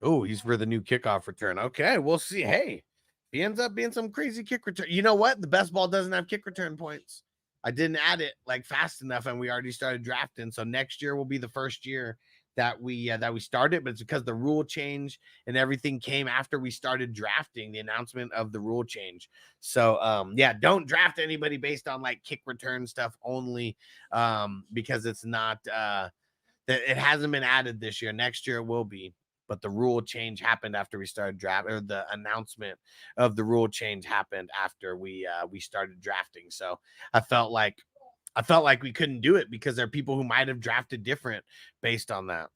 Oh, he's for the new kickoff return. Okay, we'll see. Hey, he ends up being some crazy kick return. You know what? The best ball doesn't have kick return points. I didn't add it like fast enough, and we already started drafting. So next year will be the first year that we started, but it's because the rule change and everything came after we started drafting, the announcement of the rule change. So yeah, don't draft anybody based on like kick return stuff only, because it's not it hasn't been added this year. Next year it will be. But the rule change happened after we started drafting, or the announcement of the rule change happened after we started drafting. So I felt like we couldn't do it because there are people who might have drafted different based on that.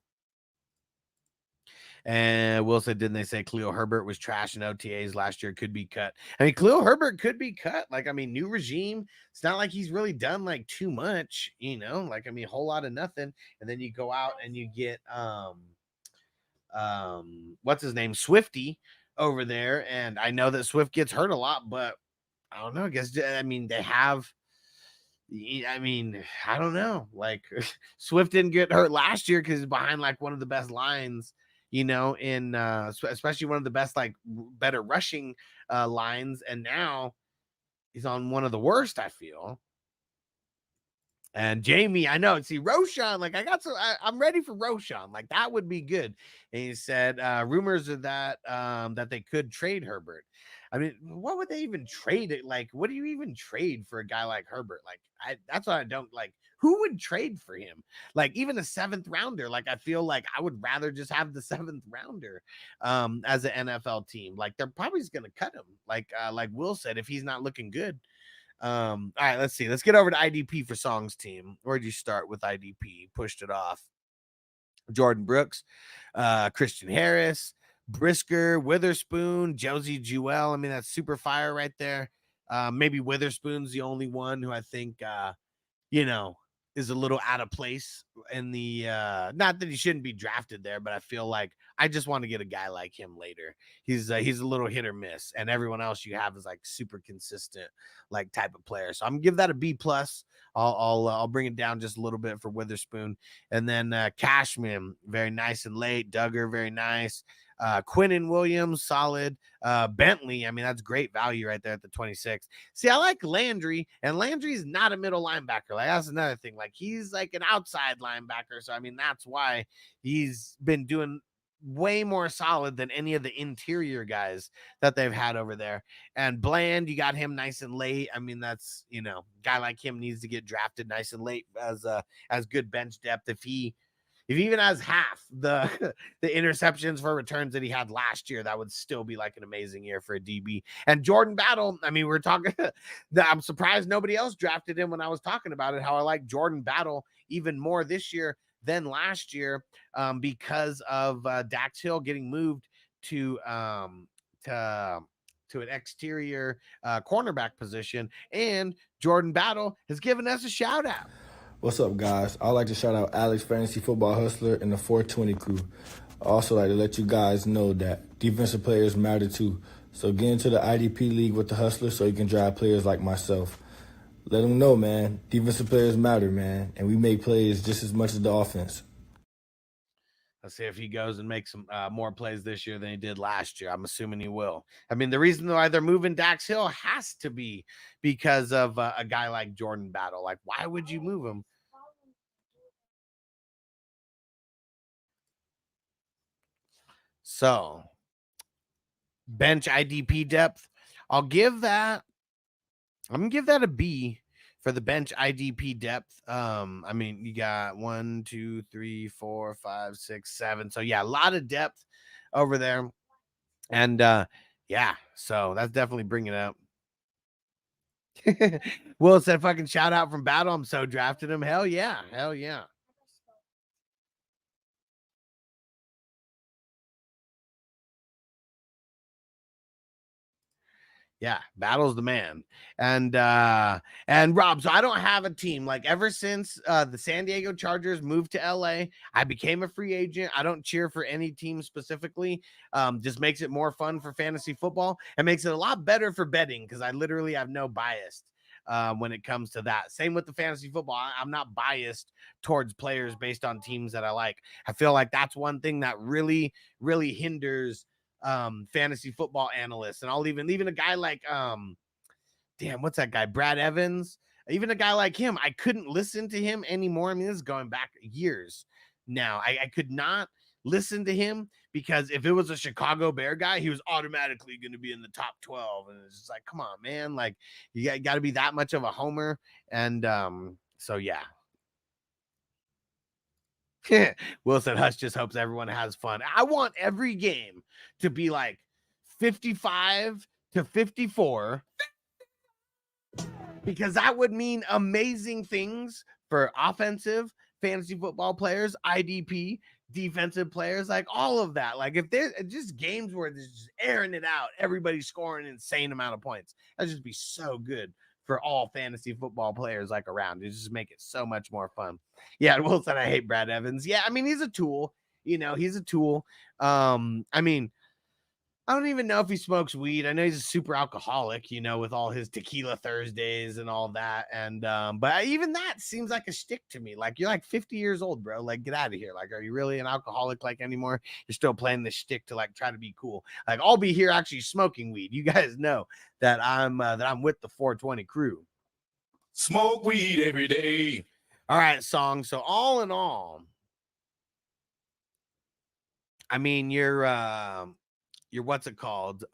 And Will said, didn't they say Khalil Herbert was trash in OTAs last year? Could be cut. I mean, Khalil Herbert could be cut. Like, I mean, new regime. It's not like he's really done like too much, you know, like, I mean, a whole lot of nothing. And then you go out and you get, what's his name? Swifty over there. And I know that Swift gets hurt a lot, but I don't know. I mean, they have, I mean, I don't know. Like Swift didn't get hurt last year because he's behind like one of the best lines, you know, in especially one of the best, like better rushing lines. And now he's on one of the worst, I feel. And Jamie, I know. See, Roshan, like I'm ready for Roshan. Like that would be good. And he said, rumors are that that they could trade Herbert. I mean, what would they even trade it? Like, what do you even trade for a guy like Herbert? Like, that's what I don't like. Who would trade for him? Like, even a 7th rounder. Like, I feel like I would rather just have the 7th rounder as an NFL team. Like, they're probably just gonna cut him. Like Will said, if he's not looking good. All right, let's see. Let's get over to IDP for Song's team. Where'd you start with IDP? Pushed it off. Jordan Brooks, Christian Harris, Brisker, Witherspoon, Josie Jewell. I mean, that's super fire right there. Maybe Witherspoon's the only one who I think, you know, is a little out of place in the, not that he shouldn't be drafted there, but I feel like I just want to get a guy like him later. He's a little hit or miss, and everyone else you have is like super consistent, like type of player. So I'm gonna give that a B+. I'll bring it down just a little bit for Witherspoon, and then Cashman, very nice and late. Duggar, very nice. Quinnen Williams, solid. Bentley, I mean, that's great value right there at the 26. See, I like Landry, and Landry's not a middle linebacker. Like, that's another thing. Like, he's like an outside linebacker. So, I mean, that's why he's been doing way more solid than any of the interior guys that they've had over there. And Bland, you got him nice and late. I mean, that's, you know, guy like him needs to get drafted nice and late as good bench depth. If he even has half the the interceptions for returns that he had last year, that would still be like an amazing year for a DB. And Jordan Battle, I mean, we're talking I'm surprised nobody else drafted him when I was talking about it, how I like Jordan Battle even more this year than last year, because of Dax Hill getting moved to an exterior cornerback position, and Jordan Battle has given us a shout out. What's up, guys? I'd like to shout out Alex, Fantasy Football Hustler, and the 420 crew. I also like to let you guys know that defensive players matter too. So get into the IDP league with the Hustler so you can drive players like myself. Let them know, man. Defensive players matter, man. And we make plays just as much as the offense. Let's see if he goes and makes some more plays this year than he did last year. I'm assuming he will. I mean, the reason why they're moving Dax Hill has to be because of a guy like Jordan Battle. Like, why would you move him? So, bench IDP depth, I'm gonna give that a B for the bench IDP depth. I mean, you got 1, 2, 3, 4, 5, 6, 7. So yeah, a lot of depth over there. And yeah, so that's definitely bringing it up. Will said, fucking shout out from Battle. I'm so drafted him. Hell yeah. Hell yeah. Yeah, Battle's the man. And Rob, so I don't have a team. Like, ever since the San Diego Chargers moved to LA, I became a free agent. I don't cheer for any team specifically. Just makes it more fun for fantasy football. It makes it a lot better for betting because I literally have no bias when it comes to that. Same with the fantasy football. I'm not biased towards players based on teams that I like. I feel like that's one thing that really, really hinders fantasy football analysts. And I'll even a guy like what's that guy, Brad Evans, even a guy like him, I couldn't listen to him anymore. I mean, this is going back years now. I could not listen to him because if it was a Chicago Bear guy, he was automatically going to be in the top 12, and it's just like, come on, man, like you got to be that much of a homer. And so yeah. Will said Hush just hopes everyone has fun. I want every game to be like 55-54 because that would mean amazing things for offensive fantasy football players, IDP, defensive players, like all of that. Like if there's just games where there's just airing it out, everybody's scoring an insane amount of points. That'd just be so good for all fantasy football players like around. It just make it so much more fun. Yeah, Will said I hate Brad Evans. Yeah, I mean, he's a tool. You know, he's a tool. I mean, I don't even know if he smokes weed. I know he's a super alcoholic, you know, with all his tequila Thursdays and all that. And but even that seems like a shtick to me. Like, you're like 50 years old, bro. Like, get out of here. Like, are you really an alcoholic like anymore? You're still playing this shtick to like try to be cool. Like, I'll be here actually smoking weed. You guys know that I'm with the 420 crew. Smoke weed every day. All right, Song. So all in all, I mean, you're what's it called?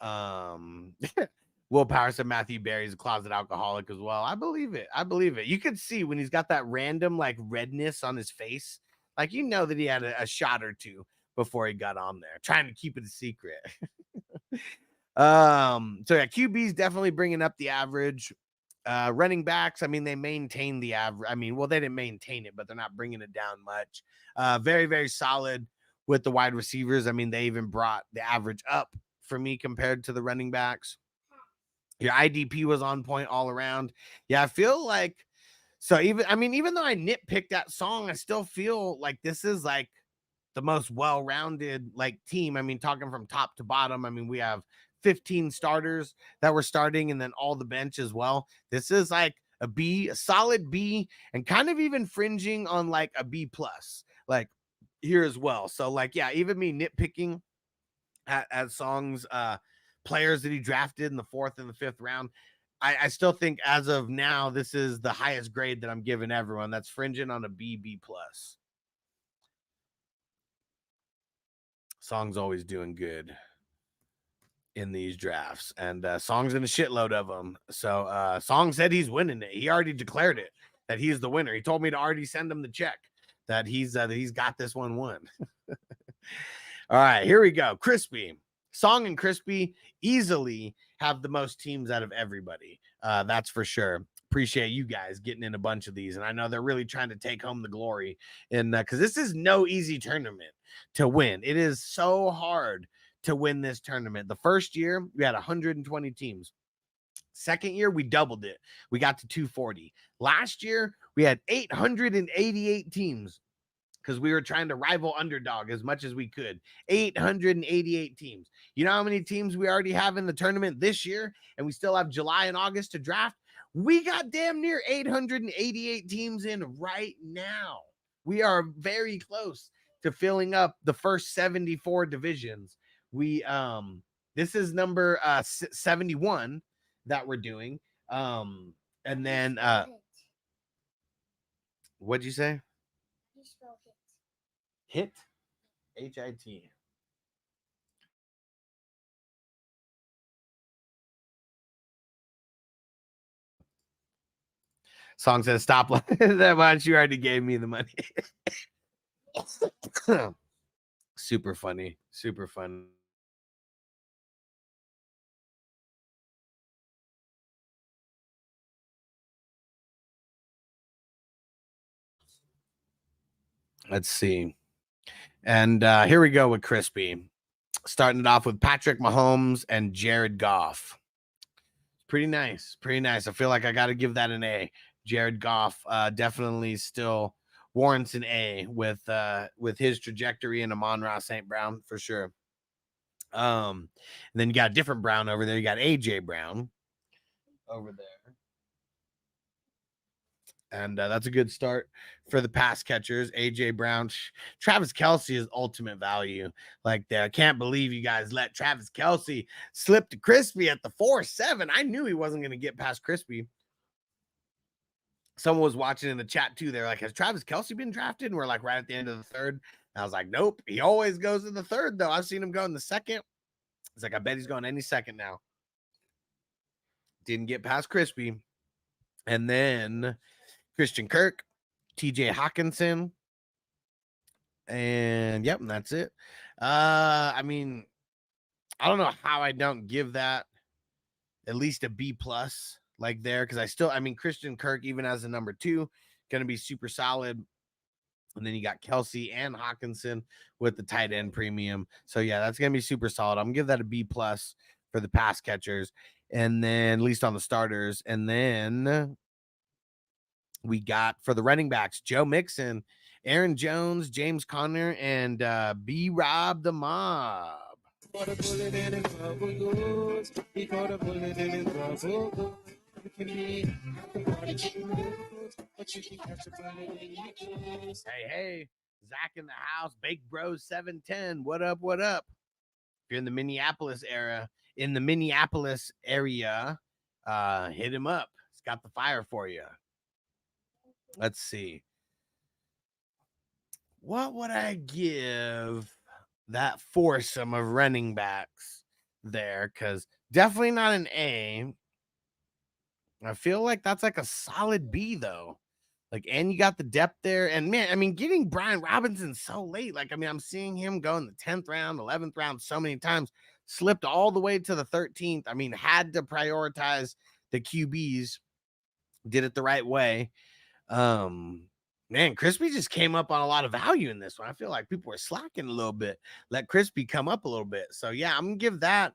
Willpower said Matthew Berry's a closet alcoholic as well. I believe it. You could see when he's got that random like redness on his face, like, you know that he had a shot or two before he got on there, trying to keep it a secret. So yeah, QB's definitely bringing up the average. Running backs, I mean, they maintain the average. I mean, well, they didn't maintain it, but they're not bringing it down much. Very, very solid with the wide receivers. I mean, they even brought the average up for me compared to the running backs. Your IDP was on point all around. Yeah, I feel like, so even though I nitpicked that Song, I still feel like this is like the most well-rounded like team. I mean, talking from top to bottom, I mean, we have 15 starters that were starting and then all the bench as well. This is like a B, a solid B, and kind of even fringing on like a B plus, like here as well. So like, yeah, even me nitpicking at Song's players that he drafted in the 4th and the 5th round, I still think as of now, this is the highest grade that I'm giving everyone. That's fringing on a B plus. Song's always doing good in these drafts, and Song's in a shitload of them. So Song said he's winning it. He already declared it that he's the winner. He told me to already send him the check that he's got this one won. All right, here we go. Crispy. Song and Crispy easily have the most teams out of everybody. That's for sure. Appreciate you guys getting in a bunch of these, and I know they're really trying to take home the glory, and because this is no easy tournament to win. It is so hard to win this tournament. The first year we had 120 teams. Second year we doubled it. We got to 240. Last year we had 888 teams because we were trying to rival Underdog as much as we could. 888 teams. You know how many teams we already have in the tournament this year, and we still have July and August to draft? We got damn near 888 teams in right now. We are very close to filling up the first 74 divisions. We this is number 71 that we're doing. And then what'd you say? Hit? H-I-T. Song says stop. That much you already gave me the money. Super funny. Super fun. Let's see. And here we go with Crispy. Starting it off with Patrick Mahomes and Jared Goff. Pretty nice. Pretty nice. I feel like I got to give that an A. Jared Goff definitely still warrants an A with his trajectory in Amon-Ra St. Brown for sure. And then you got a different Brown over there. You got AJ Brown over there. And that's a good start for the pass catchers. AJ Brown, Travis Kelce is ultimate value. Like that, I can't believe you guys let Travis Kelce slip to Crispy at the 4-7. I knew he wasn't going to get past Crispy. Someone was watching in the chat too. They're like, has Travis Kelce been drafted? And we're like right at the end of the third. And I was like, nope. He always goes in the third, though. I've seen him go in the second. It's like, I bet he's going any second now. Didn't get past Crispy. And then Christian Kirk, TJ Hawkinson. And yep, and that's it. I mean, I don't know how I don't give that at least a B+ like there, because I mean, Christian Kirk, even as a number 2, going to be super solid. And then you got Kelce and Hawkinson with the tight end premium. So yeah, that's going to be super solid. I'm going to give that a B+ for the pass catchers. And then at least on the starters. And then we got for the running backs, Joe Mixon, Aaron Jones, James Conner, and B-Rob the Mob. Hey, Zach in the house, Bake Bros 710. What up? What up? If you're in the Minneapolis area, hit him up. It's got the fire for you. Let's see. What would I give that foursome of running backs there? Because definitely not an A. I feel like that's like a solid B, though. Like, and you got the depth there. And man, I mean, getting Brian Robinson so late. Like, I mean, I'm seeing him go in the 10th round, 11th round so many times, slipped all the way to the 13th. I mean, had to prioritize the QBs, did it the right way. Man, Crispy just came up on a lot of value in this one. I feel like people were slacking a little bit. Let Crispy come up a little bit. So yeah, I'm gonna give that.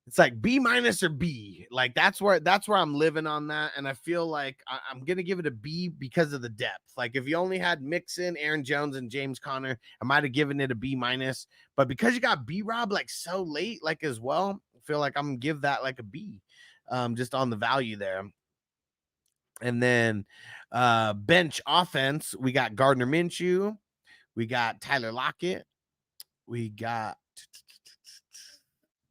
It's like B- or B. Like that's where I'm living on that. And I feel like I'm gonna give it a B because of the depth. Like if you only had Mixon, Aaron Jones, and James Conner, I might have given it a B-. But because you got B-Rob like so late, like as well, I feel like I'm gonna give that like a B, just on the value there. And then bench offense, we got Gardner Minshew, we got Tyler Lockett, we got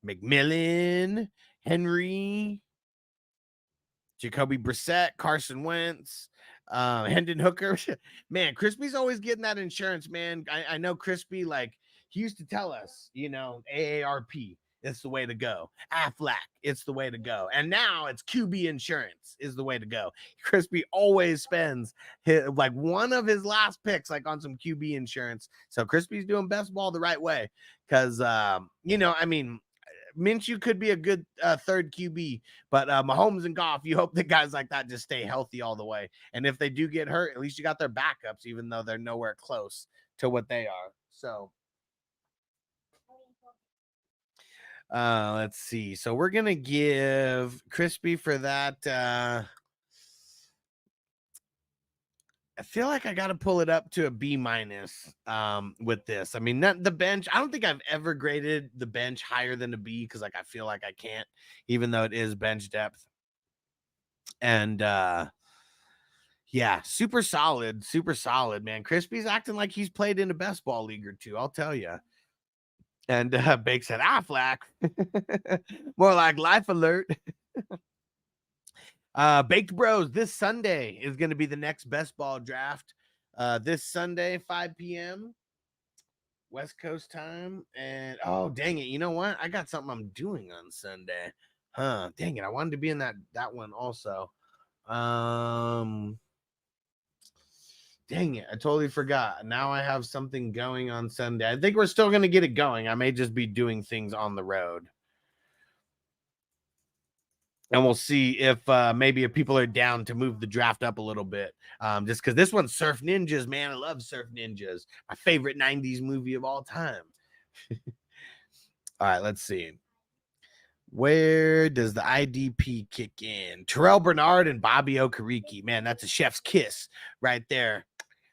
McMillan, Henry, Jacoby Brissett, Carson Wentz, Hendon Hooker. Man, Crispy's always getting that insurance, man. I know Crispy, like, he used to tell us, you know, AARP, it's the way to go. Aflac, it's the way to go. And now it's QB insurance is the way to go. Crispy always spends like one of his last picks like on some QB insurance. So Crispy's doing best ball the right way because, you know, I mean, Minshew could be a good third QB, but Mahomes and Goff, you hope that guys like that just stay healthy all the way. And if they do get hurt, at least you got their backups, even though they're nowhere close to what they are. So let's see. So we're gonna give Crispy for that. I feel like I got to pull it up to a B- with this. I mean, not the bench. I don't think I've ever graded the bench higher than a B because, like, I feel like I can't, even though it is bench depth. And yeah, super solid, man. Crispy's acting like he's played in a best ball league or two. I'll tell you. And Bake said, Aflac. More like Life Alert. Baked Bros, this Sunday is going to be the next best ball draft. This Sunday, 5 p.m. West Coast time. And oh, dang it. You know what? I got something I'm doing on Sunday. Dang it. I wanted to be in that one also. Dang it. I totally forgot. Now I have something going on Sunday. I think we're still going to get it going. I may just be doing things on the road. And we'll see if maybe if people are down to move the draft up a little bit. Just because this one's Surf Ninjas, man. I love Surf Ninjas. My favorite 90s movie of all time. All right, let's see. Where does the IDP kick in? Terrell Bernard and Bobby Okereke. Man, that's a chef's kiss right there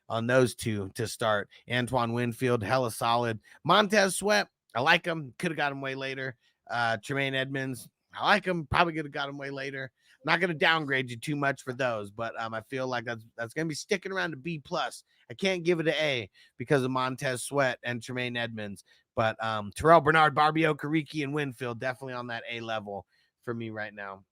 on those two to start. Antoine Winfield, hella solid. Montez Sweat, I like him. Could have got him way later. Tremaine Edmonds, I like him. Probably could have got him way later. I'm not going to downgrade you too much for those, but I feel like that's going to be sticking around to B+. I can't give it an A because of Montez Sweat and Tremaine Edmonds, but Terrell Bernard, Barbie Okereke, and Winfield definitely on that A level for me right now.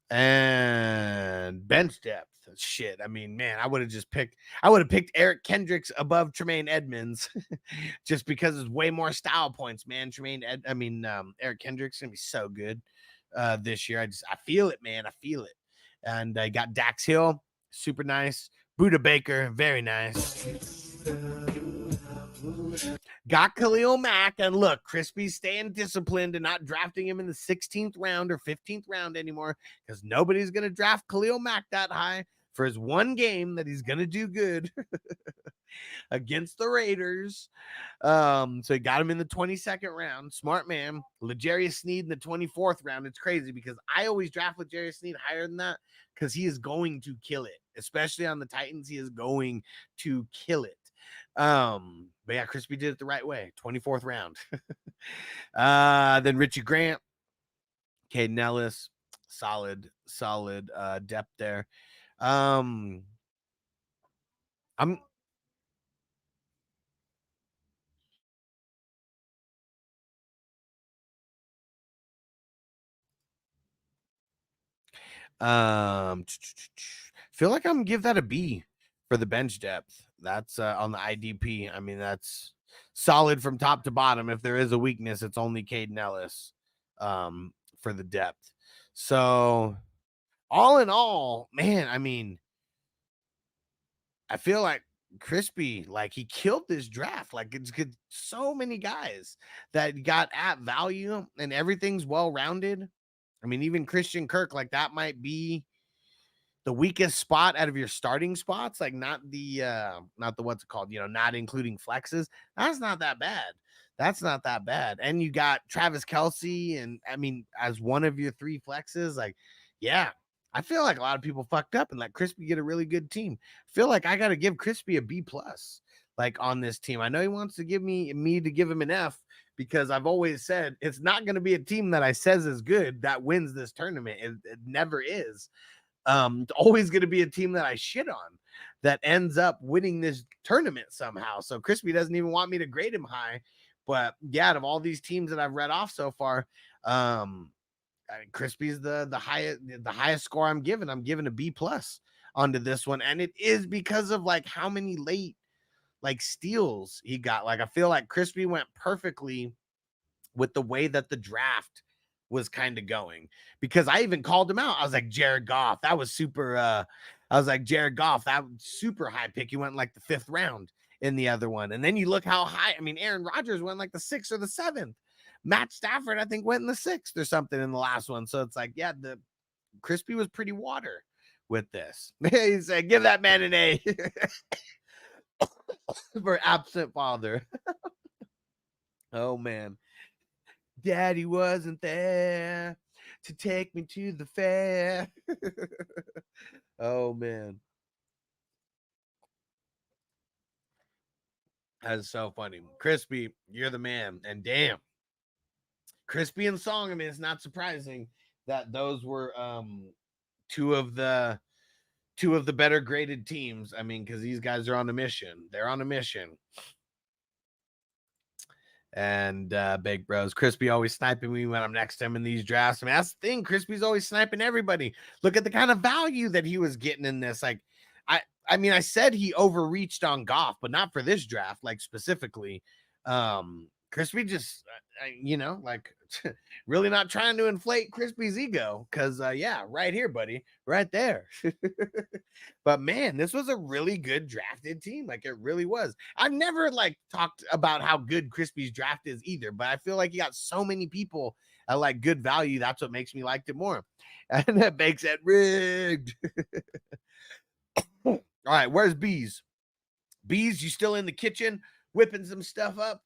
And bench depth. Shit. I mean, man, I would have picked Eric Kendricks above Tremaine Edmonds just because it's way more style points, man. Eric Kendricks gonna be so good this year. I feel it, man. I feel it. And I got Dax Hill, super nice. Buda Baker, very nice. Got Khalil Mack, and look, Crispy's staying disciplined and not drafting him in the 16th round or 15th round anymore because nobody's going to draft Khalil Mack that high for his one game that he's going to do good against the Raiders. So he got him in the 22nd round. Smart man. L'Jarius Sneed in the 24th round. It's crazy because I always draft L'Jarius Sneed higher than that because he is going to kill it, especially on the Titans. He is going to kill it. But yeah, Crispy did it the right way. 24th round. Then Richie Grant, Caden Ellis, solid depth there. I'm feel like I'm gonna give that a B for the bench depth. That's on the IDP. I mean, that's solid from top to bottom. If there is a weakness, it's only Caden Ellis for the depth. So all in all, man, I mean, I feel like Crispy, like he killed this draft. Like it's good, so many guys that got at value and everything's well-rounded. I mean, even Christian Kirk, like that might be the weakest spot out of your starting spots, like not the what's it called, not including flexes. That's not that bad. And you got Travis Kelce, and I mean, as one of your three flexes, like, yeah, I feel like a lot of people fucked up and let Crispy get a really good team. I feel like I got to give Crispy a B+, like on this team. I know he wants to give me to give him an F because I've always said it's not going to be a team that I says is good that wins this tournament. It never is. It's always going to be a team that I shit on that ends up winning this tournament somehow. So Crispy doesn't even want me to grade him high But yeah, out of all these teams that I've read off so far, Crispy's the highest score I'm giving. I'm giving a B+ onto this one, and it is because of like how many late like steals he got. Like I feel like Crispy went perfectly with the way that the draft was kind of going, because I even called him out. I was like, Jared Goff, that was super. I was like, Jared Goff, that was super high pick. He went in like the 5th round in the other one. And then you look how high. I mean, Aaron Rodgers went like the 6th or the 7th. Matt Stafford, I think, went in the 6th or something in the last one. So it's like, yeah, the Crispy was pretty water with this. He said, give that man an A for absent father. Oh, man. Daddy wasn't there to take me to the fair. Oh, man. That's so funny. Crispy, you're the man. And damn, Crispy and Song, I mean, it's not surprising that those were two of the better graded teams. I mean, because these guys are on a mission. They're on a mission. And Big Bros, Crispy always sniping me when I'm next to him in these drafts. I mean, that's the thing. Crispy's always sniping everybody. Look at the kind of value that he was getting in this. Like, I mean, I said he overreached on Goff, but not for this draft, like specifically. Crispy just, you know, like really not trying to inflate Crispy's ego, because yeah, right here, buddy, right there. But man, this was a really good drafted team. Like it really was. I've never like talked about how good Crispy's draft is either, but I feel like he got so many people at like good value. That's what makes me like it more. And that makes it rigged. All right, where's Bees? Bees, you still in the kitchen whipping some stuff up?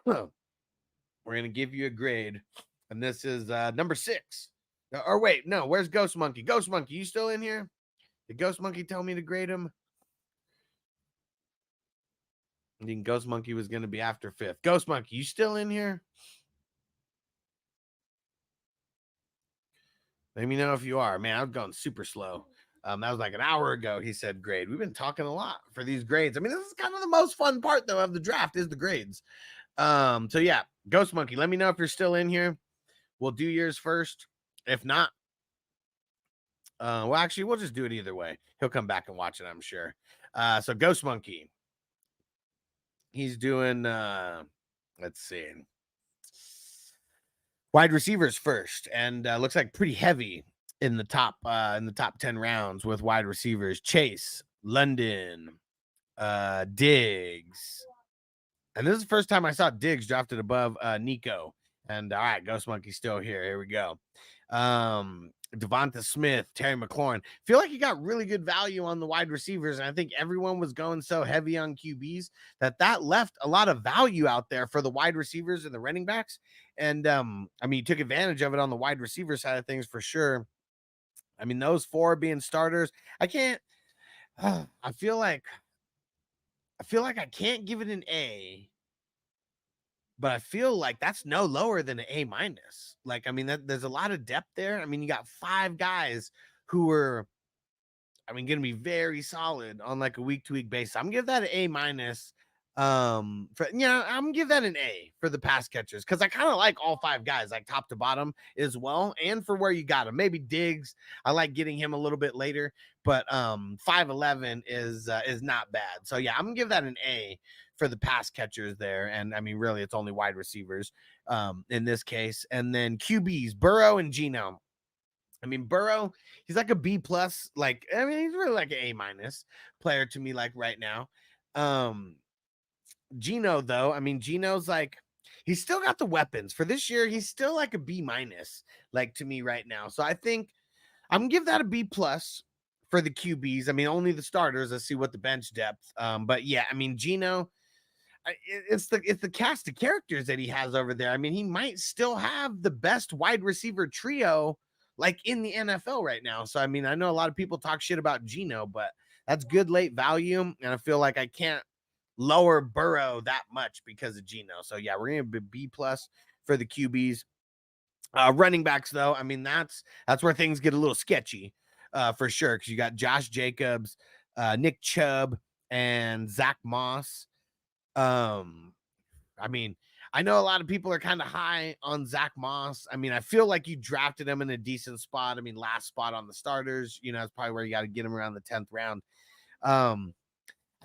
We're gonna give you a grade, and this is number 6. Or wait, no, where's Ghost Monkey? Ghost Monkey, you still in here? Did Ghost Monkey tell me to grade him? I think Ghost Monkey was gonna be after 5th. Ghost Monkey, you still in here? Let me know if you are. Man, I've gone super slow. That was like an hour ago. He said grade. We've been talking a lot for these grades. I mean, this is kind of the most fun part though of the draft is the grades. So yeah, Ghost Monkey, let me know if you're still in here. We'll do yours first. If not, well, actually, we'll just do it either way. He'll come back and watch it, I'm sure. So Ghost Monkey, he's doing, let's see, wide receivers first, and looks like pretty heavy in the top 10 rounds with wide receivers. Chase, London, Diggs. And this is the first time I saw Diggs drafted above Nico. And all right, Ghost Monkey still here. Here we go. Devonta Smith, Terry McLaurin. Feel like he got really good value on the wide receivers. And I think everyone was going so heavy on QBs that left a lot of value out there for the wide receivers and the running backs. And I mean, he took advantage of it on the wide receiver side of things for sure. I mean, those 4 being starters, I can't. I feel like I can't give it an A, but I feel like that's no lower than an A-. Like, I mean, there's a lot of depth there. I mean, you got 5 guys who were, I mean, going to be very solid on like a week-to-week basis. I'm gonna give that an A-. I'm gonna give that an A for the pass catchers, because I kind of like all 5 guys, like top to bottom as well, and for where you got him. Maybe Diggs, I like getting him a little bit later, but 5'11" is not bad. So yeah, I'm gonna give that an A for the pass catchers there. And I mean, really, it's only wide receivers in this case. And then QBs, Burrow and Geno. I mean, Burrow, he's like a B+. Like, I mean, he's really like an A- player to me, like right now. Geno, though, I mean, Geno's like, he's still got the weapons for this year. He's still like a B-, like to me right now. So I think I'm gonna give that a B+ for the QBs. I mean, only the starters. Let's see what the bench depth. But yeah, I mean, Geno, it's the cast of characters that he has over there. I mean, he might still have the best wide receiver trio like in the NFL right now. So I mean, I know a lot of people talk shit about Geno, but that's good late value, and I feel like I can't lower Burrow that much because of Geno. So yeah, we're gonna be B+ for the QBs. Running backs, though, I mean, that's where things get a little sketchy for sure, because you got Josh Jacobs, Nick Chubb, and Zach Moss. I mean, I know a lot of people are kind of high on Zach Moss. I mean, I feel like you drafted him in a decent spot. I mean, last spot on the starters, you know, that's probably where you got to get him around the 10th round. I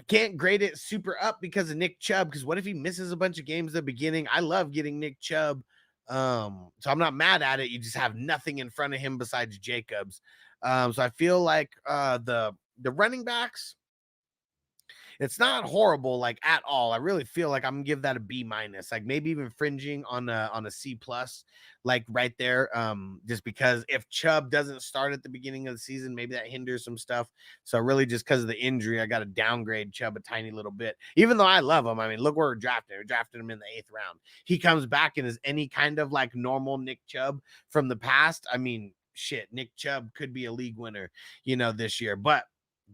can't grade it super up because of Nick Chubb, because what if he misses a bunch of games at the beginning? I love getting Nick Chubb. So I'm not mad at it. You just have nothing in front of him besides Jacobs. So I feel like the running backs, it's not horrible like at all. I really feel like I'm gonna give that a B minus, like maybe even fringing on a C plus, like right there. Just because if Chubb doesn't start at the beginning of the season, maybe that hinders some stuff. So really, just because of the injury, I got to downgrade Chubb a tiny little bit. Even though I love him, I mean, look where we're drafting. We drafted him in the 8th round. He comes back and is any kind of like normal Nick Chubb from the past. I mean, shit, Nick Chubb could be a league winner, you know, this year, but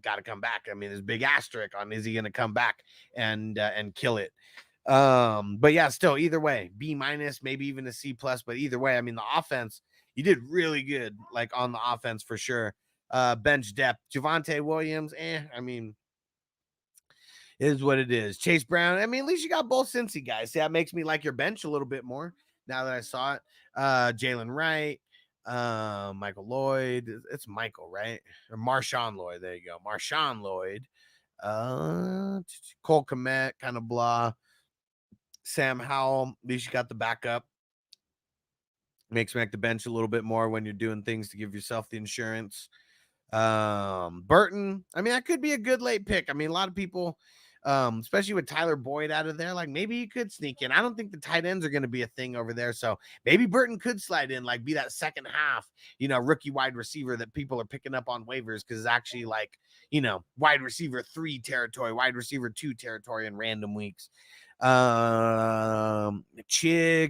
got to come back. I mean, there's a big asterisk on is he going to come back and kill it. But yeah, still either way, B minus, maybe even a C plus. But either way, I mean, the offense, you did really good, like on the offense for sure. Bench depth, Javonte Williams, I mean, it is what it is. Chase Brown, I mean, at least you got both Cincy guys. See, that makes me like your bench a little bit more now that I saw it. Jalen Wright, Michael Lloyd, it's Michael, right? Or Marshawn Lloyd, there you go. Marshawn Lloyd, Cole Kmet, kind of blah. Sam Howell, at least you got the backup. Makes me like the bench a little bit more when you're doing things to give yourself the insurance. Burton, I mean, that could be a good late pick. I mean, a lot of people, especially with Tyler Boyd out of there, like maybe he could sneak in. I don't think the tight ends are going to be a thing over there. So maybe Burton could slide in, like be that second half, you know, rookie wide receiver that people are picking up on waivers because it's actually like, you know, wide receiver 3 territory, wide receiver 2 territory in random weeks. Chig,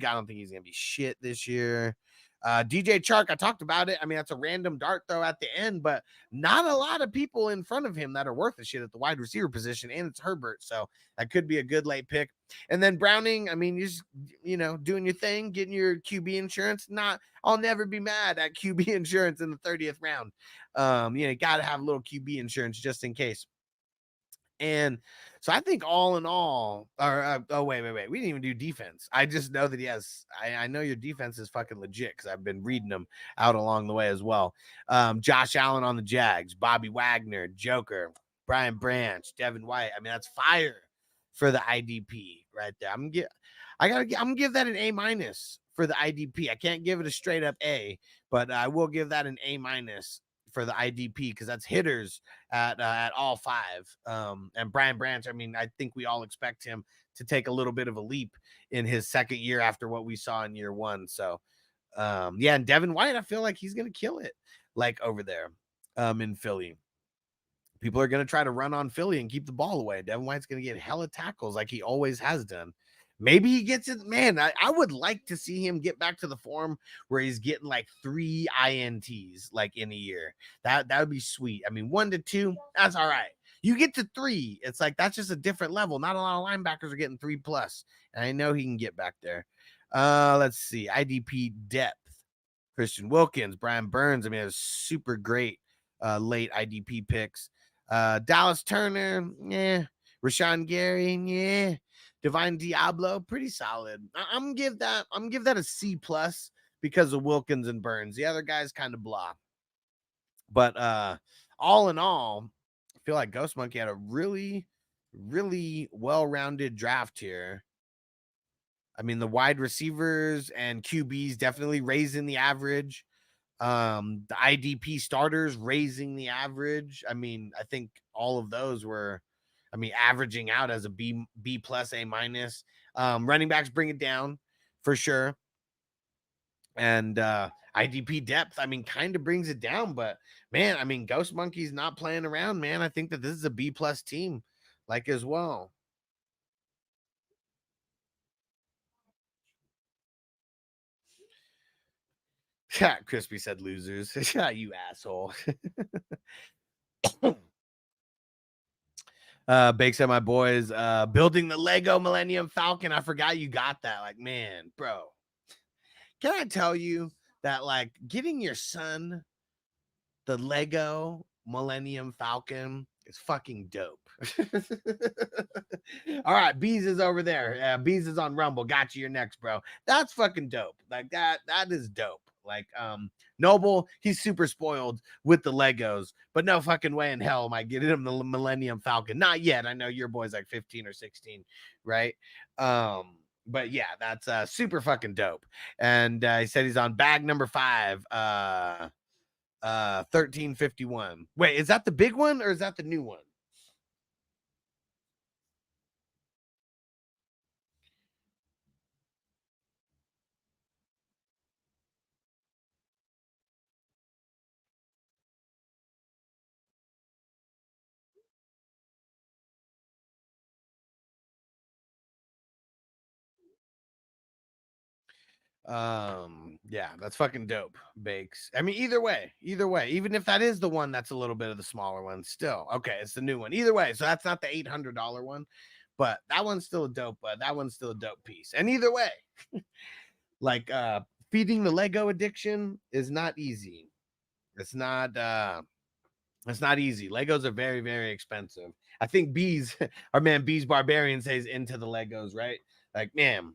I don't think he's going to be shit this year. DJ Chark, I talked about it. I mean, that's a random dart throw at the end, but not a lot of people in front of him that are worth a shit at the wide receiver position, and it's Herbert, so that could be a good late pick. And then Browning, I mean, you're just, you know, doing your thing, getting your QB insurance. I'll never be mad at QB insurance in the 30th round. You know, you got to have a little QB insurance just in case. And so I think all in all, wait. We didn't even do defense. I just know that he has, I know your defense is fucking legit because I've been reading them out along the way as well. Josh Allen on the Jags, Bobby Wagner, Joker, Brian Branch, Devin White. I mean, that's fire for the IDP right there. I'm gonna give that an A minus for the IDP. I can't give it a straight up A, but I will give that an A minus for the IDP because that's hitters at all 5. And Brian Branch, I mean, I think we all expect him to take a little bit of a leap in his second year after what we saw in year 1. So yeah, and Devin White, I feel like he's gonna kill it like over there in Philly. People are gonna try to run on Philly and keep the ball away. Devin White's gonna get hella tackles like he always has done. Maybe he gets it, man. I would like to see him get back to the form where he's getting like 3 INTs like in a year. That would be sweet. I mean, 1 to 2, that's all right. You get to 3, it's like that's just a different level. Not a lot of linebackers are getting 3+, and I know he can get back there. Let's see, IDP depth: Christian Wilkins, Brian Burns. I mean, it was super great late IDP picks. Dallas Turner, yeah. Rashawn Gary, yeah. Divine Diablo, pretty solid. I'm gonna give that a C+ because of Wilkins and Burns. The other guys kind of blah. But all in all, I feel like Ghost Monkey had a really, really well-rounded draft here. I mean, the wide receivers and QBs definitely raising the average. The IDP starters raising the average. I mean, I think all of those were, I mean, averaging out as a B+, A-. Running backs bring it down for sure. And IDP depth, I mean, kind of brings it down. But, man, I mean, Ghost Monkey's not playing around, man. I think that this is a B+ team, like, as well. Yeah, Crispy said losers. You asshole. Bakes at my boys, building the Lego Millennium Falcon. I forgot you got that. Like, man, bro, can I tell you that, like, getting your son the Lego Millennium Falcon is fucking dope. All right, Bees is over there. Bees is on Rumble. Got you. You're next, bro. That's fucking dope. Like that is dope. Like Noble, he's super spoiled with the Legos, but no fucking way in hell am I getting him the Millennium Falcon. Not yet. I know your boy's like 15 or 16, right? But yeah, that's super fucking dope. And he said he's on bag number 5, 1351. Wait, is that the big one or is that the new one? Yeah, that's fucking dope, Bakes. I mean, either way, even if that is the one that's a little bit of the smaller one, still okay, it's the new one. Either way, so that's not the $800 one, but that one's still a dope, piece. And either way, like feeding the Lego addiction is not easy. It's not easy. Legos are very, very expensive. I think Bees, our man Bees Barbarian says into the Legos, right? Like, man,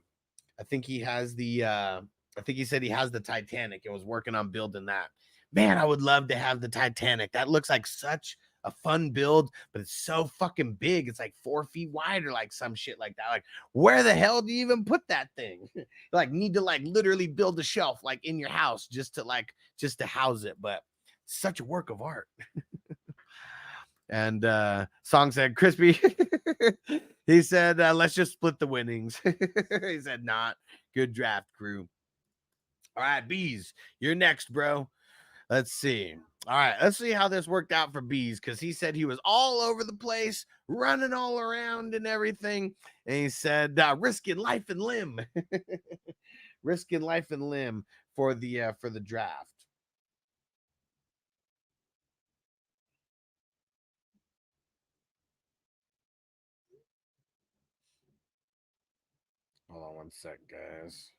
I think he has the I think he said he has the Titanic and was working on building that. Man, I would love to have the Titanic. That looks like such a fun build, but it's so fucking big. It's like 4 feet wide or like some shit like that. Like, where the hell do you even put that thing? Like, need to like literally build a shelf like in your house just to house it. But such a work of art. And Song said, Crispy, he said, let's just split the winnings. He said, not. Good draft, crew. All right, Bees, you're next, bro. Let's see. All right, let's see how this worked out for Bees, because he said he was all over the place, running all around and everything. And he said, risking life and limb. Risking life and limb for the draft. Hold on one sec, guys.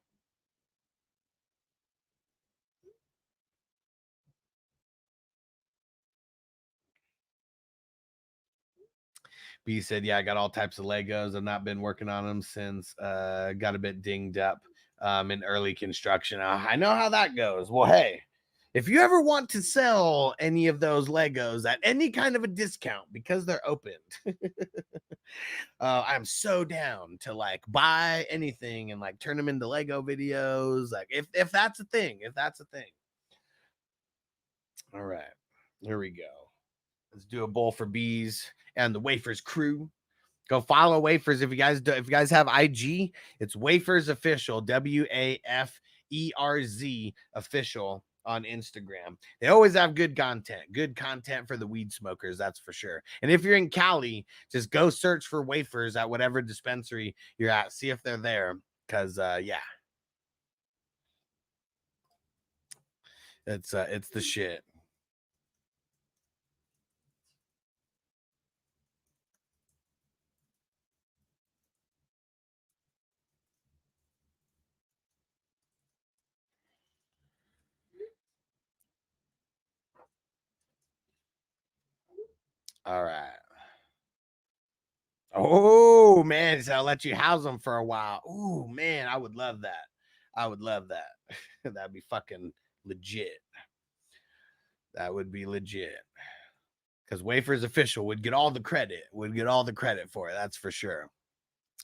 B said, yeah, I got all types of Legos. I've not been working on them since got a bit dinged up in early construction. I know how that goes. Well, hey, if you ever want to sell any of those Legos at any kind of a discount because they're opened, I'm so down to like buy anything and like turn them into Lego videos. Like if that's a thing, All right, here we go. Let's do a bowl for Bees and the Wafers crew. Go follow Wafers if you guys have IG. It's Wafers Official, WAFERZ Official on Instagram. They always have good content for the weed smokers, that's for sure. And if you're in Cali, just go search for Wafers at whatever dispensary you're at. See if they're there, because yeah, it's the shit. All right. Oh man, so I'll let you house them for a while. Oh man, I would love that. That'd be fucking legit. That would be legit. Because Wafers Official would get all the credit. For it. That's for sure.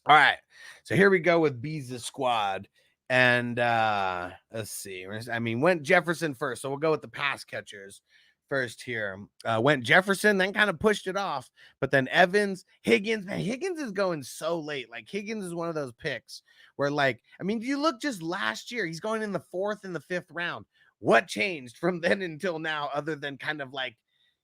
All right. So here we go with Bees' squad. And let's see. I mean, went Jefferson first. So we'll go with the pass catchers first here. Went Jefferson, then kind of pushed it off. But then Evans, Higgins. Man, Higgins is going so late. Like, Higgins is one of those picks where, like, I mean, you look just last year, he's going in the 4th and the 5th round. What changed from then until now other than kind of like,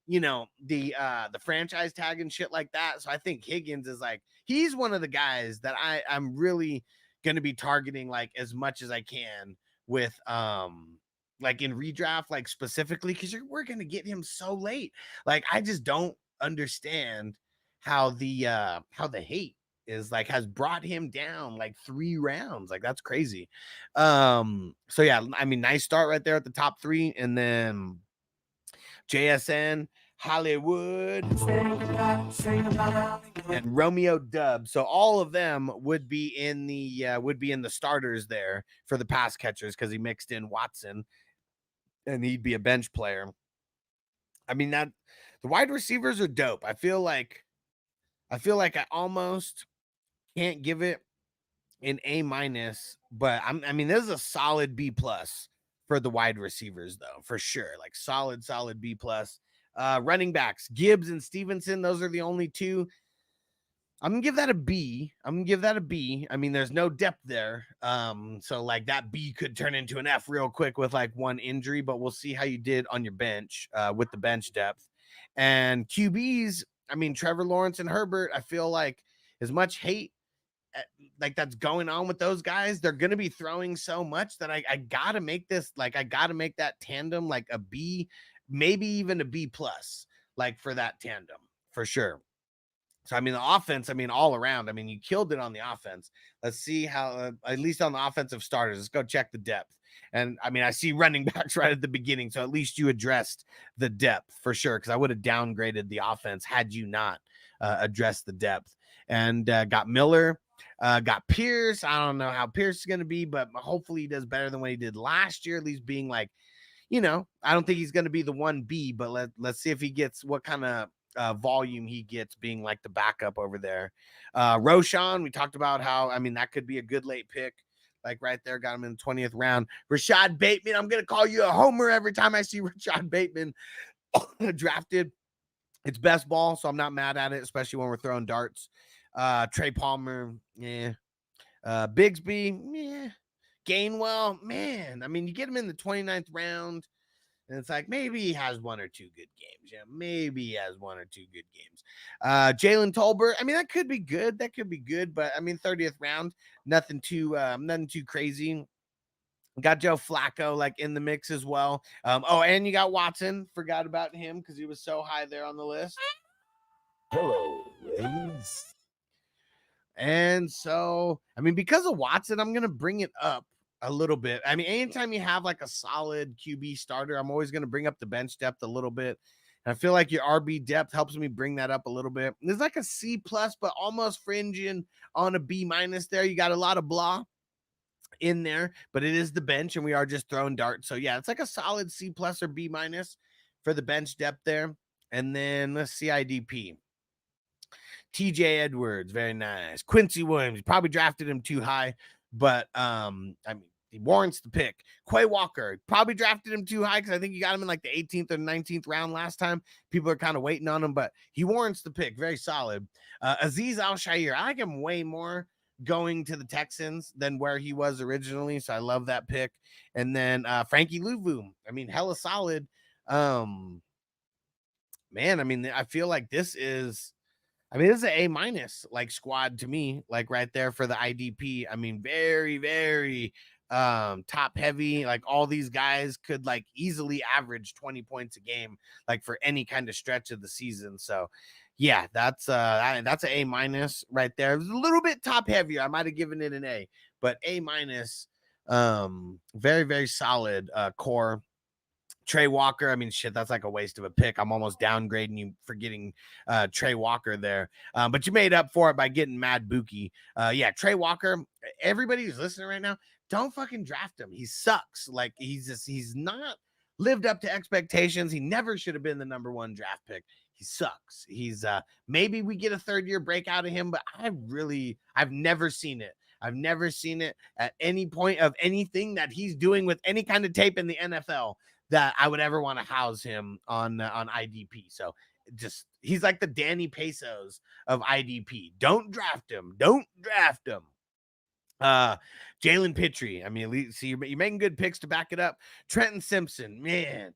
you know, the franchise tag and shit like that? So I think Higgins is like, he's one of the guys that I'm really going to be targeting like as much as I can with like in redraft, like specifically because we're going to get him so late. Like, I just don't understand how the hate is like has brought him down like 3 rounds. Like, that's crazy. So yeah, I mean, nice start right there at the top 3. And then JSN, Hollywood, and Romeo Dub. So all of them would be in the starters there for the pass catchers because he mixed in Watson, and he'd be a bench player. I mean, that the wide receivers are dope. I feel like I almost can't give it an A-, but I mean, this is a solid B+ for the wide receivers, though, for sure. Like solid B+. Running backs, Gibbs and Stevenson, those are the only two. I'm gonna give that a B. I mean, there's no depth there. So like that B could turn into an F real quick with like one injury, but we'll see how you did on your bench with the bench depth. And QBs, I mean, Trevor Lawrence and Herbert, I feel like as much hate like that's going on with those guys, they're gonna be throwing so much that I gotta make this, like, I gotta make that tandem like a B, maybe even a B+, like for that tandem for sure. So I mean, the offense, I mean, all around, I mean, you killed it on the offense. Let's see how at least on the offensive starters, let's go check the depth. And I mean, I see running backs right at the beginning, so at least you addressed the depth for sure, because I would have downgraded the offense had you not addressed the depth. And got Miller, got Pierce. I don't know how Pierce is going to be, but hopefully he does better than what he did last year, at least being like, you know, I don't think he's going to be the 1B, but let's see if he gets what kind of volume he gets being like the backup over there. Roshan, we talked about how, I mean, that could be a good late pick, like right there, got him in the 20th round. Rashad Bateman, I'm going to call you a homer every time I see Rashad Bateman drafted. It's best ball, so I'm not mad at it, especially when we're throwing darts. Trey Palmer, yeah. Bigsby, yeah. Gainwell, man, I mean, you get him in the 29th round, and it's like maybe he has one or two good games. Yeah, maybe he has one or two good games. Jalen Tolbert, I mean, that could be good. But I mean, 30th round, nothing too crazy. Got Joe Flacco like in the mix as well. And you got Watson. Forgot about him because he was so high there on the list. Hello, ladies. And so, I mean, because of Watson, I'm going to bring it up a little bit. I mean, anytime you have like a solid QB starter, I'm always going to bring up the bench depth a little bit. And I feel like your RB depth helps me bring that up a little bit. There's like a C+, but almost fringing on a B- there. You got a lot of blah in there, but it is the bench and we are just throwing darts. So yeah, it's like a solid C+ or B- for the bench depth there. And then let's see IDP. TJ Edwards, very nice. Quincy Williams, probably drafted him too high, but I mean, he warrants the pick. Quay Walker, probably drafted him too high because I think you got him in like the 18th or 19th round last time. People are kind of waiting on him, but he warrants the pick. Very solid. Azeez Al-Shaair, I like him way more going to the Texans than where he was originally, so I love that pick. And then Frankie Louvu, I mean, hella solid. Man, I mean, I feel like this is an A- like squad to me, like right there for the IDP. I mean, very, very top heavy. Like all these guys could like easily average 20 points a game, like for any kind of stretch of the season. So yeah, that's an A- right there. It was a little bit top heavier. I might have given it an A, but A-. Very, very solid core. Trey Walker, I mean, shit, that's like a waste of a pick. I'm almost downgrading you for getting Trey Walker there. But you made up for it by getting Mad Buki. Yeah, Trey Walker, everybody who's listening right now, don't fucking draft him. He sucks. Like, he's not lived up to expectations. He never should have been the number 1 draft pick. He sucks. He's maybe we get a 3rd-year break out of him, but I've never seen it. I've never seen it at any point of anything that he's doing with any kind of tape in the NFL that I would ever want to house him on IDP. So just, he's like the Danny Pesos of IDP. Don't draft him. Jalen Pitre. I mean, see, you're making good picks to back it up. Trenton Simpson, man.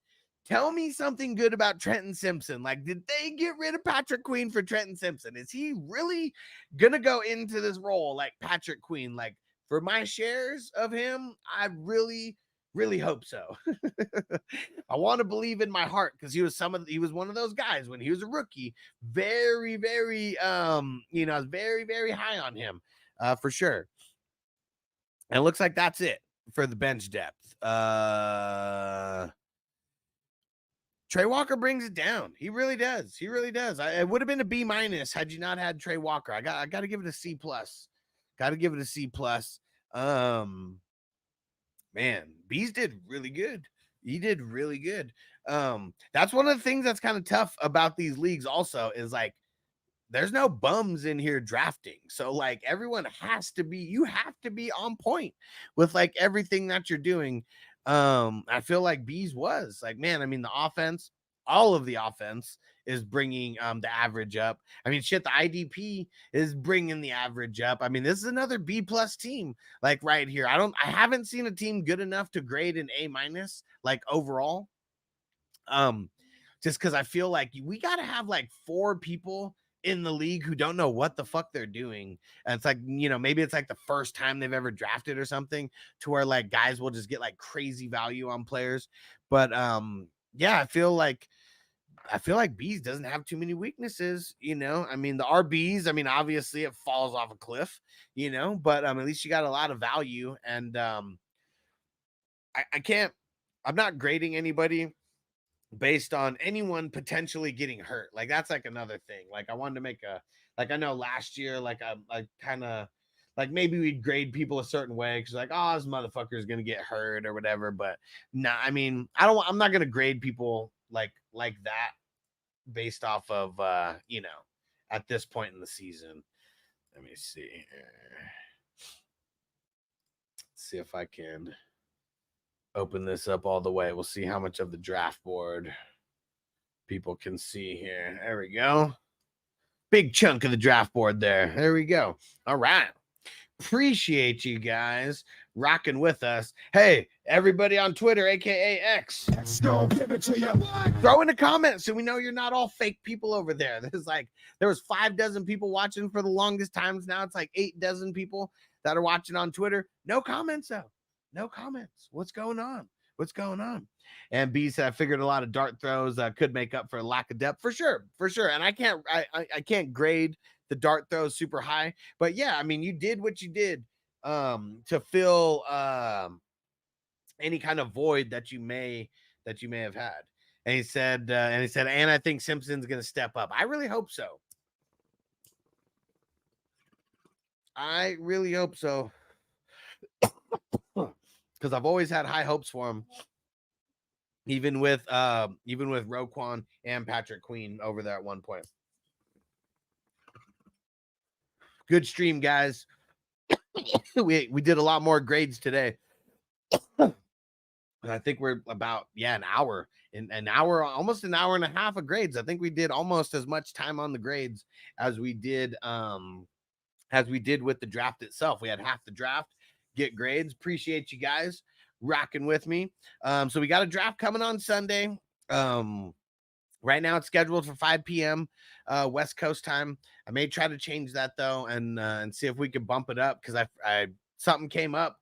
Tell me something good about Trenton Simpson. Like, did they get rid of Patrick Queen for Trenton Simpson? Is he really gonna go into this role like Patrick Queen? Like, for my shares of him, I really hope so. I want to believe in my heart because he was one of those guys when he was a rookie. Very, very I was very, very high on him for sure. And it looks like that's it for the bench depth. Trey Walker brings it down. He really does. He really does. It would have been a B- had you not had Trey Walker. I got to give it a C+. Got to give it a C+. Man, Bees did really good. He did really good. That's one of the things that's kind of tough about these leagues also is like there's no bums in here drafting. So like everyone you have to be on point with like everything that you're doing. I feel like Bees was like, man, I mean, the offense, all of the offense is bringing the average up. I mean, shit, the IDP is bringing the average up. I mean, this is another B+ team like right here. I haven't seen a team good enough to grade an A- like overall. Just because I feel like we got to have like 4 people in the league who don't know what the fuck they're doing. And it's like, you know, maybe it's like the first time they've ever drafted or something to where like guys will just get like crazy value on players. But yeah, I feel like Bees doesn't have too many weaknesses, you know. I mean, the RBs, I mean, obviously it falls off a cliff, you know, but at least you got a lot of value. And I'm not grading anybody based on anyone potentially getting hurt. Like that's like another thing. Like I wanted to make like I know last year, like I kind of like maybe we'd grade people a certain way because like, oh, this motherfucker is gonna get hurt or whatever. But nah, I mean, I'm not gonna grade people like that based off of you know, at this point in the season. Let me see here. See if I can open this up all the way. We'll see how much of the draft board people can see here. There we go. Big chunk of the draft board there. There we go. All right. Appreciate you guys rocking with us. Hey, everybody on Twitter, aka X, Let's go give it to you. throw in a comment so we know you're not all fake people over there. There was 5 dozen people watching for the longest times. Now it's like 8 dozen people that are watching on Twitter. No comments though. No comments. What's going on? What's going on? And B said, I figured a lot of dart throws could make up for a lack of depth. For sure. And I can't grade the dart throws super high. But yeah, I mean, you did what you did to fill any kind of void that you may have had. And he said, and I think Simpson's gonna step up. I really hope so. I really hope so. Because I've always had high hopes for him. Even with Roquan and Patrick Queen over there at one point. Good stream, guys. we did a lot more grades today. And I think we're about an hour, almost an hour and a half of grades. I think we did almost as much time on the grades as we did with the draft itself. We had half the draft, get grades. Appreciate you guys rocking with me. So we got a draft coming on Sunday. Right now it's scheduled for 5 p.m. West Coast time. I may try to change that though and see if we can bump it up because I something came up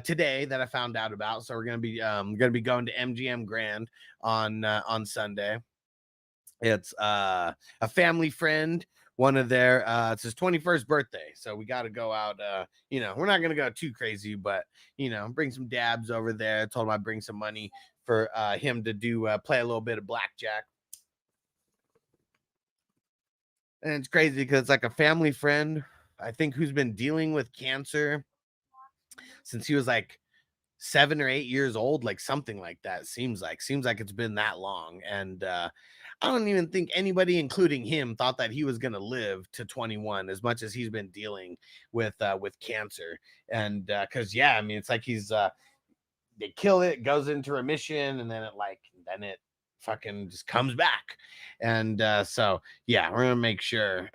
today that I found out about. So we're gonna be going to MGM Grand on Sunday. It's a family friend. One of their it's his 21st birthday, so we got to go out. You know, we're not gonna go too crazy, but you know, bring some dabs over there. I told him I'd bring some money for him to do play a little bit of blackjack. And it's crazy because it's like a family friend, I think, who's been dealing with cancer since he was like 7 or 8 years old, like something like that. Seems like it's been that long. And I don't even think anybody, including him, thought that he was going to live to 21 as much as he's been dealing with cancer. And because I mean, it's like they kill it, goes into remission, and then it fucking just comes back. And so we're gonna make sure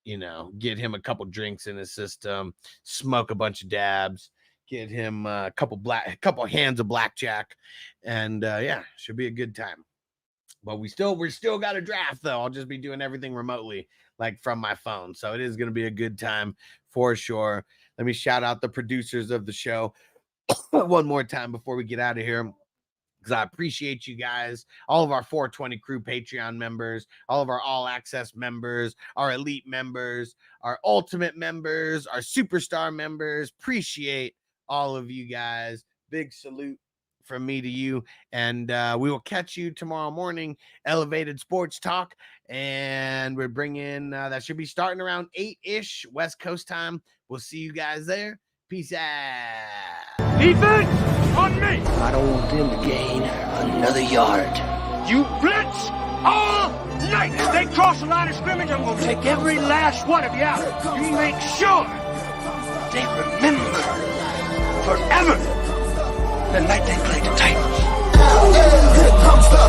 you know, get him a couple drinks in his system, smoke a bunch of dabs, get him a couple hands of blackjack, and should be a good time. But we still got a draft though. I'll just be doing everything remotely, like from my phone. So it is gonna be a good time for sure. Let me shout out the producers of the show one more time before we get out of here, because I appreciate you guys, all of our 420 crew Patreon members, all of our all access members, our elite members, our ultimate members, our superstar members. Appreciate all of you guys. Big salute from me to you, and we will catch you tomorrow morning. Elevated Sports Talk, and we're bringing that should be starting around 8-ish West Coast time. We'll see you guys there. Peace out. Defense on me. I don't want them to gain another yard. You blitz all night. If they cross the line of scrimmage, I'm going to take every last one of you out. You make sure they remember forever the night they played the Titans. Here comes the